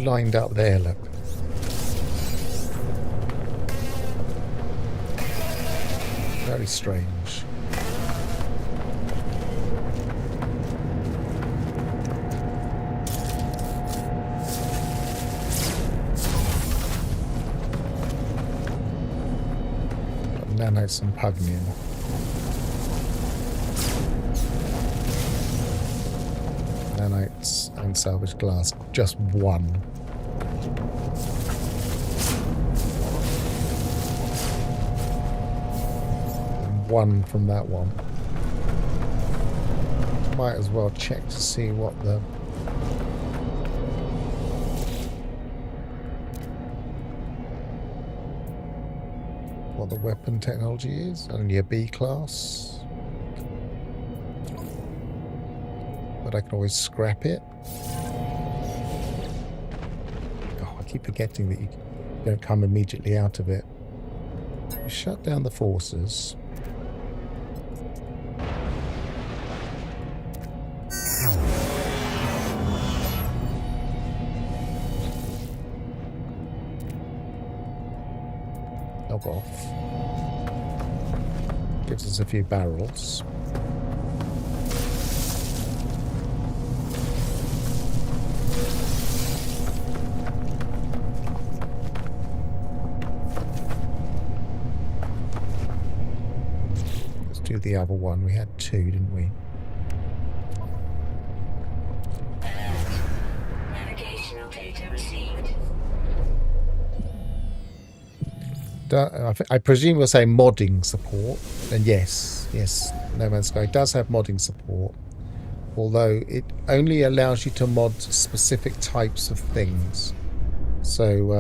Lined up there, look. Very strange. Got nanites and pugnium. Nanites and salvaged glass, just 1. And 1 from that one. Might as well check to see what the weapon technology is. Only a B class. But I can always scrap it. keep forgetting that you don't come immediately out of it. You shut down the forces. Log off. Gives us a few barrels. Let's do the other one. We had 2, didn't we? Navigational data received. I presume you're saying modding support, and yes, No Man's Sky does have modding support, although it only allows you to mod specific types of things. So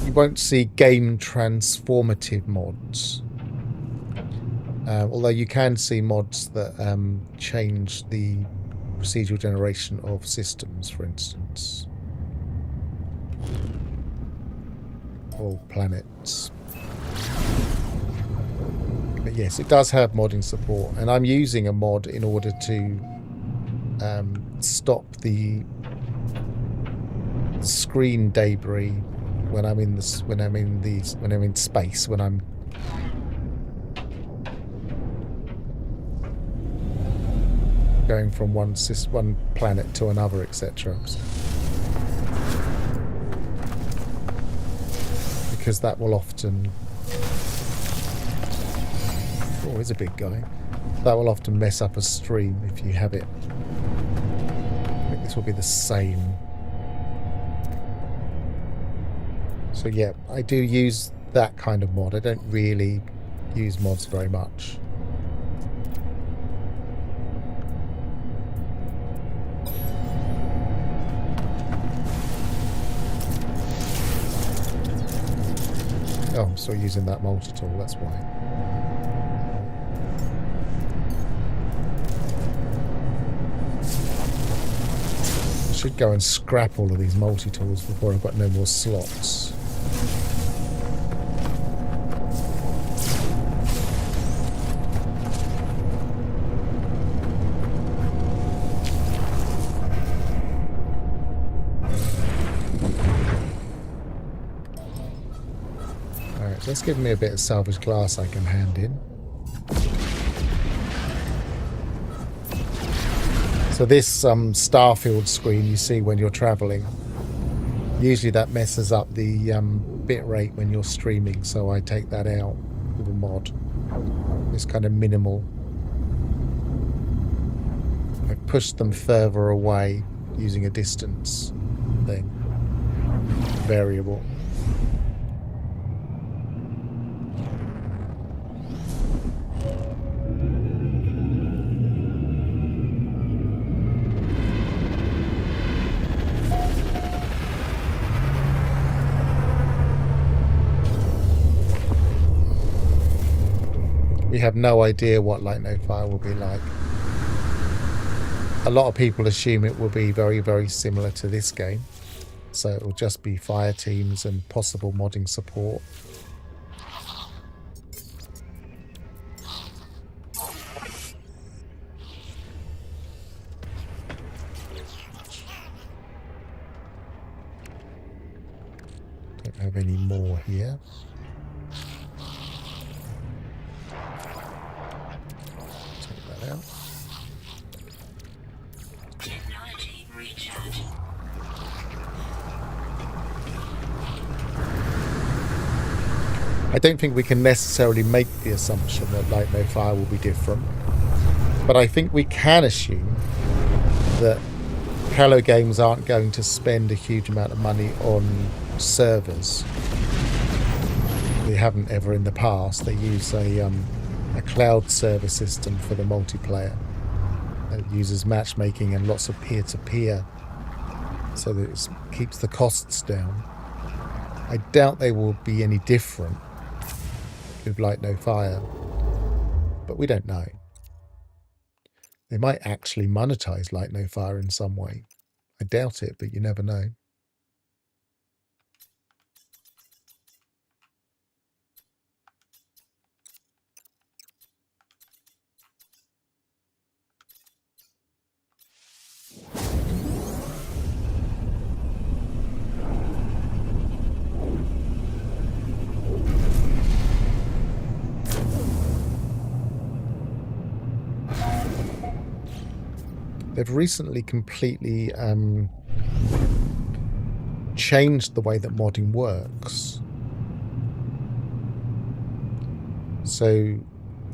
you won't see game transformative mods, although you can see mods that change the procedural generation of systems, for instance. Or planets. But yes, it does have modding support, and I'm using a mod in order to stop the screen debris when I'm in space, when I'm going from one planet to another, etc. Because that will often... Oh, he's a big guy. That will often mess up a stream if you have it. I think this will be the same. So yeah, I do use that kind of mod. I don't really use mods very much. Oh, I'm still using that multi-tool, that's why. I should go and scrap all of these multi-tools before I've got no more slots. Let's give me a bit of salvage glass I can hand in. So this starfield screen you see when you're traveling, usually that messes up the bit rate when you're streaming, so I take that out with a mod. It's kind of minimal. I pushed them further away using a distance thing, variable. We have no idea what Light No Fire will be like. A lot of people assume it will be very, very similar to this game. So it will just be fire teams and possible modding support. Don't have any more here. Out. Technology recharge. I don't think we can necessarily make the assumption that Light No Fire will be different, but I think we can assume that Hello Games aren't going to spend a huge amount of money on servers. They haven't ever in the past. They use a cloud server system for the multiplayer. It uses matchmaking and lots of peer-to-peer so that it keeps the costs down. I doubt they will be any different with Light No Fire, but we don't know. They might actually monetize Light No Fire in some way. I doubt it, but you never know. They've recently completely changed the way that modding works. So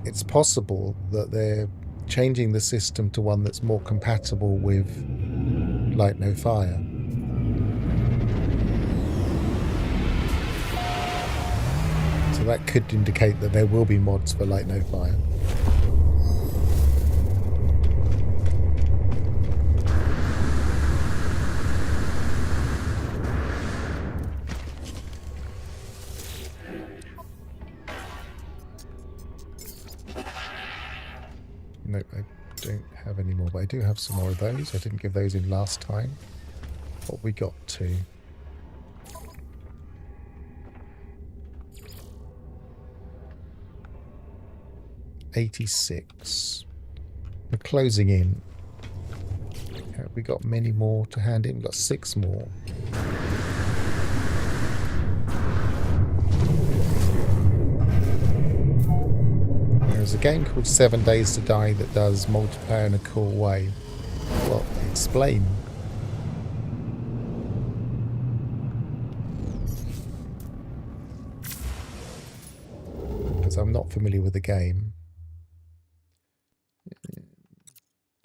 it's possible that they're changing the system to one that's more compatible with Light No Fire. So that could indicate that there will be mods for Light No Fire. Nope, I don't have any more, but I do have some more of those. I didn't give those in last time. What we got to? $86. We're closing in. Have we got many more to hand in? We've got 6 more. There's a game called 7 Days to Die that does multiplayer in a cool way. Well, explain. Because I'm not familiar with the game.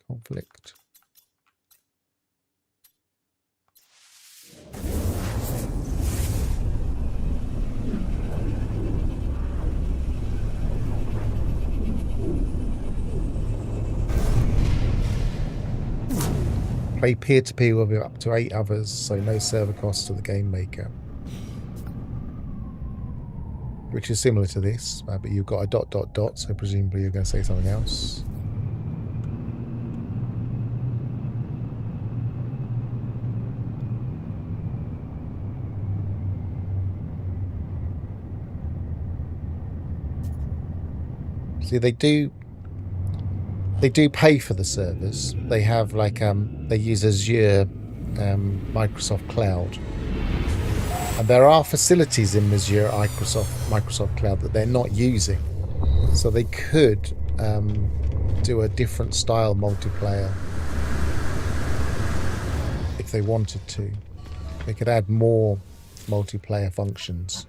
Conflict. Play peer-to-peer with up to 8 others, so no server costs to the game maker. Which is similar to this, but you've got a ... so presumably you're going to say something else. See, they do pay for the servers. They have like they use Azure, Microsoft Cloud, and there are facilities in Azure Microsoft Cloud that they're not using, so they could do a different style multiplayer if they wanted to. They could add more multiplayer functions.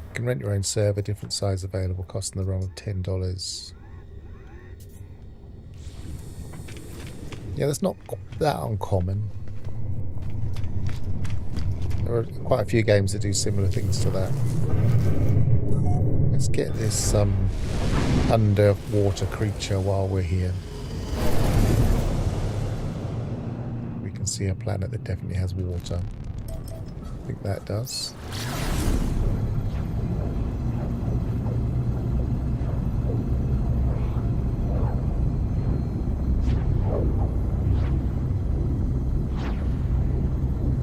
You can rent your own server, different size available, costing the realm of $10. Yeah, that's not that uncommon. There are quite a few games that do similar things to that. Let's get this underwater creature while we're here. We can see a planet that definitely has water. I think that does.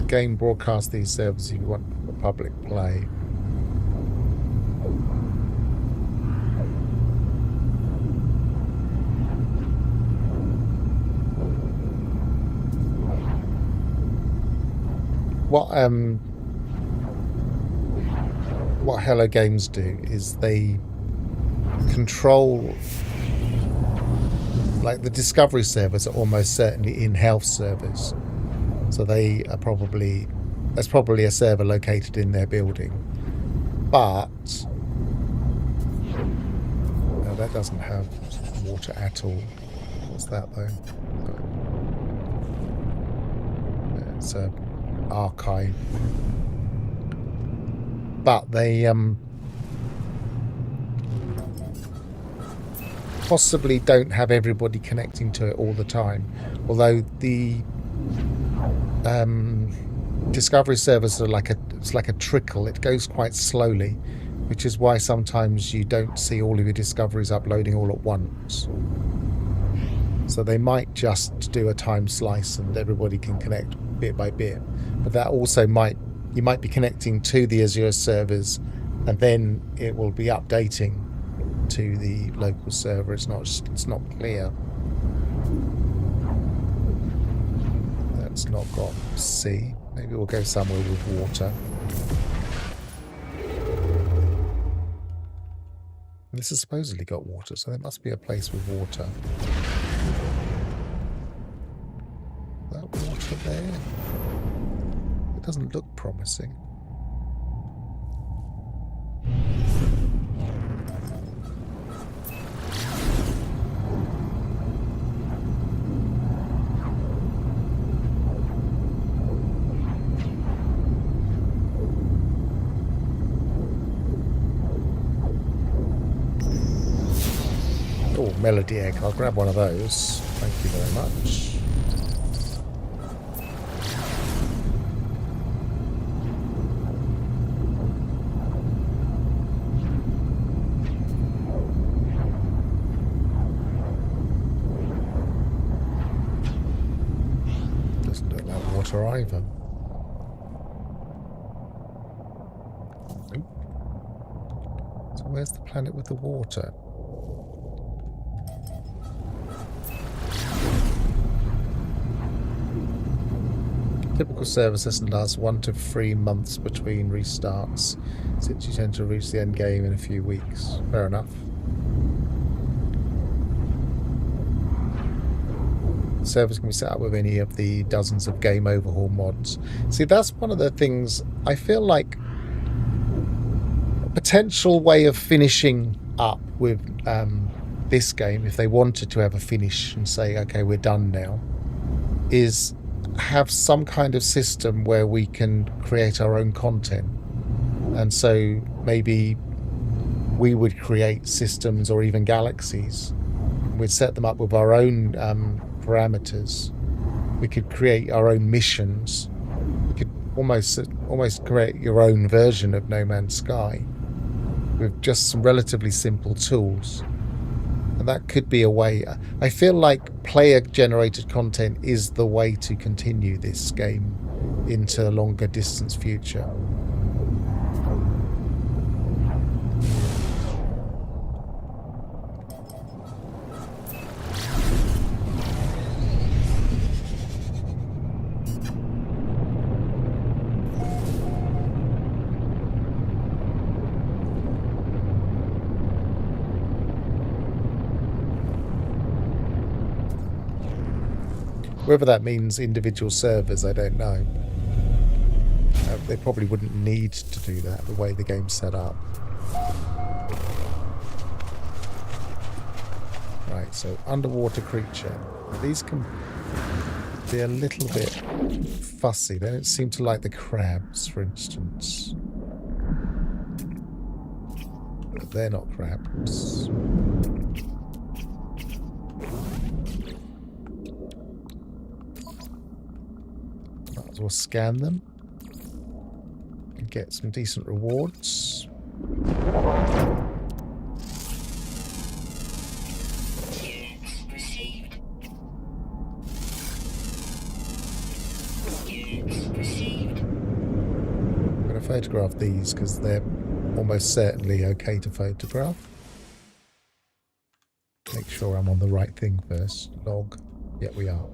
Game broadcast these servers if you want for public play. What Hello Games do is they control, like the Discovery servers are almost certainly in-house servers. So they are there's probably a server located in their building. But no, that doesn't have water at all. What's that though? It's an archive. But they possibly don't have everybody connecting to it all the time. Although the discovery servers are it's like a trickle. It goes quite slowly, which is why sometimes you don't see all of your discoveries uploading all at once. So they might just do a time slice and everybody can connect bit by bit. But that also you might be connecting to the Azure servers and then it will be updating to the local server. It's not clear. That's not got sea. Maybe we'll go somewhere with water. This has supposedly got water, so there must be a place with water. That water there? It doesn't look promising. Oh, melody egg. I'll grab one of those. Thank you very much. Doesn't look like water either. Nope. So where's the planet with the water? Typical server session lasts 1 to 3 months between restarts, since you tend to reach the end game in a few weeks. Fair enough. Servers can be set up with any of the dozens of game overhaul mods. See, that's one of the things I feel like a potential way of finishing up with this game, if they wanted to have a finish and say, okay, we're done now, is have some kind of system where we can create our own content. And so maybe we would create systems or even galaxies. We'd set them up with our own parameters. We could create our own missions. We could almost create your own version of No Man's Sky with just some relatively simple tools. And that could be a way. I feel like player-generated content is the way to continue this game into a longer distance future. Whether that means individual servers, I don't know. They probably wouldn't need to do that, the way the game's set up. Right, so underwater creature. These can be a little bit fussy. They don't seem to like the crabs, for instance. But they're not crabs. We'll scan them and get some decent rewards. Units received. Units received. I'm going to photograph these because they're almost certainly okay to photograph. Make sure I'm on the right thing first. Log. Yeah, we are.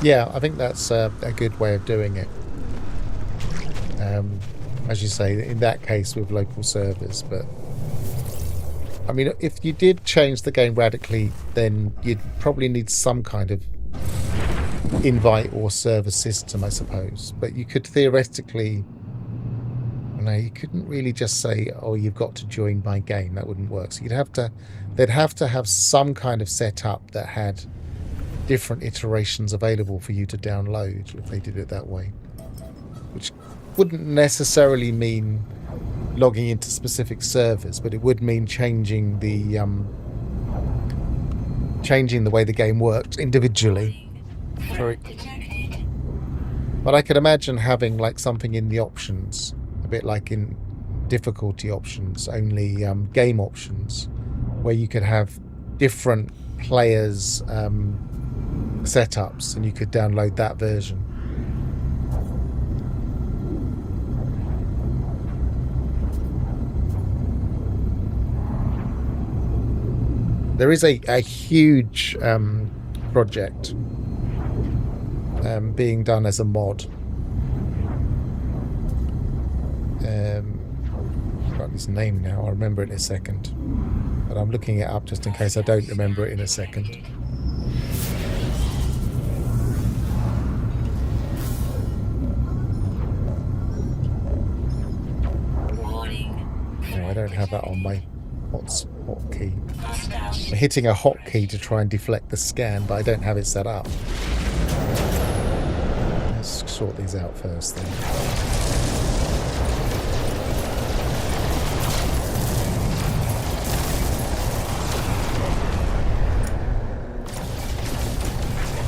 Yeah, I think that's a good way of doing it. As you say, in that case with local servers. But I mean, if you did change the game radically, then you'd probably need some kind of invite or server system, I suppose. But you could theoretically... No, you couldn't really just say, oh, you've got to join my game. That wouldn't work. So you'd have to... They'd have to have some kind of setup that had different iterations available for you to download if they did it that way. Which wouldn't necessarily mean logging into specific servers, but it would mean changing the way the game worked individually. Sorry. But I could imagine having like something in the options, a bit like in difficulty options, only game options, where you could have different players' setups, and you could download that version. There is a huge project being done as a mod. I've got his name now. I'll remember it in a second. But I'm looking it up just in case I don't remember it in a second. No, I don't have that on my hotkey. I'm hitting a hotkey to try and deflect the scan, but I don't have it set up. Let's sort these out first then.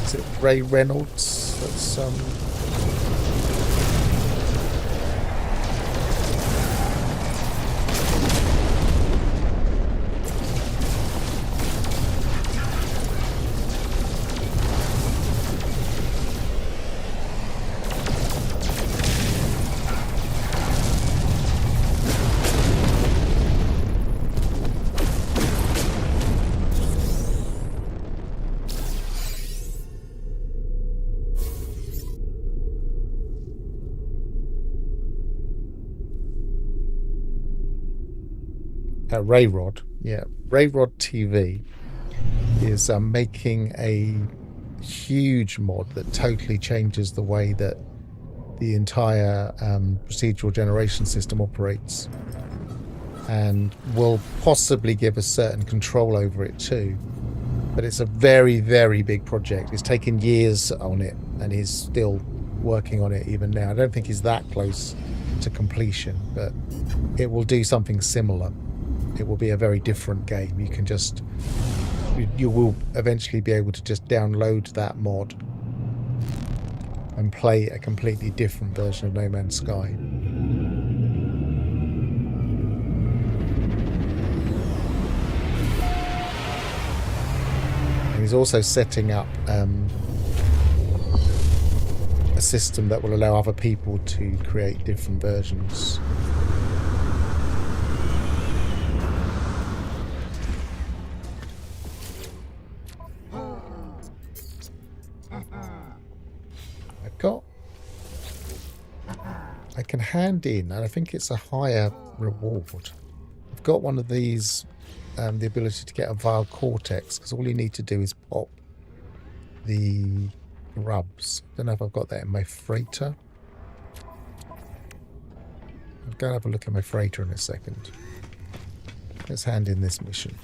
Is it Ray Reynolds? That's Rayrod. Yeah, Rayrod TV is making a huge mod that totally changes the way that the entire procedural generation system operates, and will possibly give us certain control over it too. But it's a very, very big project. He's taken years on it, and he's still working on it even now. I don't think he's that close to completion, but it will do something similar. It will be a very different game. You can just... You will eventually be able to just download that mod and play a completely different version of No Man's Sky. And he's also setting up a system that will allow other people to create different versions. I can hand in, and I think it's a higher reward. I've got one of these, the ability to get a Vile Cortex, because all you need to do is pop the grubs. Don't know if I've got that in my freighter. I'll go and have a look at my freighter in a second. Let's hand in this mission.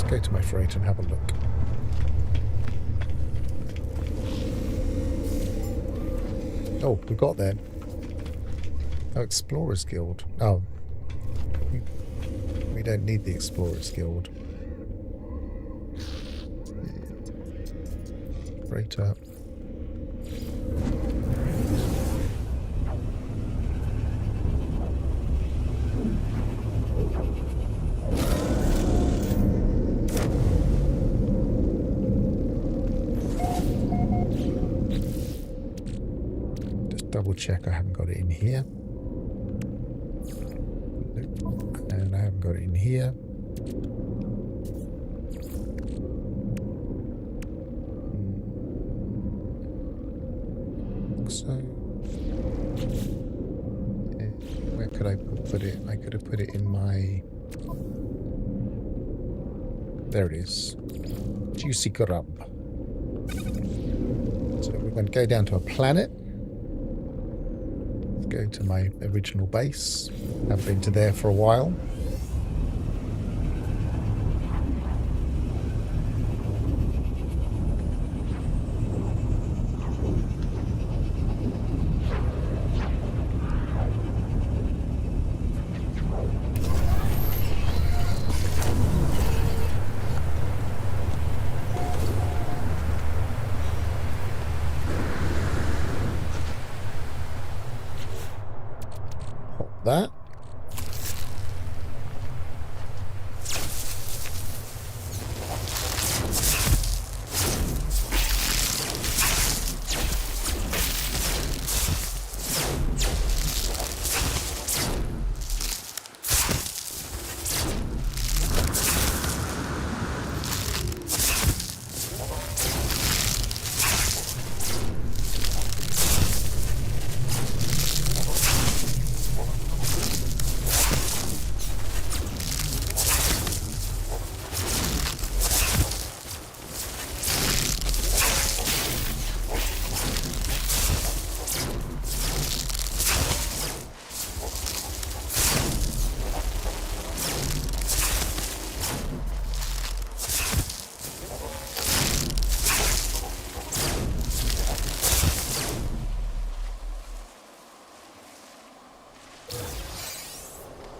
Go to my freighter and have a look. Oh, we got that. Oh, Explorers Guild. Oh. We don't need the Explorers Guild. Freighter. Double check I haven't got it in here. And I haven't got it in here. so. Yeah, where could I put it? I could have put it in my... There it is. Juicy grub. So we're going to go down to a planet. Go to my original base. Haven't been to there for a while. That.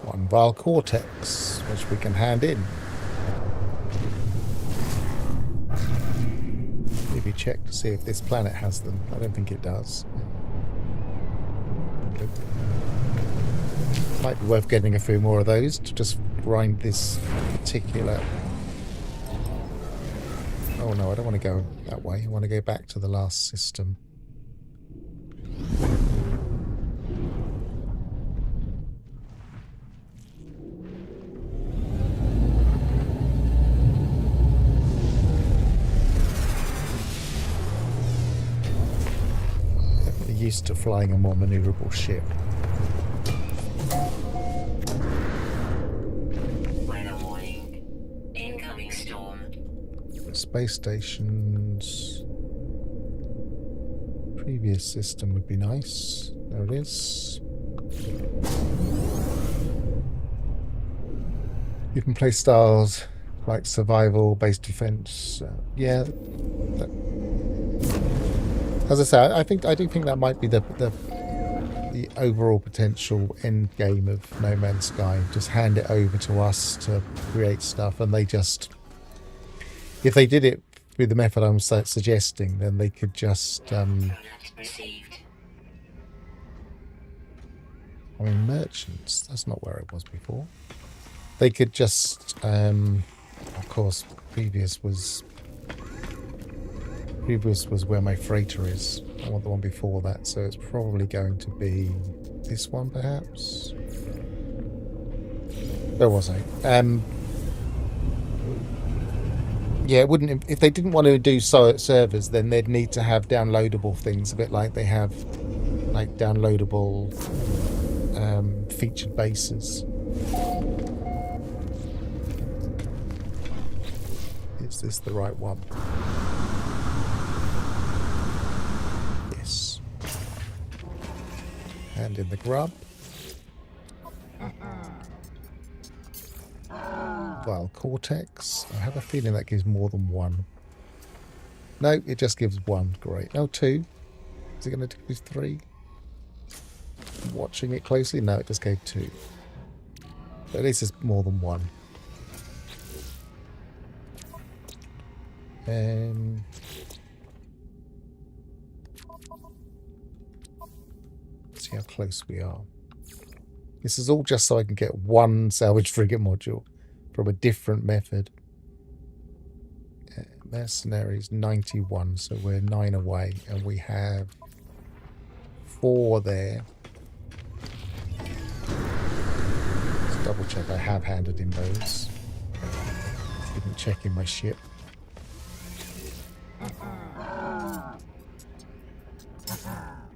One vial cortex, which we can hand in. Maybe check to see if this planet has them. I don't think it does. Good. Might be worth getting a few more of those to just grind this particular... Oh no, I don't want to go that way. I want to go back to the last system. Used to flying a more maneuverable ship. Weather warning. Incoming storm. Space stations. Previous system would be nice. There it is. You can play styles like survival, base defense. Yeah. As I say, I do think that might be the overall potential end game of No Man's Sky. Just hand it over to us to create stuff, and they just, if they did it with the method I'm suggesting, then they could just. I mean, merchants. That's not where it was before. They could just, of course, previous was where my freighter is. I want the one before that, so it's probably going to be this one, perhaps. Where was I? Yeah, it wouldn't. If they didn't want to do servers, then they'd need to have downloadable things, a bit like they have, like downloadable featured bases. Is this the right one? Yes. And in the grub. Vial cortex. I have a feeling that gives more than one. No, it just gives one. Great. No, two. Is it going to give 3? Watching it closely. No, it just gave 2. But at least it's more than one. See how close we are. This is all just so I can get one salvage frigate module from a different method. Mercenaries 91, so we're 9 away, and we have 4 there. Let's double check I have handed in those. Didn't check in my ship.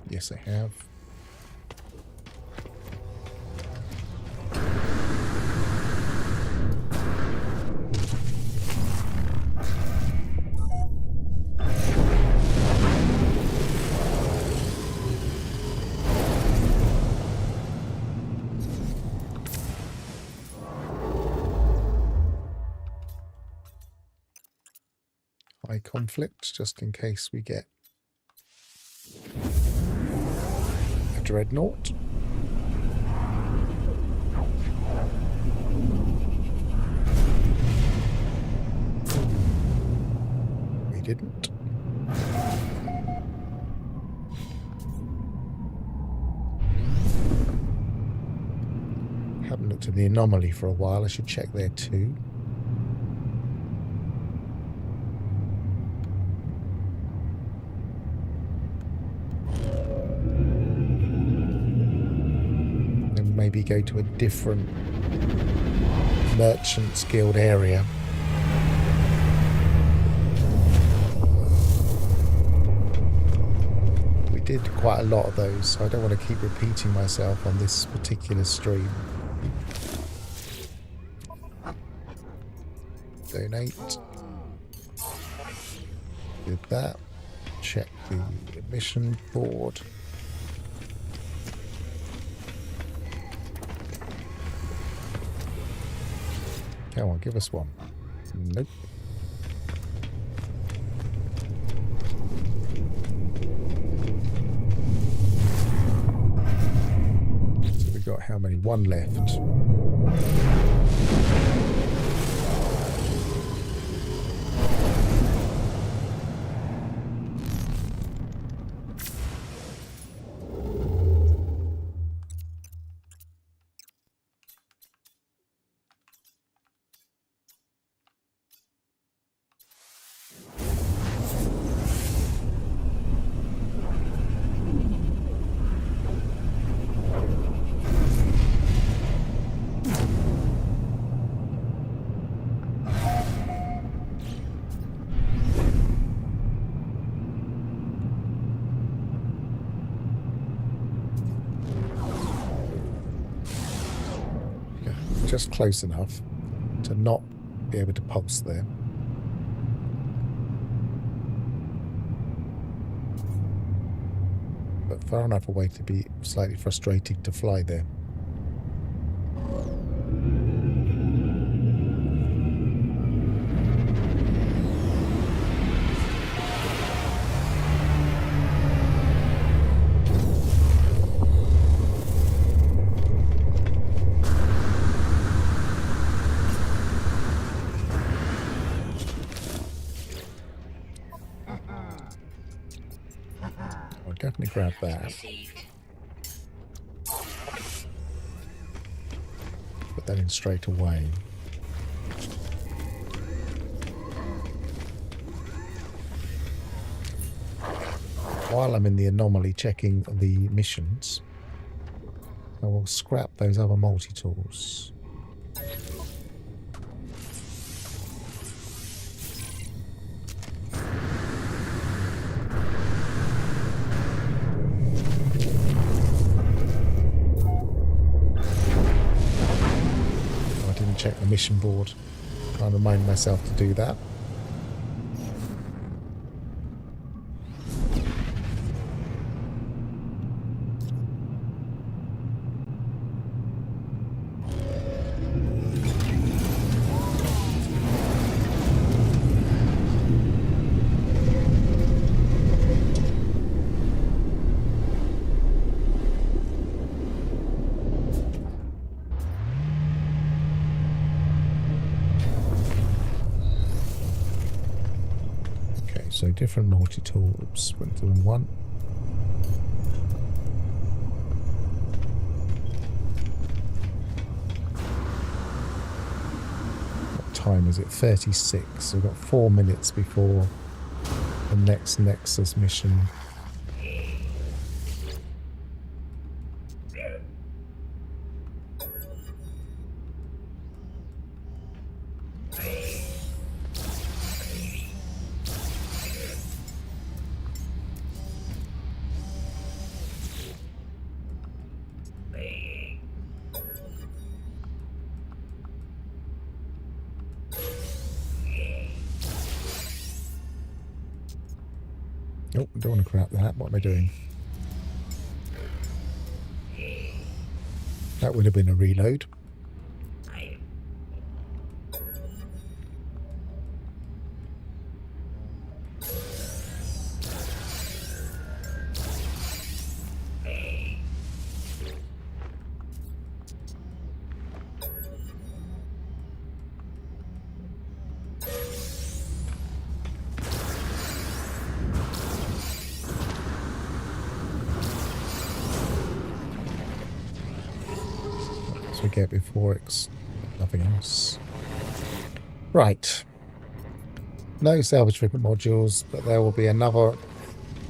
Yes, I have. High conflict, just in case we get a dreadnought. We didn't. Haven't looked at the anomaly for a while. I should check there too. Then maybe go to a different Merchants Guild area. We did quite a lot of those, so I don't want to keep repeating myself on this particular stream. Donate. Did that. Check the mission board. Come on, give us one. Nope. So we got how many? One left. Just close enough to not be able to pulse there. But far enough away to be slightly frustrating to fly there. Definitely grab that. Put that in straight away. While I'm in the anomaly checking the missions, I will scrap those other multi-tools. Check the mission board. Trying to remind myself to do that. So different multi-tools, went through in one. What time is it? 36. So we've got 4 minutes before the next Nexus mission. Oh, I don't want to crap that. What am I doing? That would have been a reload. As we get before it's nothing else. Right. No salvage frigate modules, but there will be another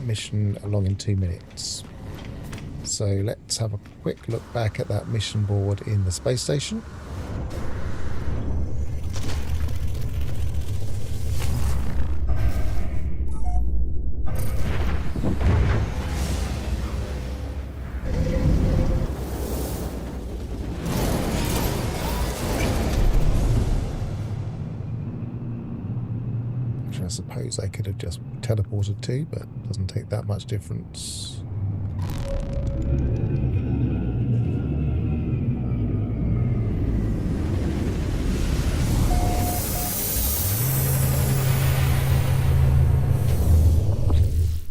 mission along in 2 minutes. So let's have a quick look back at that mission board in the space station. Which I suppose I could have just teleported to, but it doesn't take that much difference.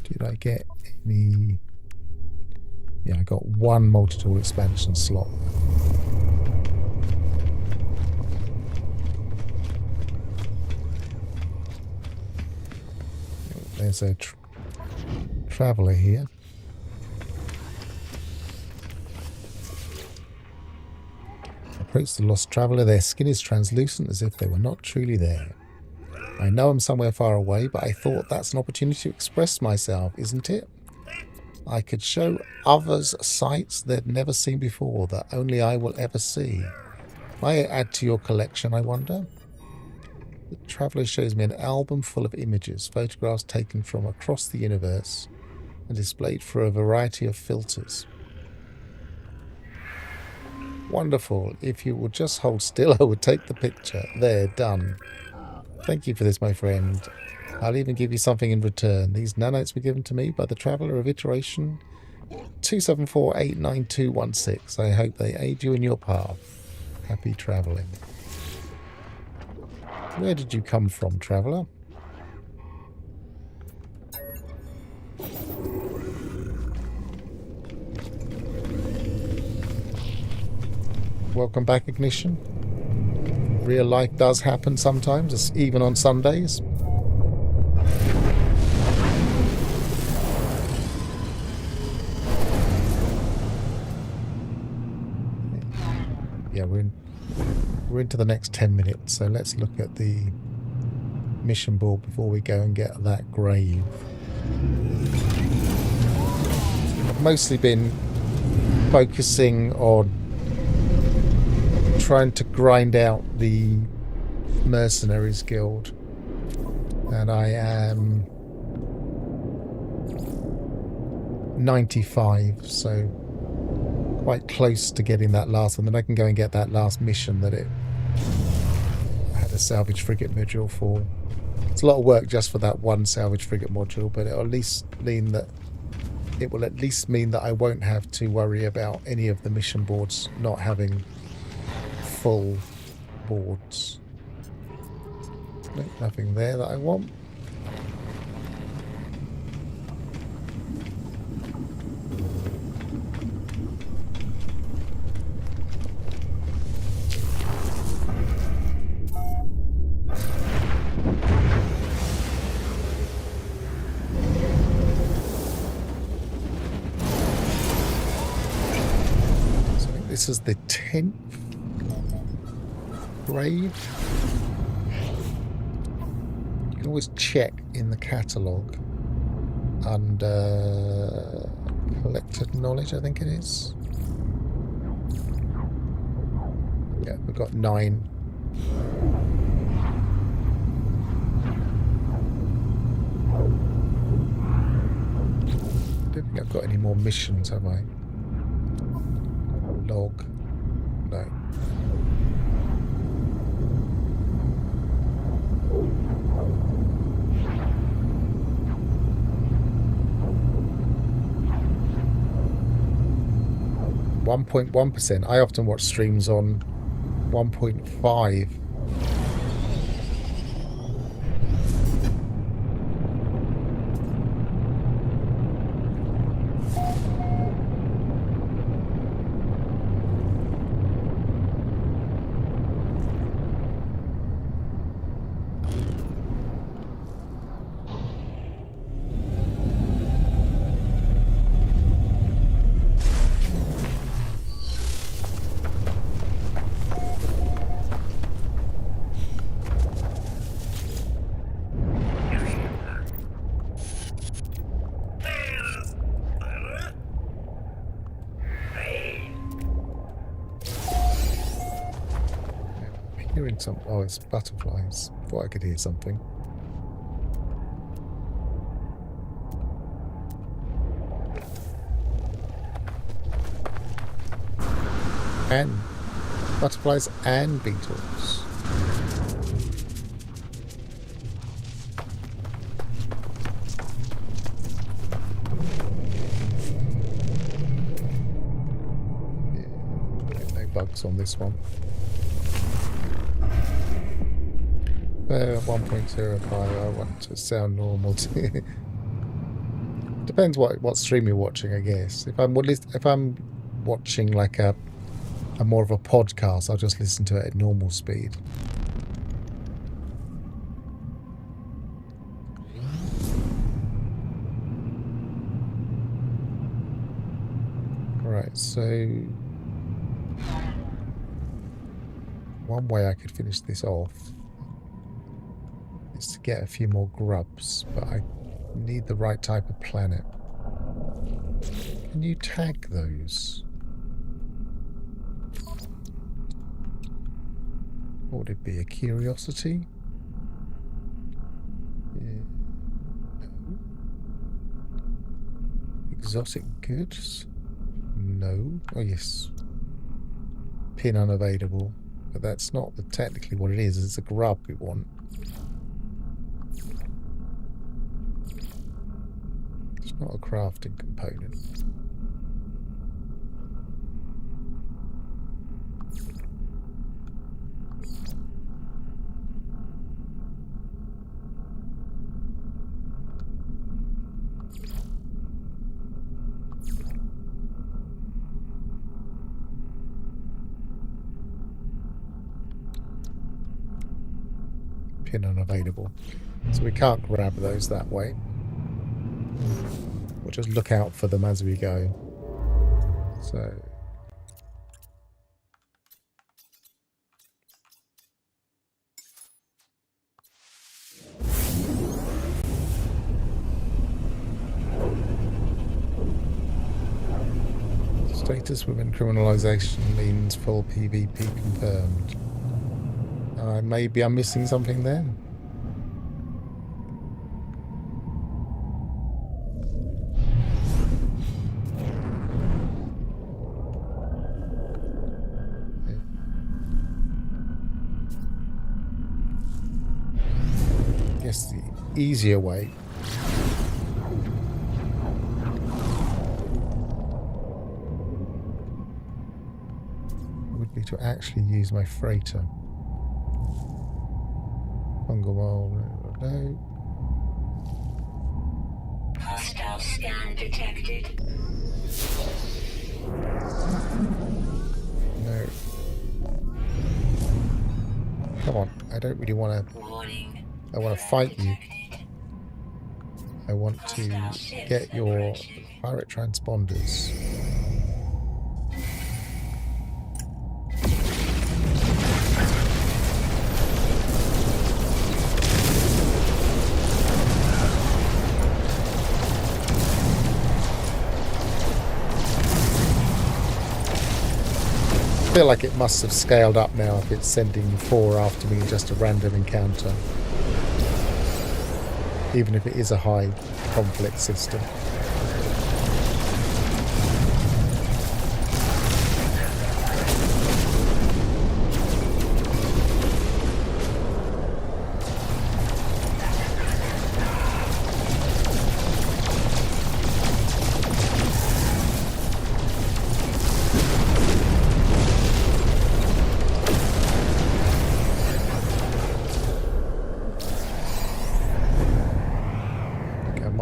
Did I get any? Yeah, I got one multi-tool expansion slot. There's a traveller here. Approach the lost traveller. Their skin is translucent as if they were not truly there. I know I'm somewhere far away, but I thought that's an opportunity to express myself, isn't it? I could show others sights they'd never seen before, that only I will ever see. Might I add to your collection, I wonder? The traveller shows me an album full of images, photographs taken from across the universe and displayed through a variety of filters. Wonderful. If you would just hold still, I would take the picture. There, done. Thank you for this, my friend. I'll even give you something in return. These nanotes were given to me by the traveller of iteration 274-89216. I hope they aid you in your path. Happy travelling. Where did you come from, traveller? Welcome back, Ignition. Real life does happen sometimes, even on Sundays. Yeah, we're into the next 10 minutes, so let's look at the mission board before we go and get that grave. I've mostly been focusing on trying to grind out the Mercenaries Guild, and I am 95, so quite close to getting that last one. Then I can go and get that last mission that it had a salvage frigate module for. It's a lot of work just for that one salvage frigate module, but it'll at least mean that I won't have to worry about any of the mission boards not having full boards. Nope, nothing there that I want. So I think this is the 10th grave. You can always check in the catalogue under collected knowledge, I think it is. Yeah, we've got 9. I don't think I've got any more missions, have I? Log. No. 1.1%. I often watch streams on 1.5. Hearing some. Oh, it's butterflies. Thought I could hear something. And butterflies and beetles. Yeah, no bugs on this one. 1.05. I want to sound normal. Depends what stream you're watching, I guess. If I'm watching like a more of a podcast, I'll just listen to it at normal speed. Right, so one way I could finish this off is to get a few more grubs, but I need the right type of planet. Can you tag those? What would it be? A curiosity? Yeah. No. Exotic goods? No. Oh yes. Pin unavailable. But that's not technically what it is. It's a grub we want. It's not a crafting component. Pin unavailable. So we can't grab those that way. We'll just look out for them as we go. So status within criminalization means full PvP confirmed. Maybe I'm missing something there. I guess the easier way would be to actually use my freighter. Fungal mold, no. Hostile scan detected. No. Come on, I don't really want to. Warning. I want to fight you. I want to get your pirate transponders. I feel like it must have scaled up now if it's sending 4 after me in just a random encounter. Even if it is a high conflict system.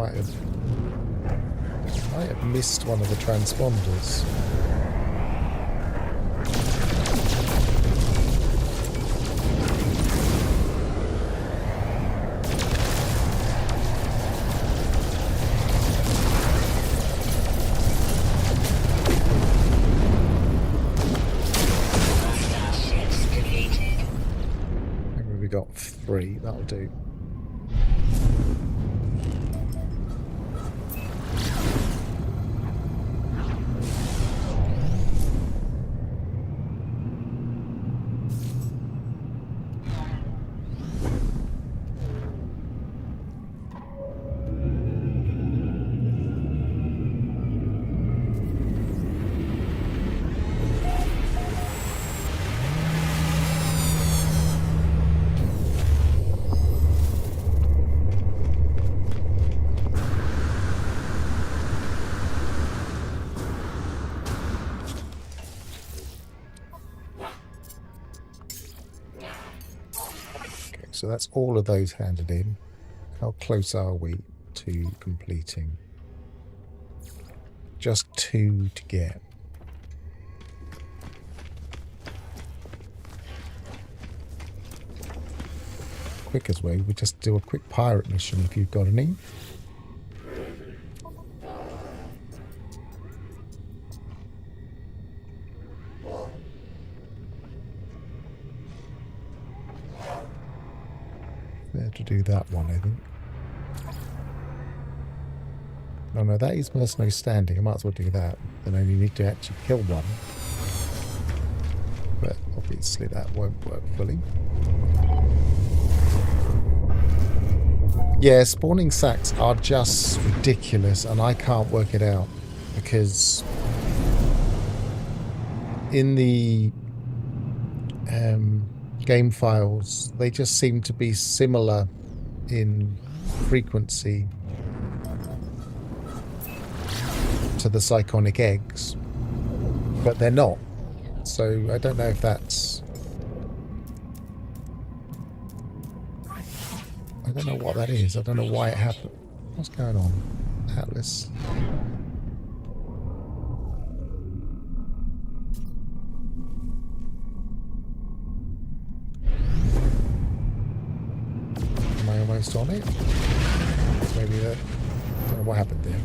might have missed one of the transponders. Maybe we got 3. That'll do. So that's all of those handed in. How close are we to completing? Just 2 to get. Quickest way, we just do a quick pirate mission if you've got any. There to do that one, I think. Oh no, that is mercenary standing. I might as well do that. Then only need to actually kill one. But obviously that won't work fully. Yeah, spawning sacks are just ridiculous and I can't work it out. Because in the game files, they just seem to be similar in frequency to the cyconic eggs, but they're not. So I don't know if that's... I don't know what that is. I don't know why it happened. What's going on? Atlas. Am I almost on it? Maybe that... I don't know what happened there.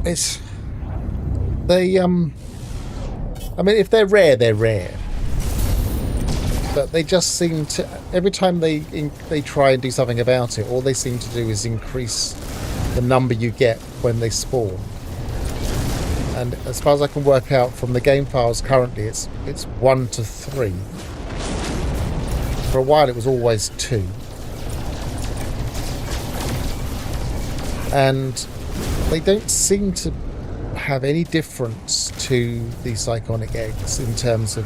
It's... They, I mean, if they're rare, they're rare. But they just seem to... Every time they try and do something about it, all they seem to do is increase the number you get when they spawn. And as far as I can work out from the game files currently, it's 1 to 3. For a while it was always 2. And they don't seem to have any difference to the cyconic eggs in terms of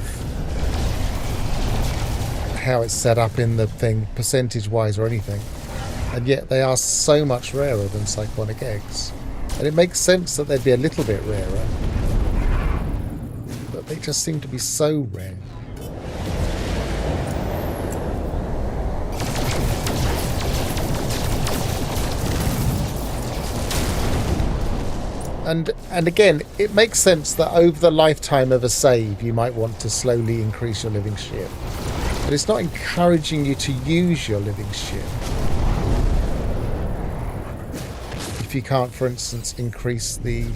how it's set up in the thing, percentage-wise or anything. And yet they are so much rarer than cyconic eggs. And it makes sense that they'd be a little bit rarer. But they just seem to be so rare. And again, it makes sense that over the lifetime of a save, you might want to slowly increase your living ship. But it's not encouraging you to use your living ship. If you can't, for instance, increase the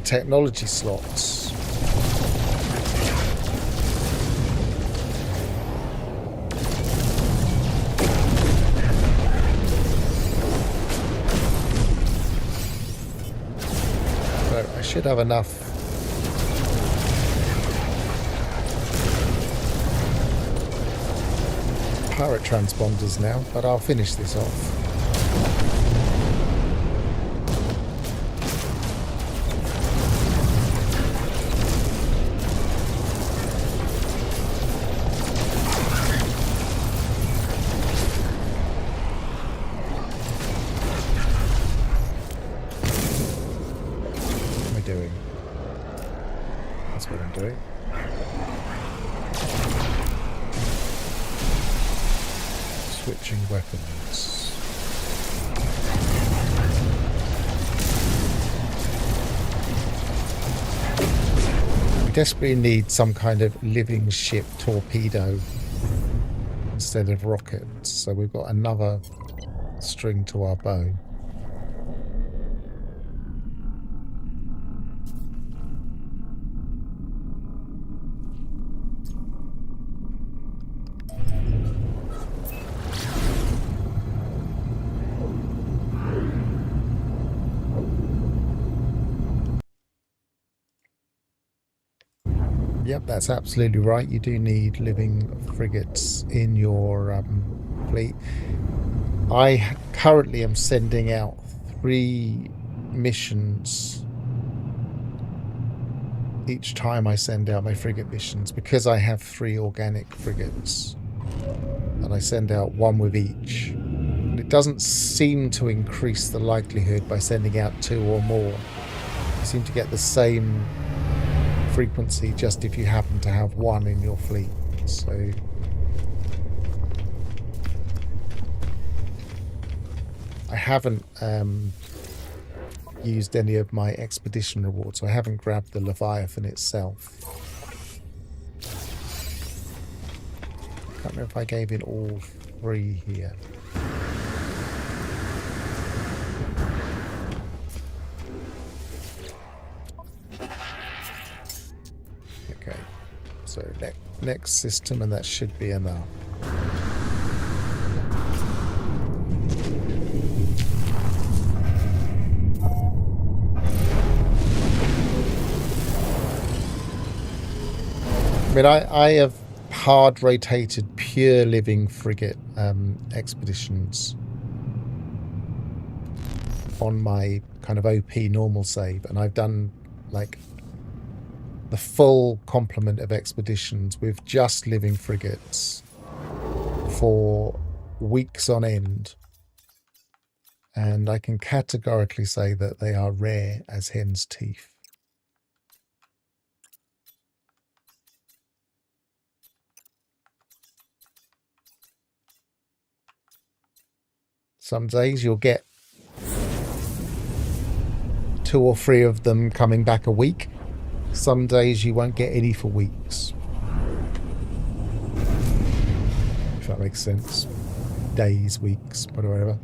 technology slots. I should have enough pirate transponders now, but I'll finish this off. Sorry. Switching weapons. We desperately need some kind of living ship torpedo instead of rockets, so we've got another string to our bow. Yep, that's absolutely right. You do need living frigates in your fleet. I currently am sending out 3 missions each time I send out my frigate missions, because I have 3 organic frigates, and I send out 1 with each. And it doesn't seem to increase the likelihood by sending out 2 or more. You seem to get the same frequency just if you happen to have 1 in your fleet. So I haven't used any of my expedition rewards, so I haven't grabbed the Leviathan itself. I can't remember if I gave it all 3 here. Okay, so next system, and that should be enough. I mean, I have hard rotated pure living frigate expeditions on my kind of OP normal save, and I've done like the full complement of expeditions with just living frigates for weeks on end, and I can categorically say that they are rare as hen's teeth. Some days you'll get 2 or 3 of them coming back a week. Some days you won't get any for weeks. If that makes sense. Days, weeks, whatever.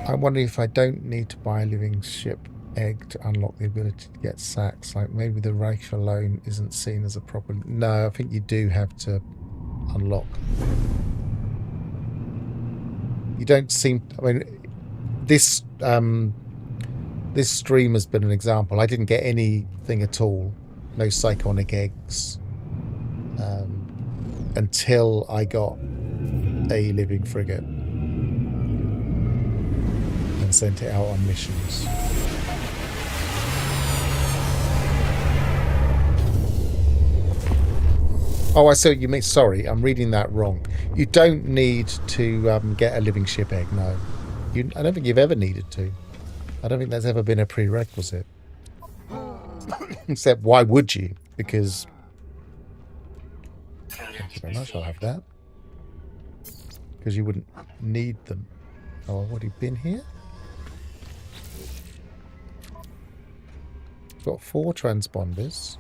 I'm wondering if I don't need to buy a living ship egg to unlock the ability to get sacks. Like maybe the Reich alone isn't seen as a proper... No, I think you do have to unlock. You don't seem... I mean, this this stream has been an example. I didn't get anything at all. No psychonic eggs. Until I got a living frigate. And sent it out on missions. Oh, I see what you mean. Sorry, I'm reading that wrong. You don't need to get a living ship egg, no. I don't think you've ever needed to. I don't think that's ever been a prerequisite. Except, why would you? Because... Thank you very much, I'll have that. Because you wouldn't need them. Oh, I've already been here? Got 4 transponders.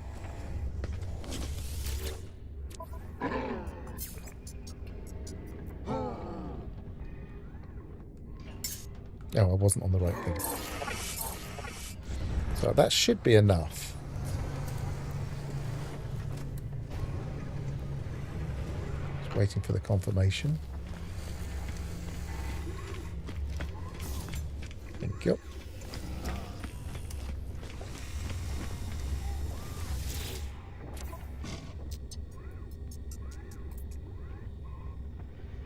Oh, I wasn't on the right thing. So that should be enough. Just waiting for the confirmation. Thank you.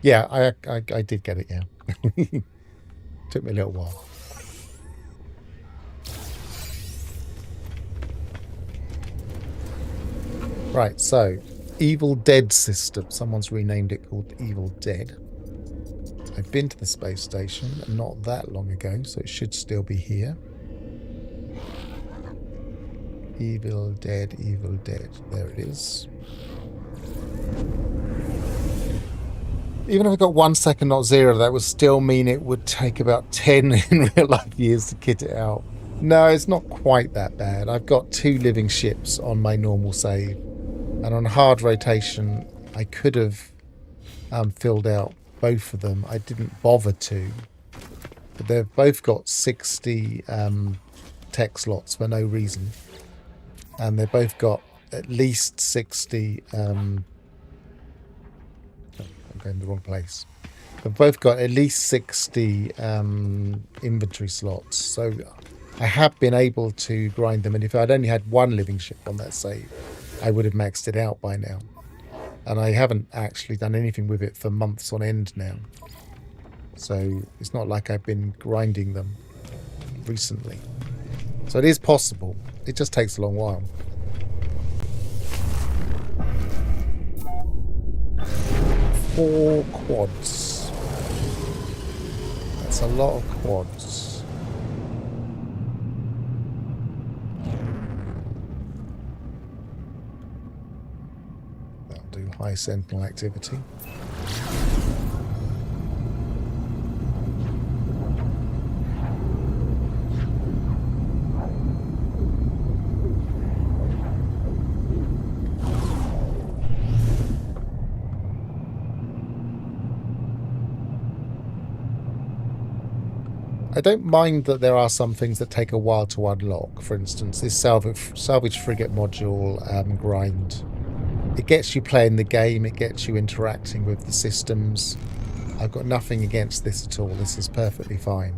Yeah, I did get it, yeah. Took me a little while. Right, so Evil Dead system. Someone's renamed it called Evil Dead. I've been to the space station not that long ago, so it should still be here. Evil Dead, Evil Dead. There it is. Even if I got 1 second, not 0, that would still mean it would take about 10 in real life years to kit it out. No, it's not quite that bad. I've got 2 living ships on my normal save. And on hard rotation, I could have filled out both of them. I didn't bother to. But they've both got 60 tech slots for no reason. And they've both got at least 60... I'm going the wrong place. They've both got at least 60 inventory slots. So I have been able to grind them. And if I'd only had 1 living ship on that save, I would have maxed it out by now. And I haven't actually done anything with it for months on end now. So it's not like I've been grinding them recently. So it is possible. It just takes a long while. Four quads. That's a lot of quads. That'll do high sentinel activity. I don't mind that there are some things that take a while to unlock. For instance, this Salvaged Frigate Module grind. It gets you playing the game, it gets you interacting with the systems. I've got nothing against this at all. This is perfectly fine.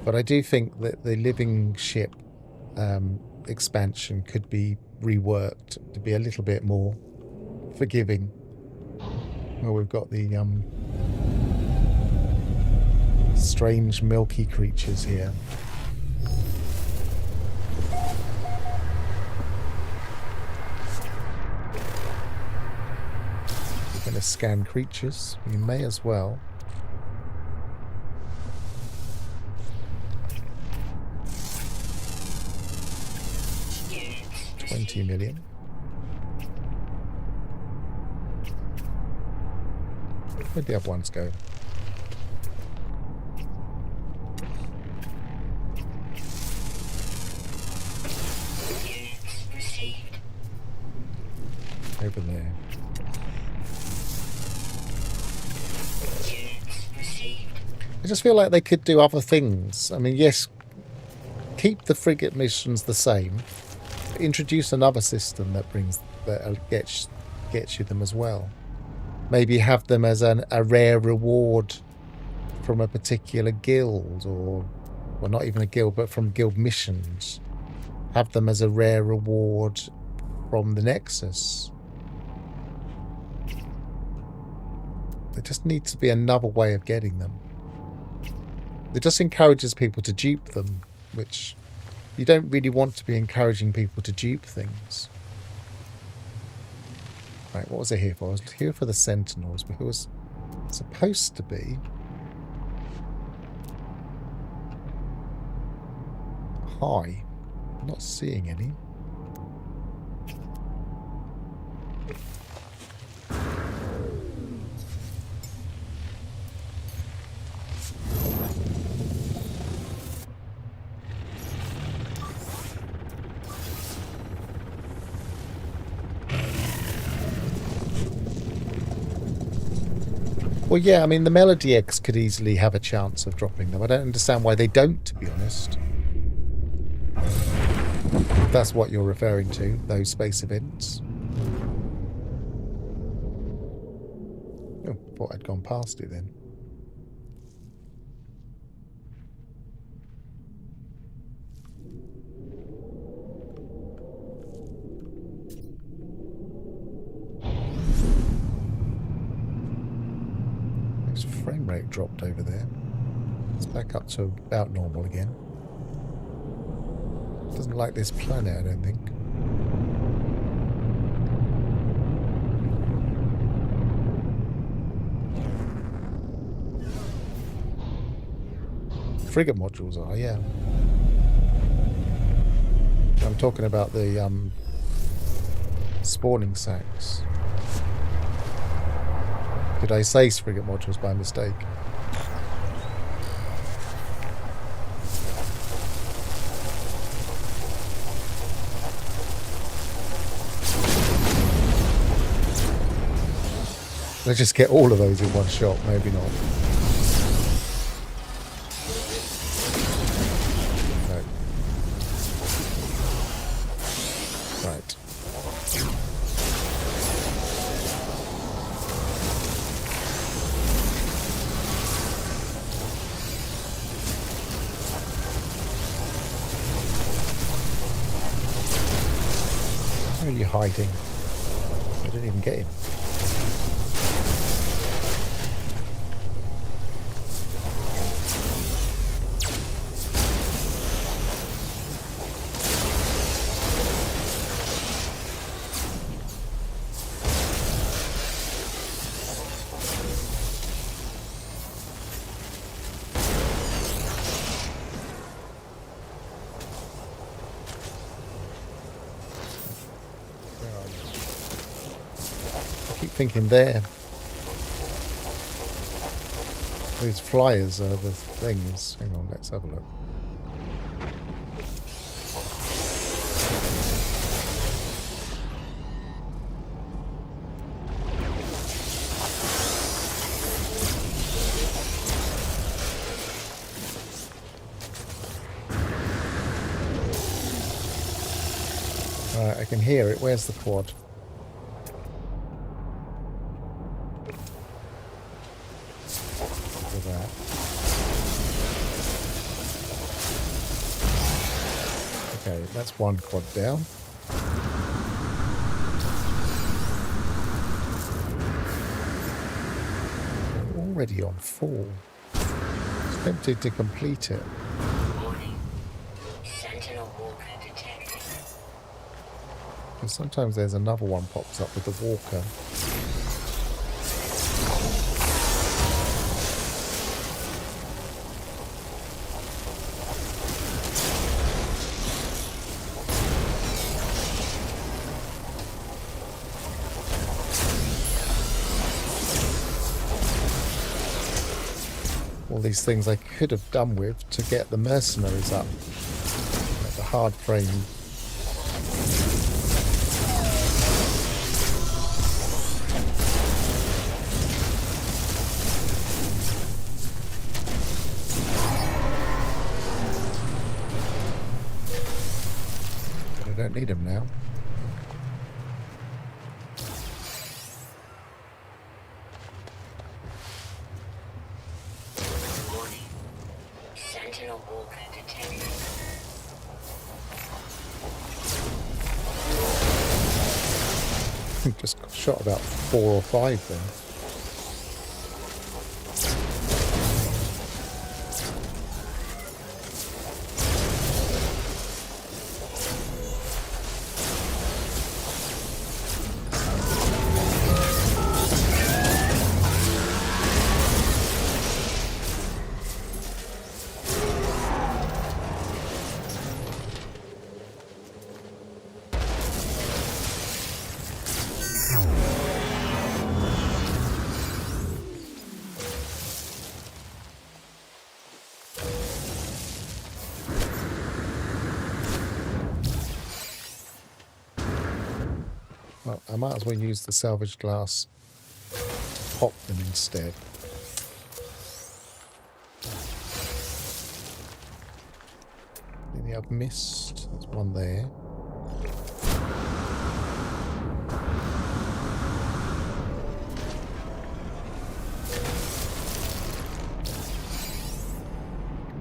But I do think that the living ship expansion could be reworked to be a little bit more forgiving. Well, we've got the strange milky creatures here. We're going to scan creatures. We may as well. $20 million. Where'd the other ones go? Over there. I just feel like they could do other things. I mean, yes, keep the frigate missions the same. Introduce another system that gets you them as well. Maybe have them as a rare reward from a particular guild, or well, not even a guild, but from guild missions. Have them as a rare reward from the Nexus. There just needs to be another way of getting them. It just encourages people to dupe them, which you don't really want to be encouraging people to dupe things. Right, what was I here for? I was here for the Sentinels, but it was supposed to be high. I'm not seeing any. Well, yeah, I mean, the Melody Eggs could easily have a chance of dropping them. I don't understand why they don't, to be honest. If that's what you're referring to, those space events. Oh, thought I'd gone past it then. Frame rate dropped over there. It's back up to about normal again. Doesn't like this planet, I don't think. Frigate modules are, yeah. talking about the spawning sacks. Did I say frigate modules by mistake? Let's just get all of those in one shot, maybe not. No. Right. Where are you hiding? I didn't even get him. Thinking there. These flyers are the things. Hang on, let's have a look. I can hear it. Where's the quad? That. Okay, that's one quad down. We're already on 4. It's tempted to complete it. Warning. Sentinel walker detected. Because sometimes there's another one pops up with the walker. All these things I could have done with to get the mercenaries up at the hard frame. But I don't need them now. Sentinel walker detected. Just got shot about 4 or 5 then. Well, I might as well use the salvaged glass, pop them instead. Anything I've missed? There's one there.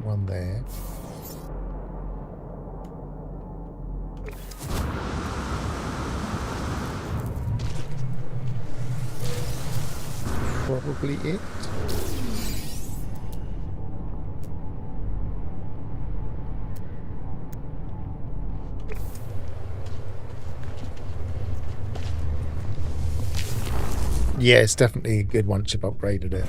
One there. Probably it. Yeah, it's definitely a good once you've upgraded it.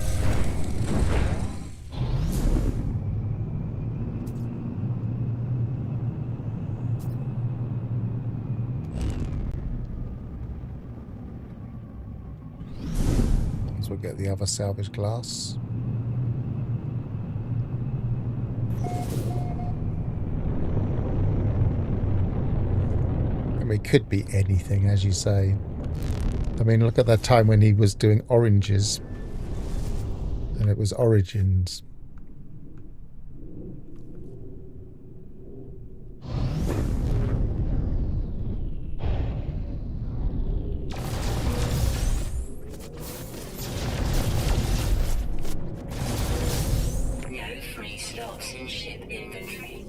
get the other salvage glass. I mean, it could be anything, as you say. I mean, look at that time when he was doing oranges. And it was Origins. No free slots in ship inventory.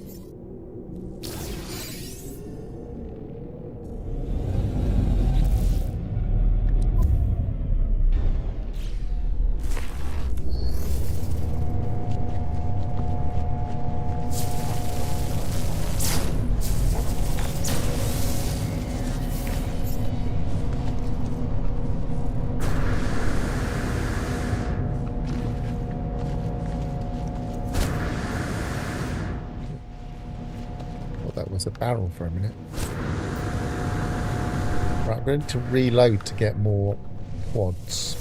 That was a barrel for a minute. Right, I'm going to reload to get more quads.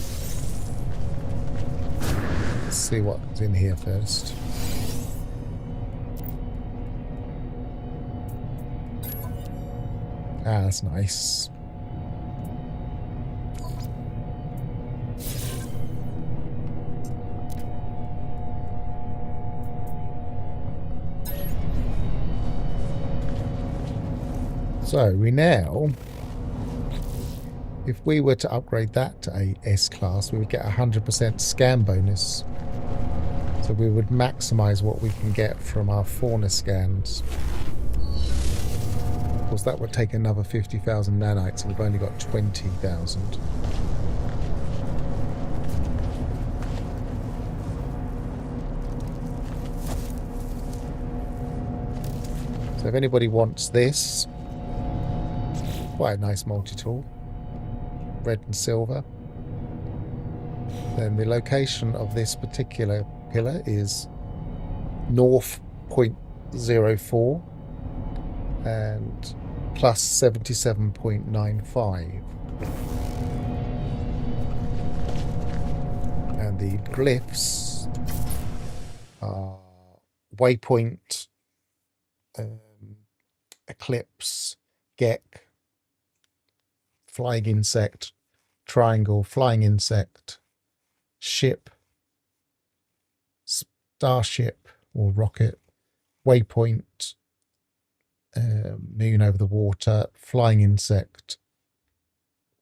Let's see what's in here first. Ah, that's nice. So we now, if we were to upgrade that to a S-Class, we would get 100% scan bonus. So we would maximize what we can get from our fauna scans. Of course, that would take another 50,000 nanites, and we've only got 20,000. So if anybody wants this, quite a nice multi-tool, red and silver. Then the location of this particular pillar is north 0.04 and plus 77.95. And the glyphs are waypoint, eclipse, Gek, flying insect, triangle, flying insect, ship, starship or rocket, waypoint, moon over the water, flying insect,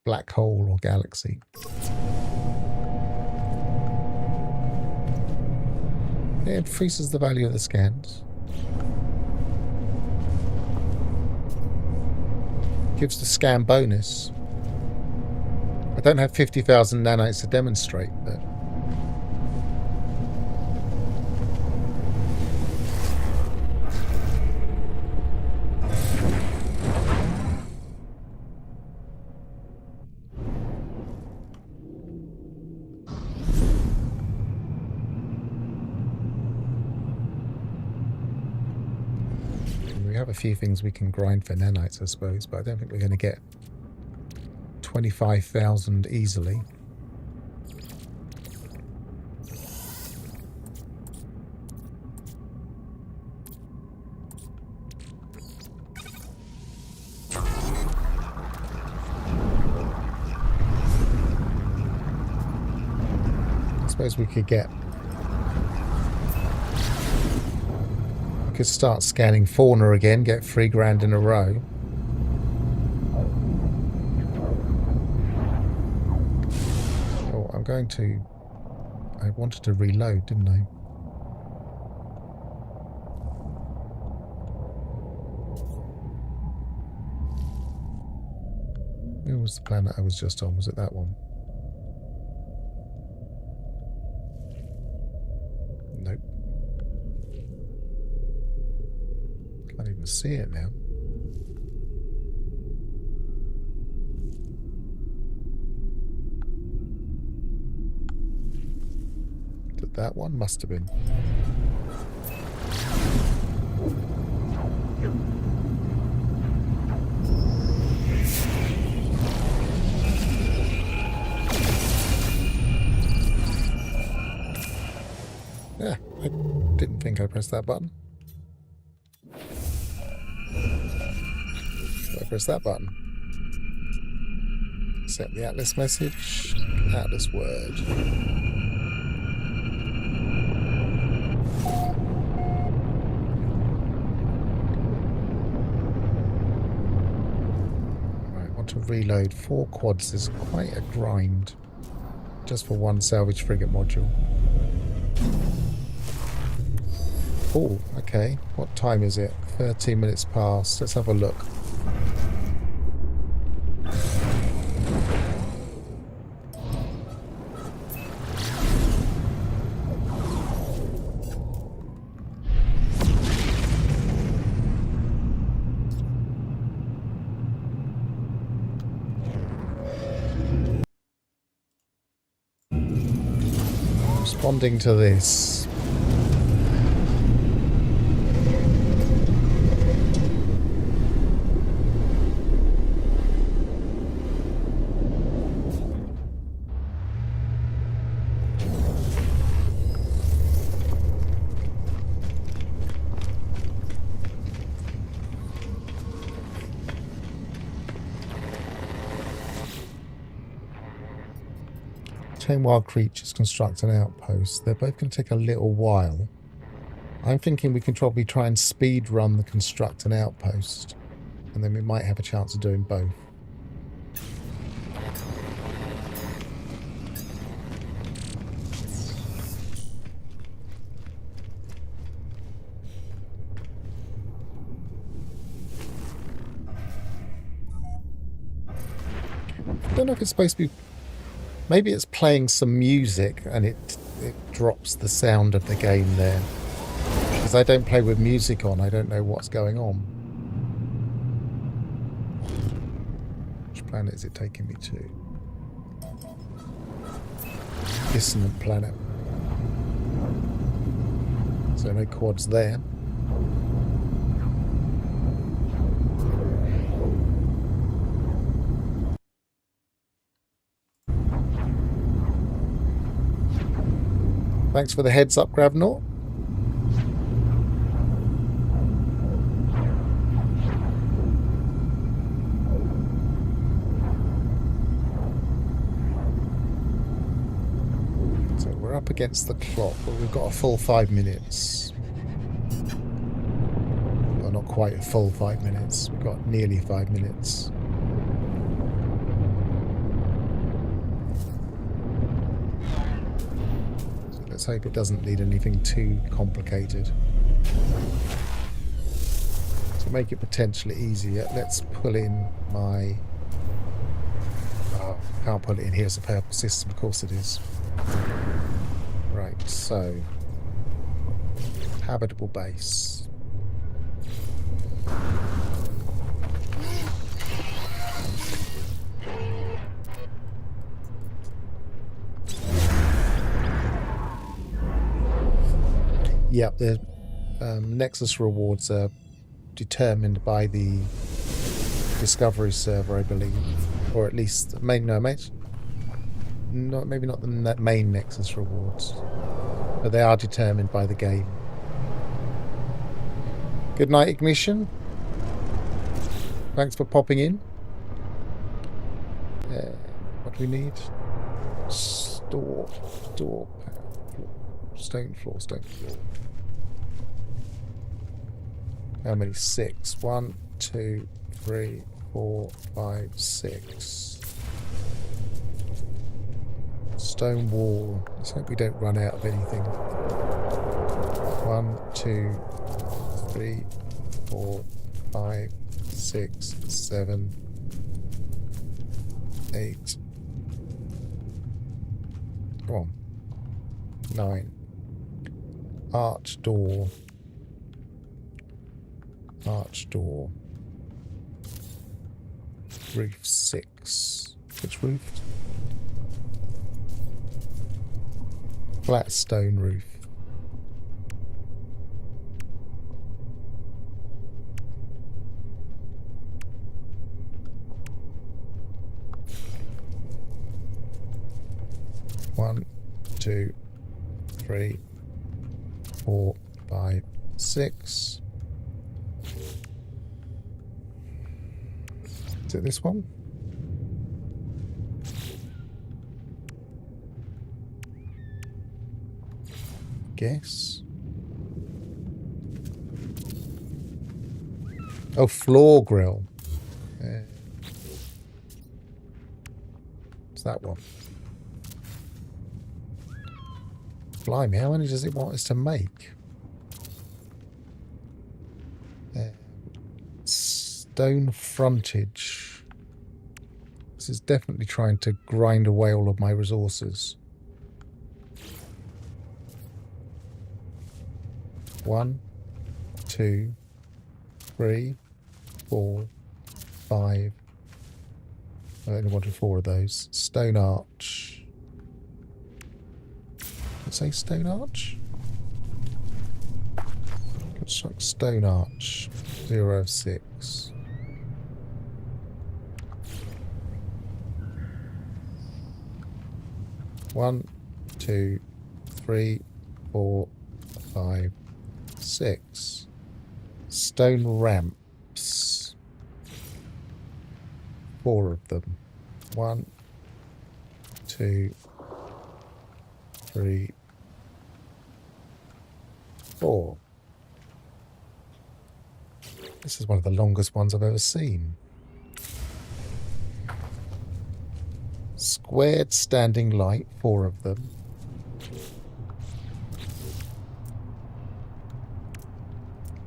black hole or galaxy. It increases the value of the scans. Gives the scan bonus. I don't have 50,000 nanites to demonstrate, but we have a few things we can grind for nanites, I suppose, but I don't think we're going to get 25,000 easily. I suppose we could get... we could start scanning fauna again, get 3 grand in a row. Going to... I wanted to reload, didn't I? Where was the planet I was just on? Was it that one? Nope. Can't even see it now. That one must have been. Yeah, I didn't think I pressed that button. I press that button. Accept the Atlas message. Atlas word. Right, want to reload 4 quads is quite a grind. Just for 1 salvage frigate module. Oh, okay. What time is it? 13 minutes past. Let's have a look. Responding to this. Tame wild creatures construct an outpost. They're both going to take a little while. I'm thinking we can probably try and speed run the construct an outpost, and then we might have a chance of doing both. I don't know if it's supposed to be. Maybe it's playing some music and it drops the sound of the game there. Because I don't play with music on, I don't know what's going on. Which planet is it taking me to? Dissonant planet. So no quads there. Thanks for the heads up, Gravnor. So we're up against the clock, but we've got a full 5 minutes. Well, not quite a full 5 minutes. We've got nearly 5 minutes. Let's hope it doesn't need anything too complicated. To make it potentially easier, let's pull in my... Oh, can't put it in here as a purple system, of course it is. Right, so... Habitable base. Yep, the Nexus rewards are determined by the Discovery server, I believe, or at least the main. No, maybe not the main Nexus rewards, but they are determined by the game. Good night, Ignition. Thanks for popping in. What do we need? Store, stone floor. How many? 6. 1, 2, 3, 4, 5, 6. Stone wall. Let's hope we don't run out of anything. 1, 2, 3, 4, 5, 6, 7, 8. Come on. 9. Arch door. Roof 6. Which roof? Flat stone roof. One, 2, 3, 4, 5, 6. Is it this one? Guess. Oh, floor grill. It's that one. Blimey, how many does it want us to make? Stone frontage. This is definitely trying to grind away all of my resources. 1, 2, 3, 4, 5. I only wanted 4 of those. Stone arch. Did it say stone arch? Construct stone arch. 0 of 6. One, 2, 3, 4, 5, 6. Stone ramps. 4 of them. 1, 2, 3, 4. This is one of the longest ones I've ever seen. Squared standing light, 4 of them.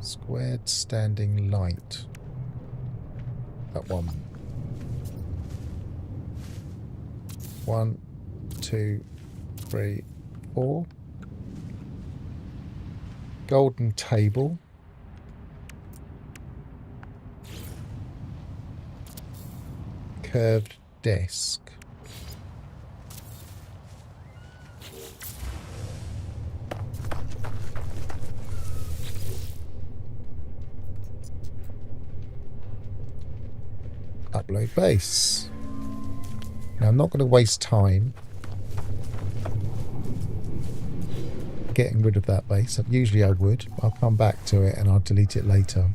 Squared standing light. That one. 1, 2, 3, 4. Golden table. Curved desk. Upload base. Now I'm not going to waste time getting rid of that base. Usually I would. I'll come back to it and I'll delete it later.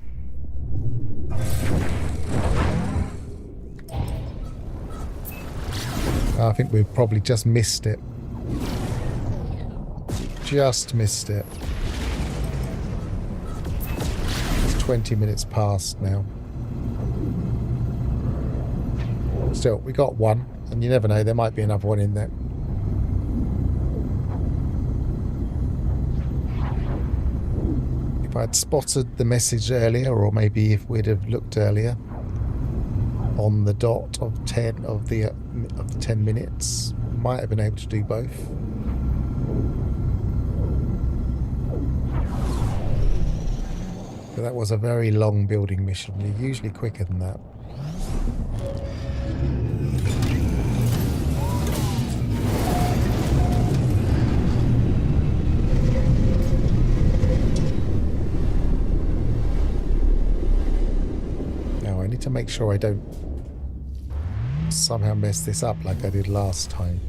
I think we've probably just missed it. Just missed it. It's 20 minutes past now. Still, we got one, and you never know, there might be another one in there. If I'd spotted the message earlier, or maybe if we'd have looked earlier, on the dot of 10 of the 10 minutes, might have been able to do both. But that was a very long building mission. You're usually quicker than that. Now I need to make sure I don't somehow mess this up like I did last time.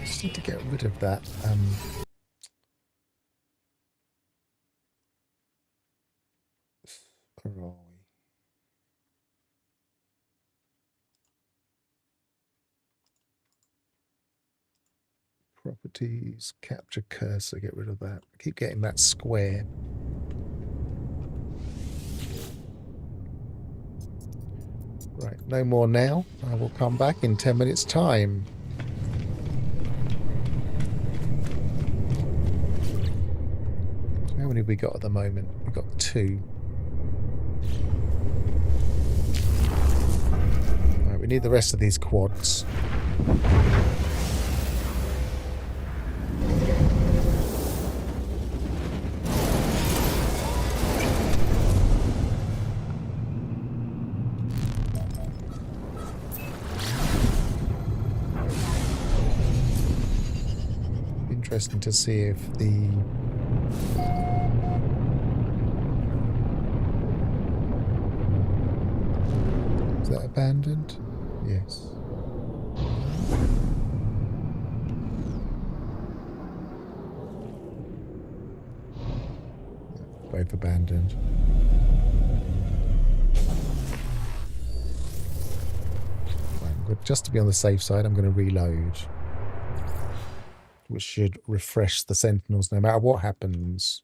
Just need to get rid of that. Where are we? Properties, capture cursor, get rid of that. I keep getting that square. Right, no more now. I will come back in 10 minutes' time. How many have we got at the moment? We've got 2. Right, we need the rest of these quads. Interesting to see if the abandoned? Yes. Both abandoned. Right, just to be on the safe side, I'm going to reload. Which should refresh the sentinels no matter what happens.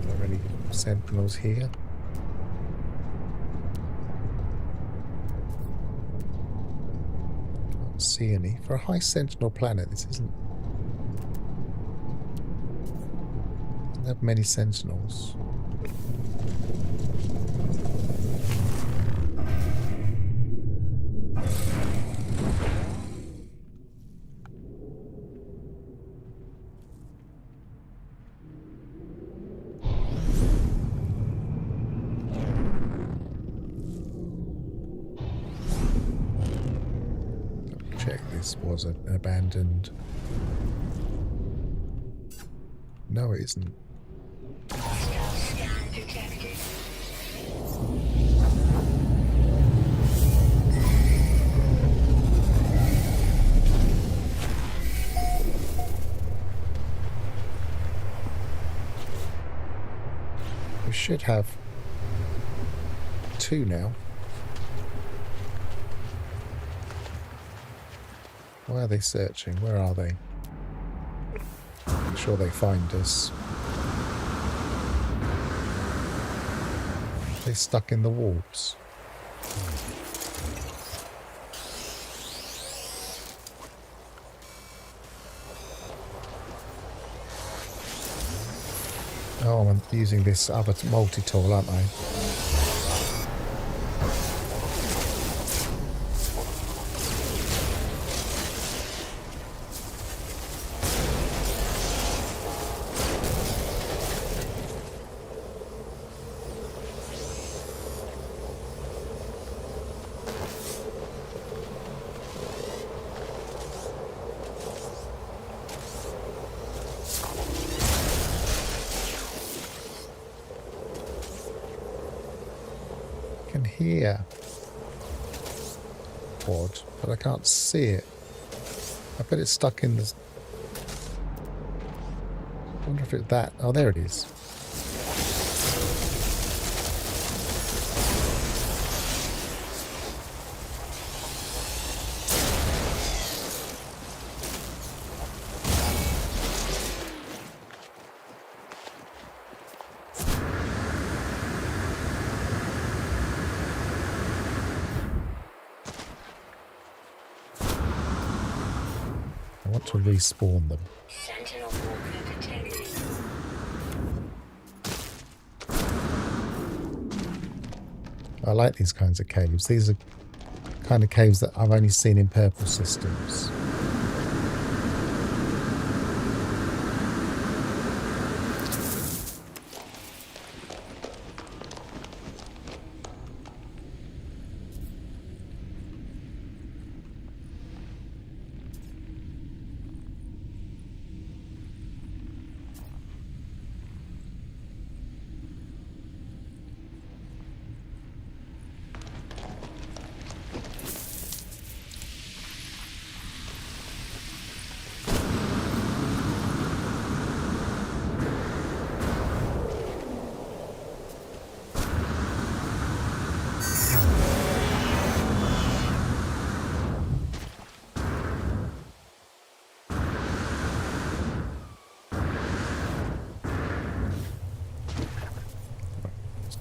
Are there any sentinels here? Can't see any. For a high sentinel planet, this doesn't have many sentinels. Check this was an abandoned. No, it isn't. Scan detected. We should have 2 now. Why are they searching? Where are they? I'm sure they find us. They stuck in the warps. Oh, I'm using this other multi-tool, aren't I? Can hear pod, but I can't see it. I bet it's stuck in the... I wonder if it's that... Oh, there it is. I want to respawn them. Sentinel walker detected. I like these kinds of caves. These are kind of caves that I've only seen in purple systems.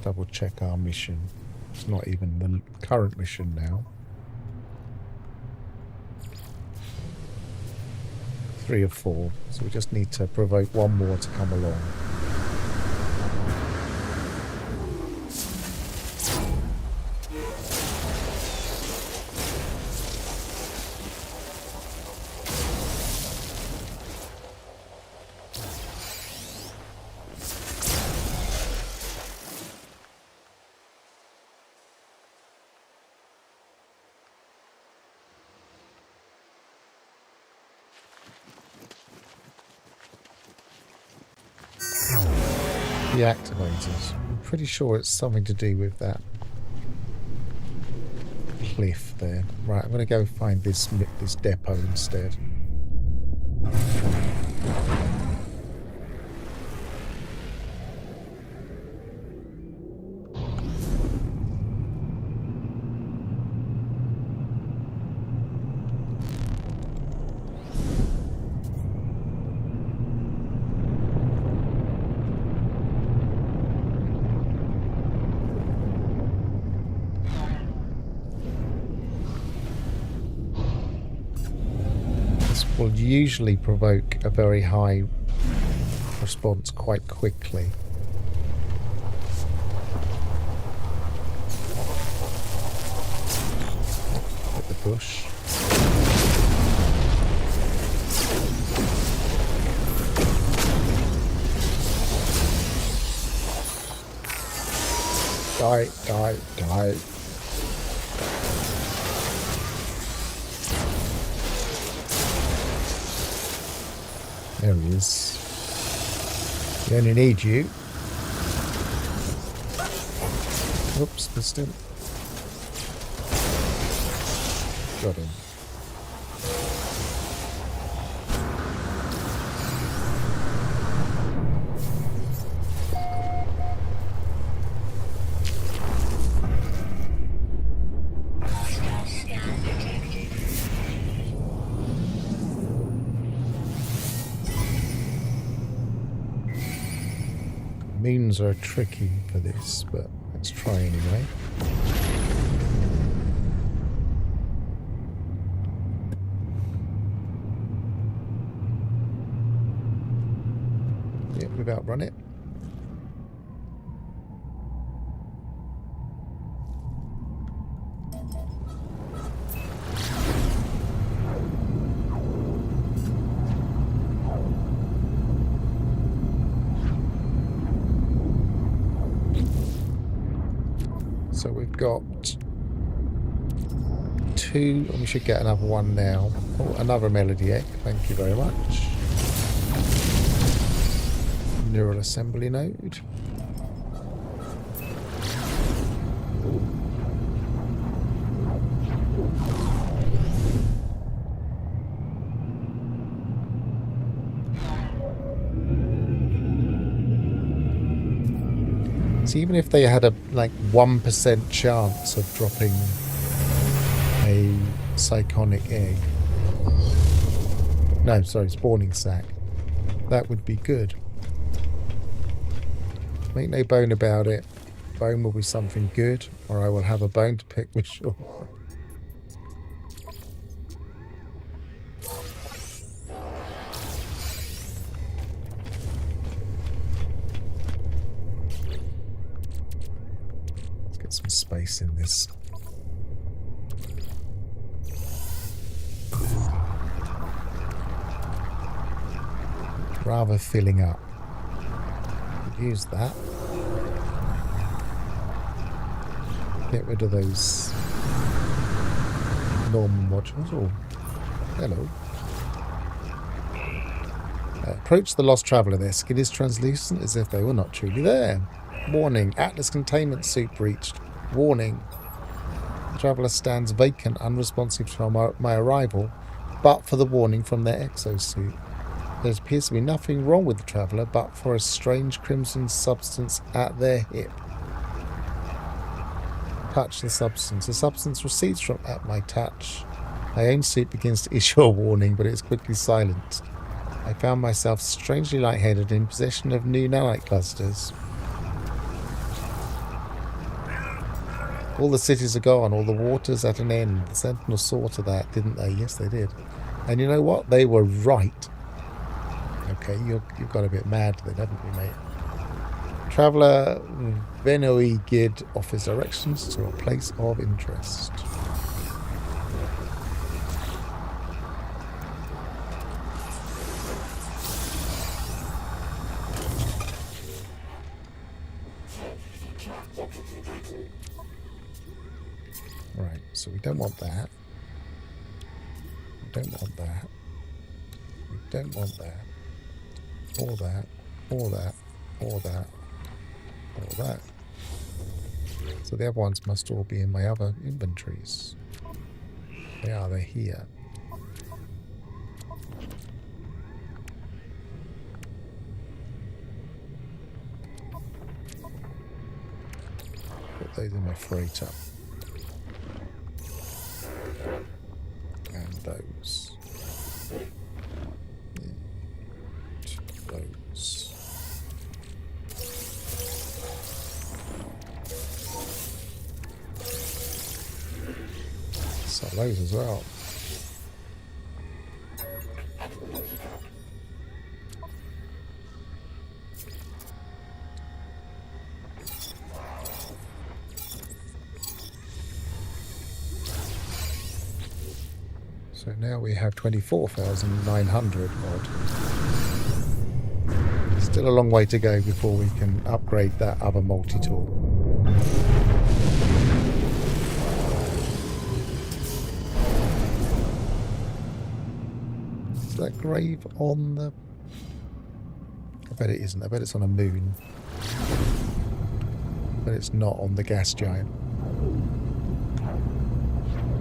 Double check our mission. It's not even the current mission now. 3 of 4. So we just need to provoke one more to come along. deactivated. I'm pretty sure it's something to do with that cliff there. Right, I'm going to go find this depot instead. Will usually provoke a very high response quite quickly. Hit the bush. Die, die, die. There he is. We only need you. Oops, missed him. Got him. Moons are tricky for this, but let's try anyway. Yep, we've outrun it. So we've got 2, and we should get another one now. Oh, another melody egg. Thank you very much. Neural assembly node. So even if they had a like 1% chance of dropping a psychonic egg, no, sorry, spawning sac, that would be good. Make no bone about it. Bone will be something good, or I will have a bone to pick with sure. Some space in this. Rather filling up. Use that. Get rid of those normal modules. Oh, hello. Approach the lost traveller. Their skin is translucent as if they were not truly there. Warning, Atlas containment suit breached. Warning, the traveller stands vacant, unresponsive to my arrival, but for the warning from their exosuit. There appears to be nothing wrong with the traveller, but for a strange crimson substance at their hip. Touch the substance. The substance recedes from at my touch. My own suit begins to issue a warning, but it is quickly silenced. I found myself strangely lightheaded in possession of new nanite clusters. All the cities are gone, all the water's at an end. The Sentinels saw to that, didn't they? Yes, they did. And you know what? They were right. Okay, you've got a bit mad then, haven't you, mate? Traveller Venoi Gid offers directions to a place of interest. Right, so we don't want that. We don't want that. We don't want that. Or that. Or that. Or that. All that. So the other ones must all be in my other inventories. They're here. Put those in my freighter. And those. And those. So those as well. So now we have 24,900 odd. Still a long way to go before we can upgrade that other multi-tool. Is that grave on the... I bet it isn't. I bet it's on a moon. But it's not on the gas giant.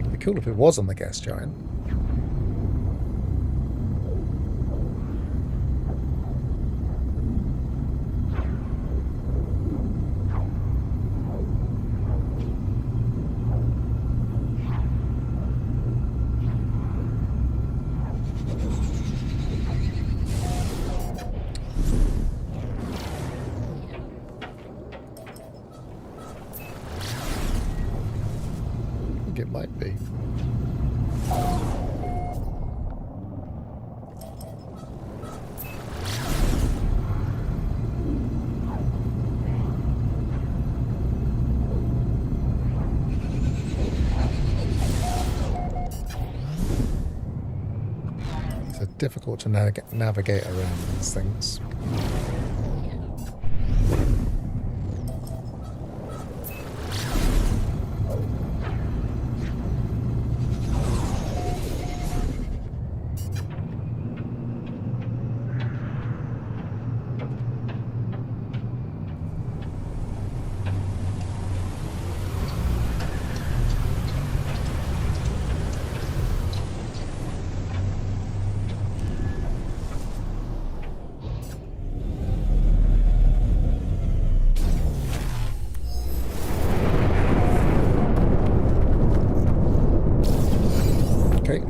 It'd be cool if it was on the gas giant. It might be. It's difficult to navigate around these things.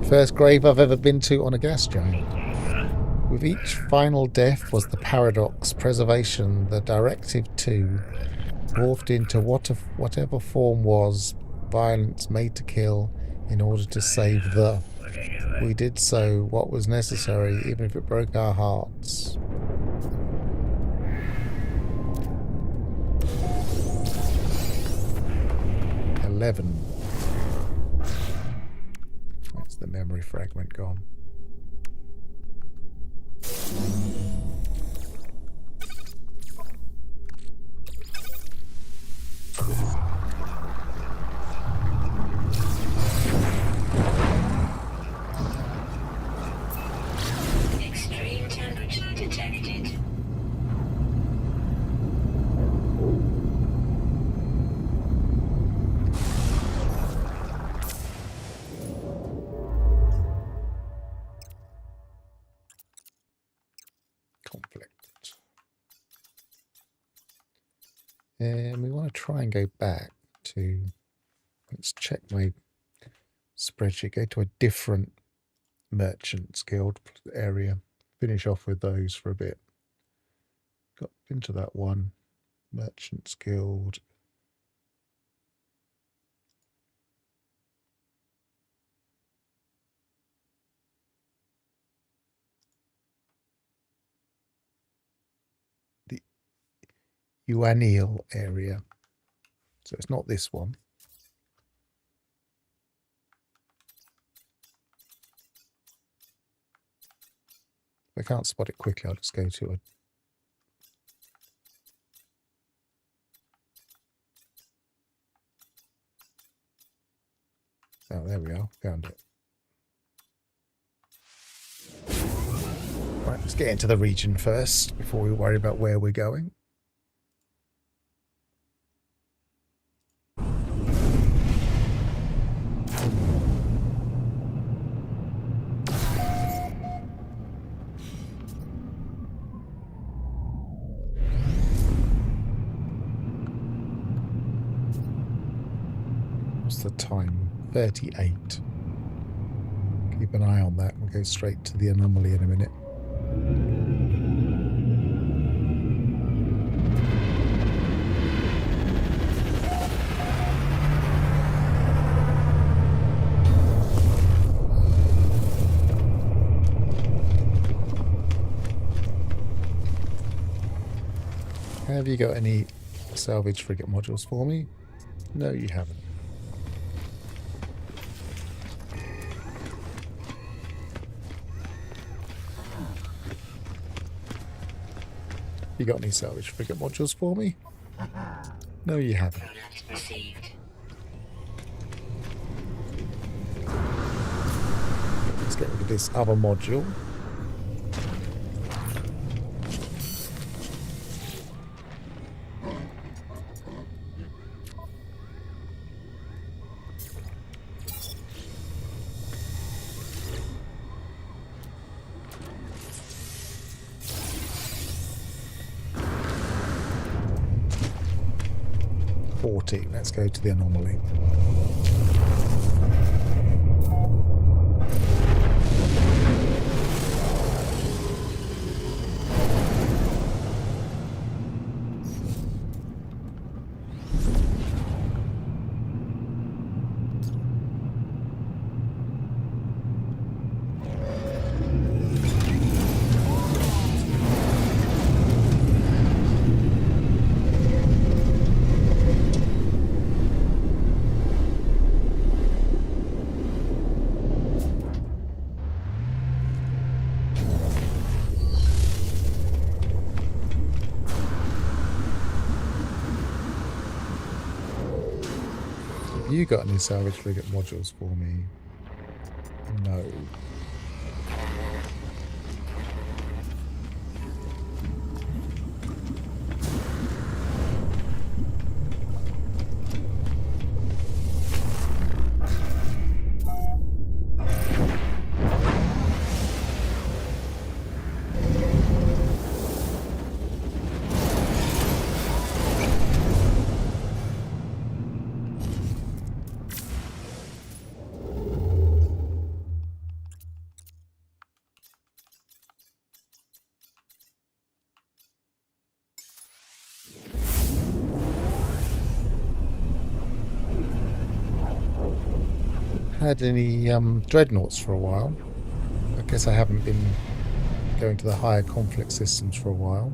First grave I've ever been to on a gas giant. With each final death was the paradox, preservation, the directive to, morphed into whatever form was, violence made to kill in order to save the. We did so, what was necessary, even if it broke our hearts. Where's the memory fragment gone? Extreme temperature detected. Conflict. And we want to try and go back to, let's check my spreadsheet, go to a different Merchants Guild area, finish off with those for a bit. Got into that one, Merchants Guild. The Uaniel area. So it's not this one. If I can't spot it quickly, I'll just go to it. Oh, there we are. Found it. Right, let's get into the region first before we worry about where we're going. What's the time? 38. Keep an eye on that. We'll go straight to the anomaly in a minute. Have you got any salvage frigate modules for me? No, you haven't. You got any salvage frigate modules for me? No, you haven't. Product received. Let's get rid of this other module. Let's go to the anomaly. You got any salvage frigate modules for me? No. Had any dreadnoughts for a while. I guess I haven't been going to the higher conflict systems for a while.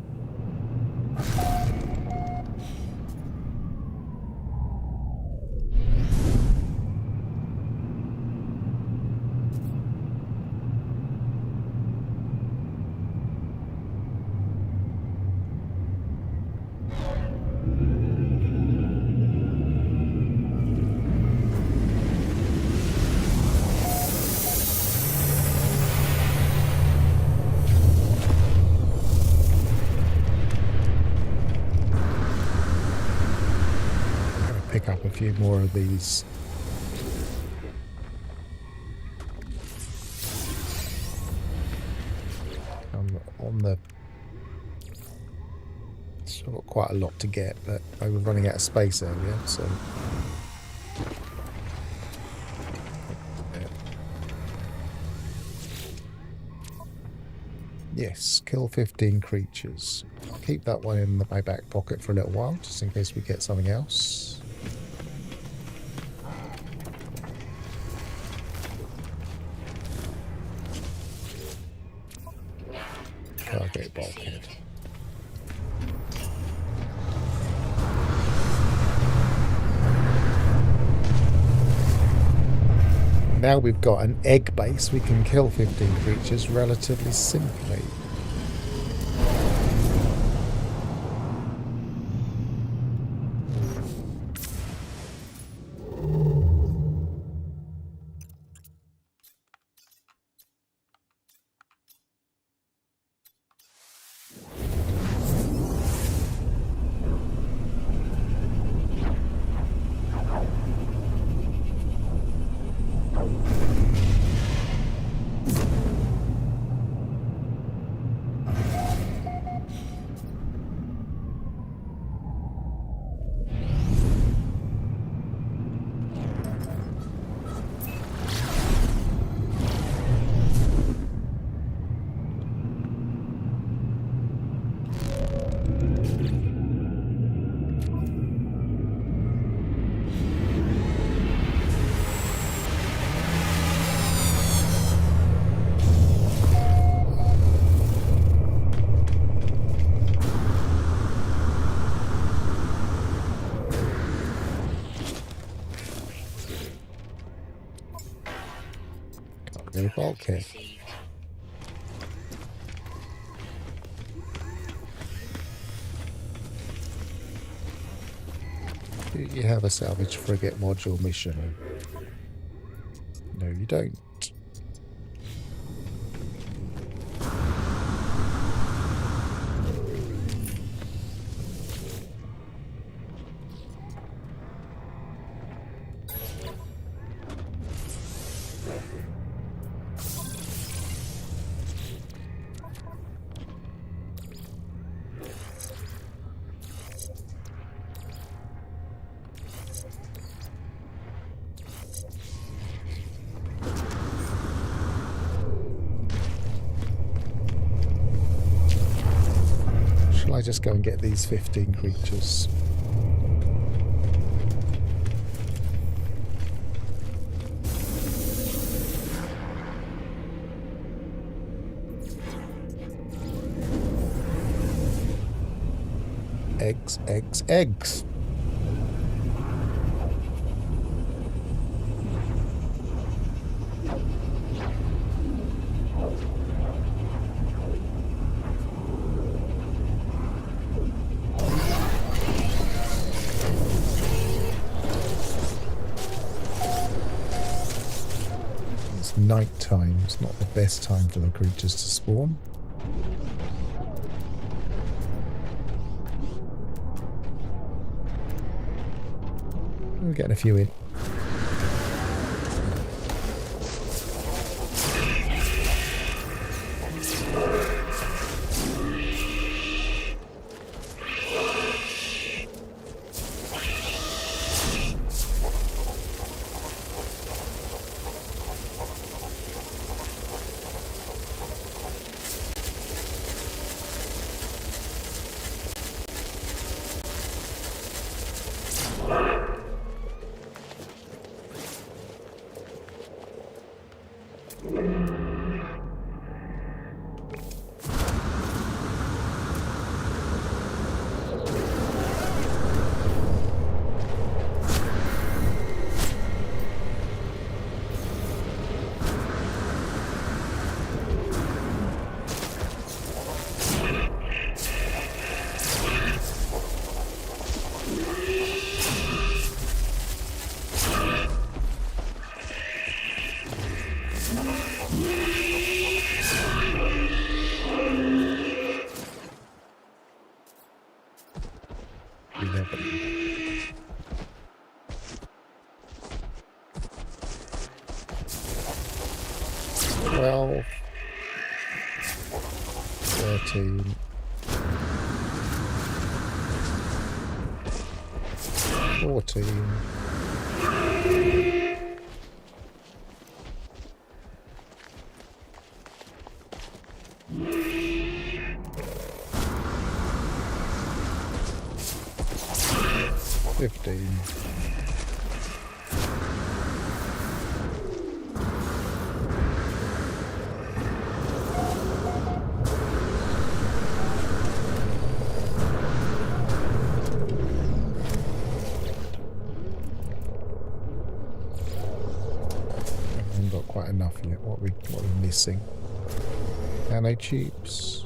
Pick up a few more of these. On the still got quite a lot to get, but I was running out of space earlier, so yes, kill 15 creatures. I'll keep that one in my back pocket for a little while, just in case we get something else. Target bulkhead. Now we've got an egg base, we can kill 15 creatures relatively simply. No bulkhead. Received. Do you have a salvage frigate module mission? No, you don't. Shall I just go and get these 15 creatures? Eggs, eggs, eggs. It's night time. It's not the best time for the creatures to spawn. We're getting a few in. Well, 13. 14. 15. Haven't got quite enough yet. What are we missing? Nanotubes.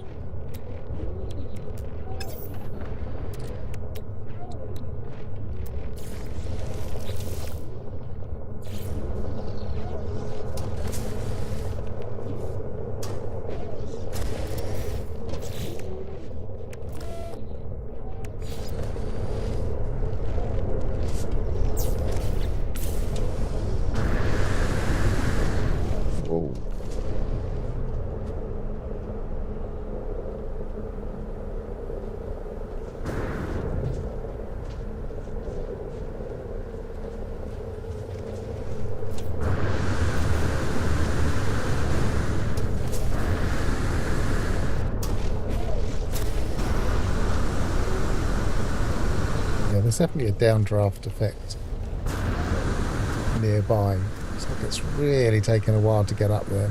There's definitely a downdraft effect nearby. It's like it's really taken a while to get up there.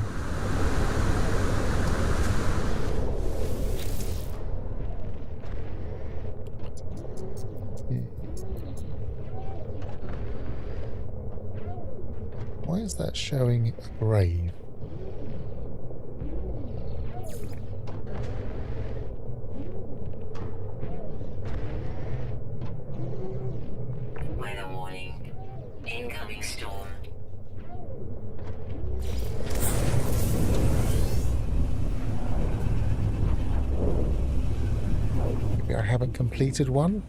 Why is that showing a grave? haven't completed one.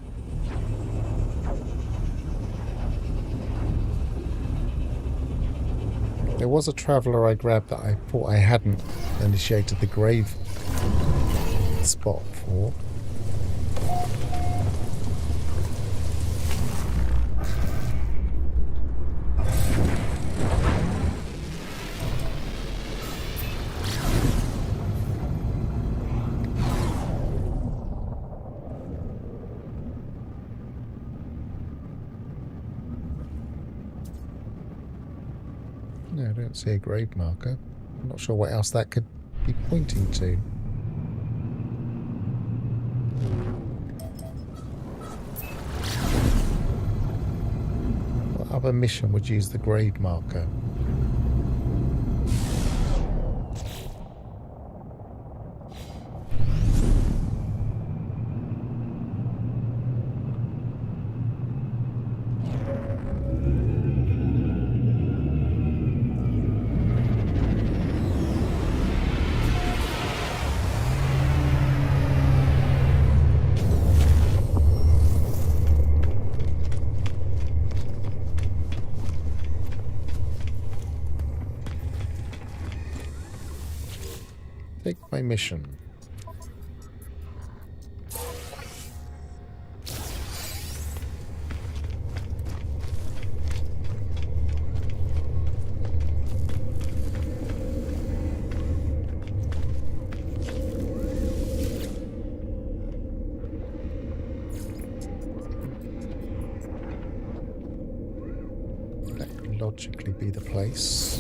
There was a traveller I grabbed that I thought I hadn't initiated the grave spot for. No, I don't see a grave marker. I'm not sure what else that could be pointing to. What other mission would use the grave marker? Take my mission. That could logically be the place.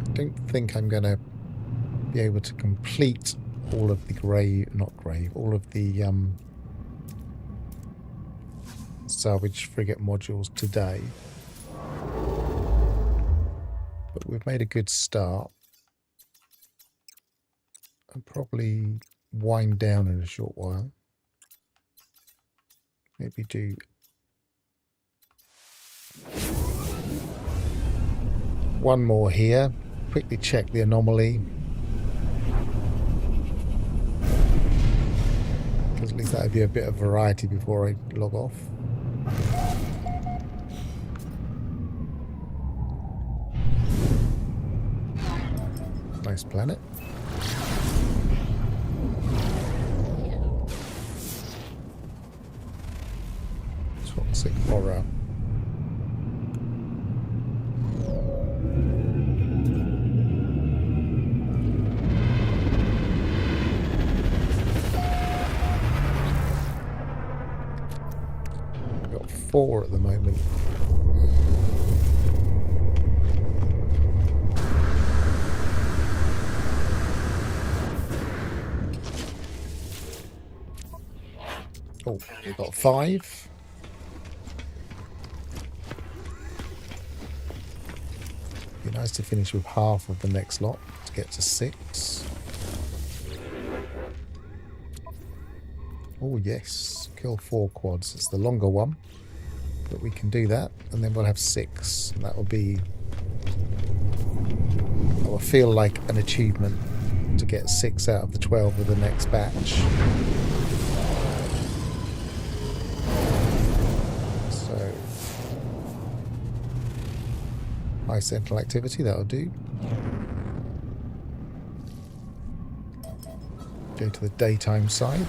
I don't think I'm going to be able to complete all of the all of the salvaged frigate modules today. But we've made a good start. I'll probably wind down in a short while. Maybe do one more here. Quickly check the anomaly. Because at least that would be a bit of variety before I log off. Nice planet. Toxic horror. I've got 4 at the moment. Oh, we've got 5. Be nice to finish with half of the next lot to get to 6. Oh yes, kill 4 quads. It's the longer one, but we can do that, and then we'll have 6. And that will be, that will feel like an achievement to get 6 out of the 12 of the next batch. So, high central activity, that'll do. Go to the daytime side.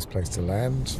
nice place to land.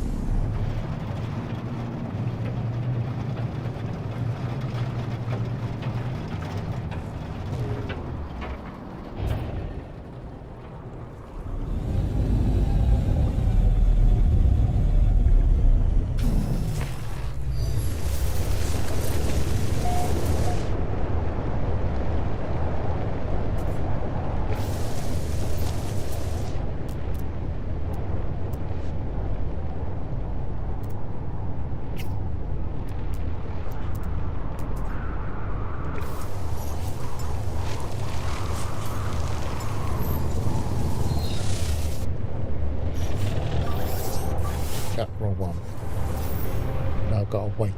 Wrong one. Now I've got to wait.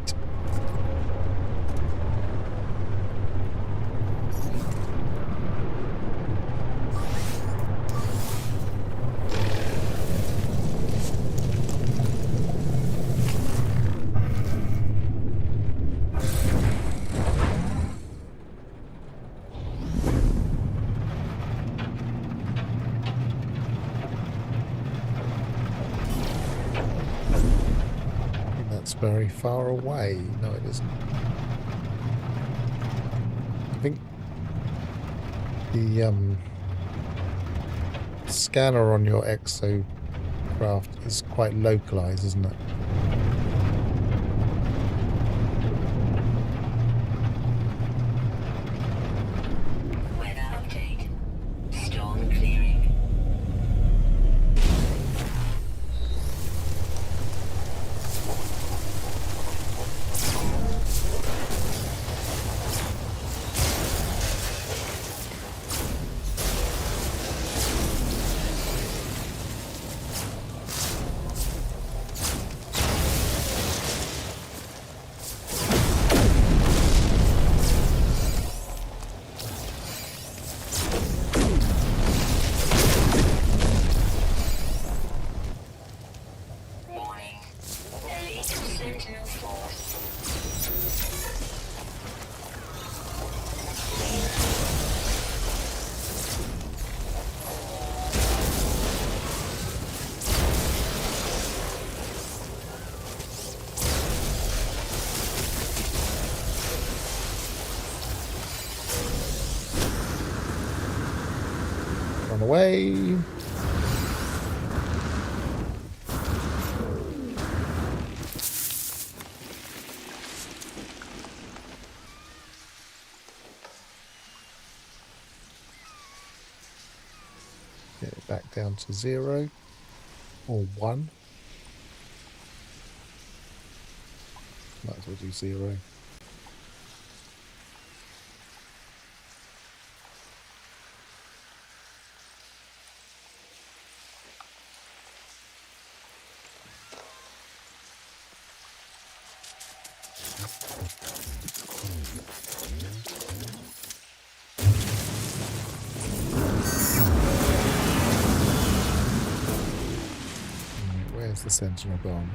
Very far away. No, it isn't. I think the scanner on your exocraft is quite localized, isn't it? Weather update. Storm clearing. Sentinel force. Run away. Get it back down to 0 or 1. Might as well do 0. Where's the Sentinel gone?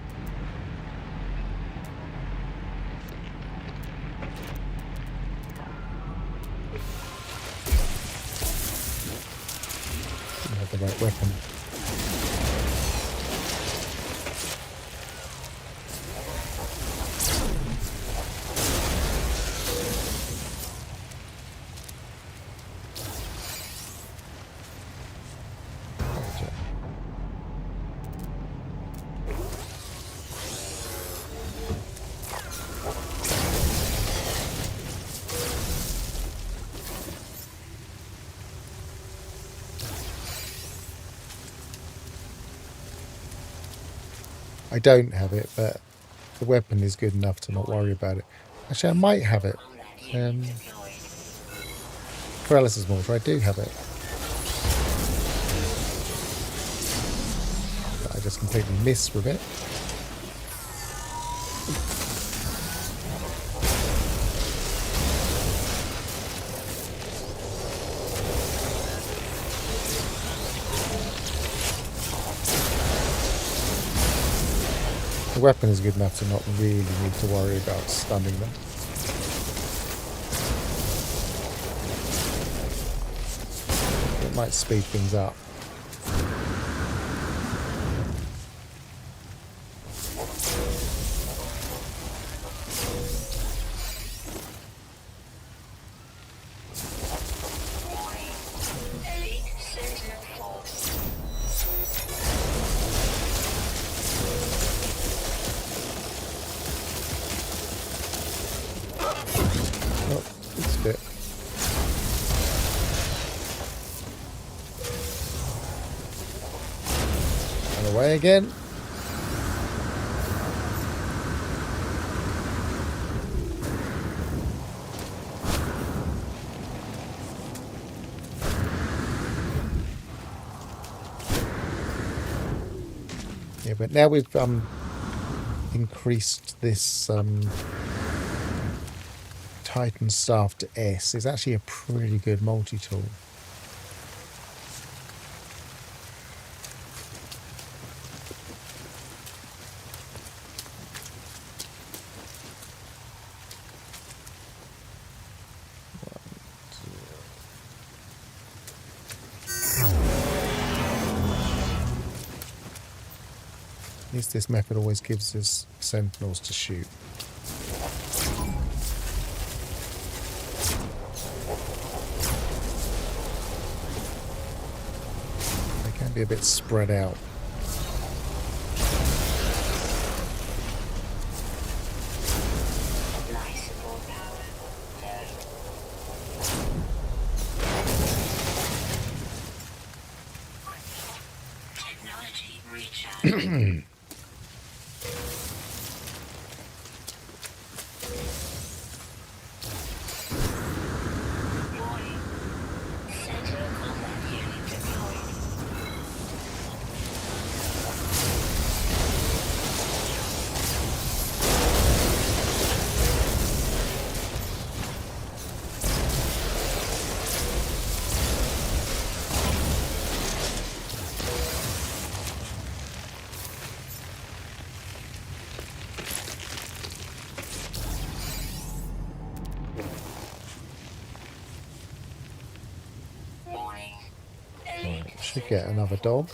Didn't have the right weapon. I don't have it, but the weapon is good enough to not worry about it. Actually, I might have it. Paralysis mortar, I do have it. But I just completely miss with it. The weapon is good enough to not really need to worry about stunning them. It might speed things up. And away again. Yeah, but now we've increased this Titan staff to S. It's actually a pretty good multi-tool. At least this method always gives us sentinels to shoot. They can be a bit spread out. Technology recharge. Warning. Sentinel combat unit deployed. Warning. Elite Right, should get another dog.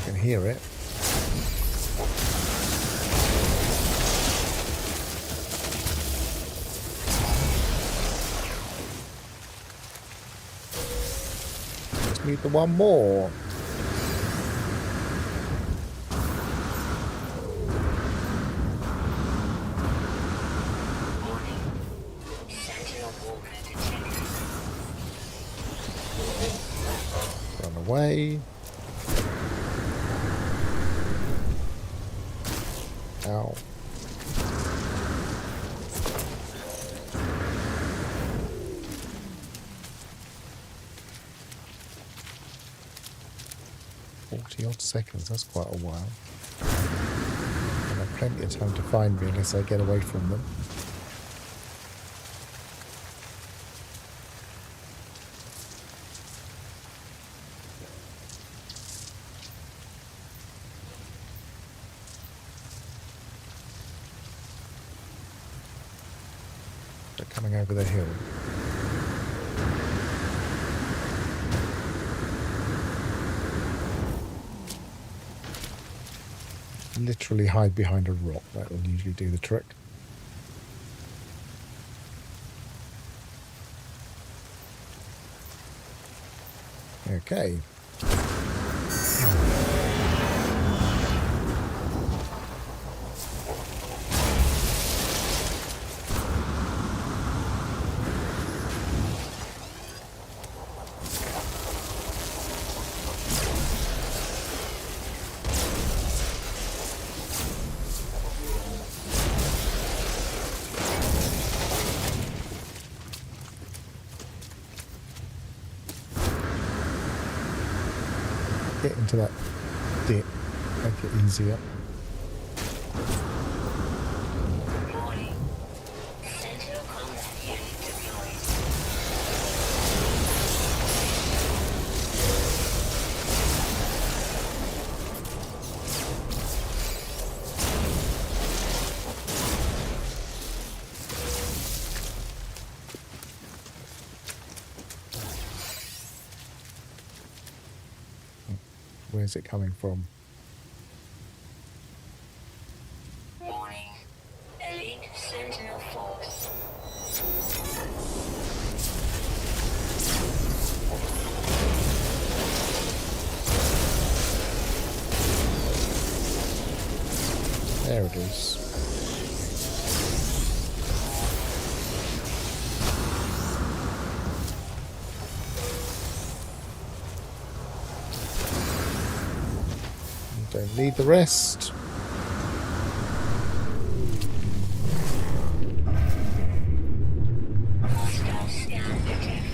You can hear it. Just need the one more. warning. Sentinel walker detected. Run away. Ow. Odd seconds, that's quite a while. And have plenty of time to find me unless I get away from them. They're coming over the hill. Literally hide behind a rock. That will usually do the trick. Okay. Get into that dip, make it easier. Warning. Sentinel combat unit deployed. Where's it coming from? Warning. Elite Sentinel force. There it is. Don't need the rest. Hostile scan detected.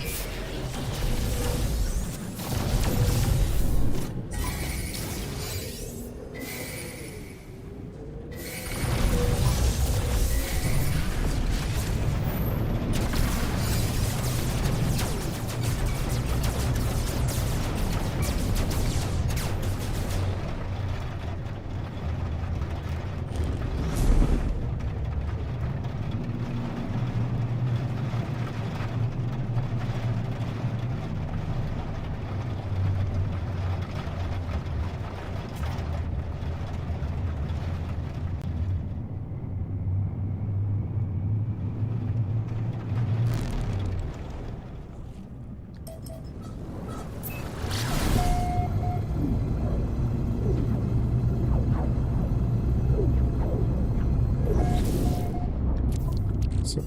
So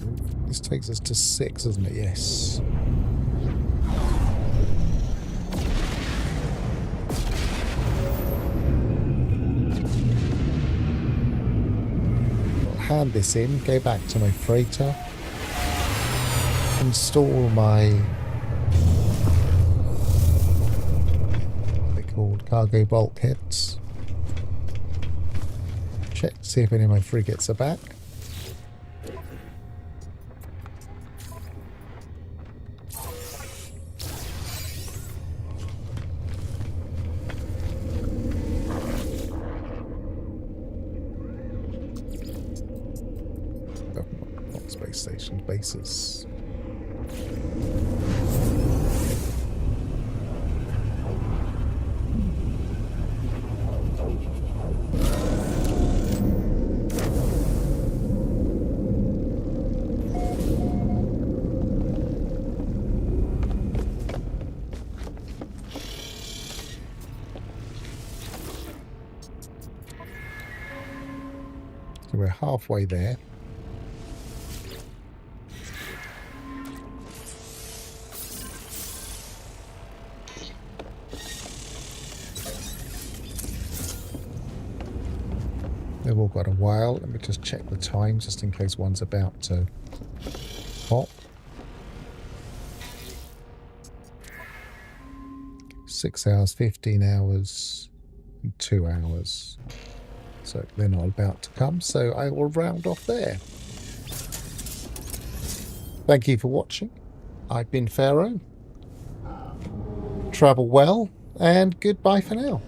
this takes us to 6, doesn't it? Yes. I'll hand this in, go back to my freighter, install my, what are they called, cargo bulkheads. Check to see if any of my frigates are back. Space station bases. So we're halfway there. They've all got a while. Let me just check the time just in case one's about to pop. 6 hours, 15 hours, and 2 hours. So they're not about to come, so I will round off there. Thank you for watching. I've been Pharaoh. Travel well, and goodbye for now.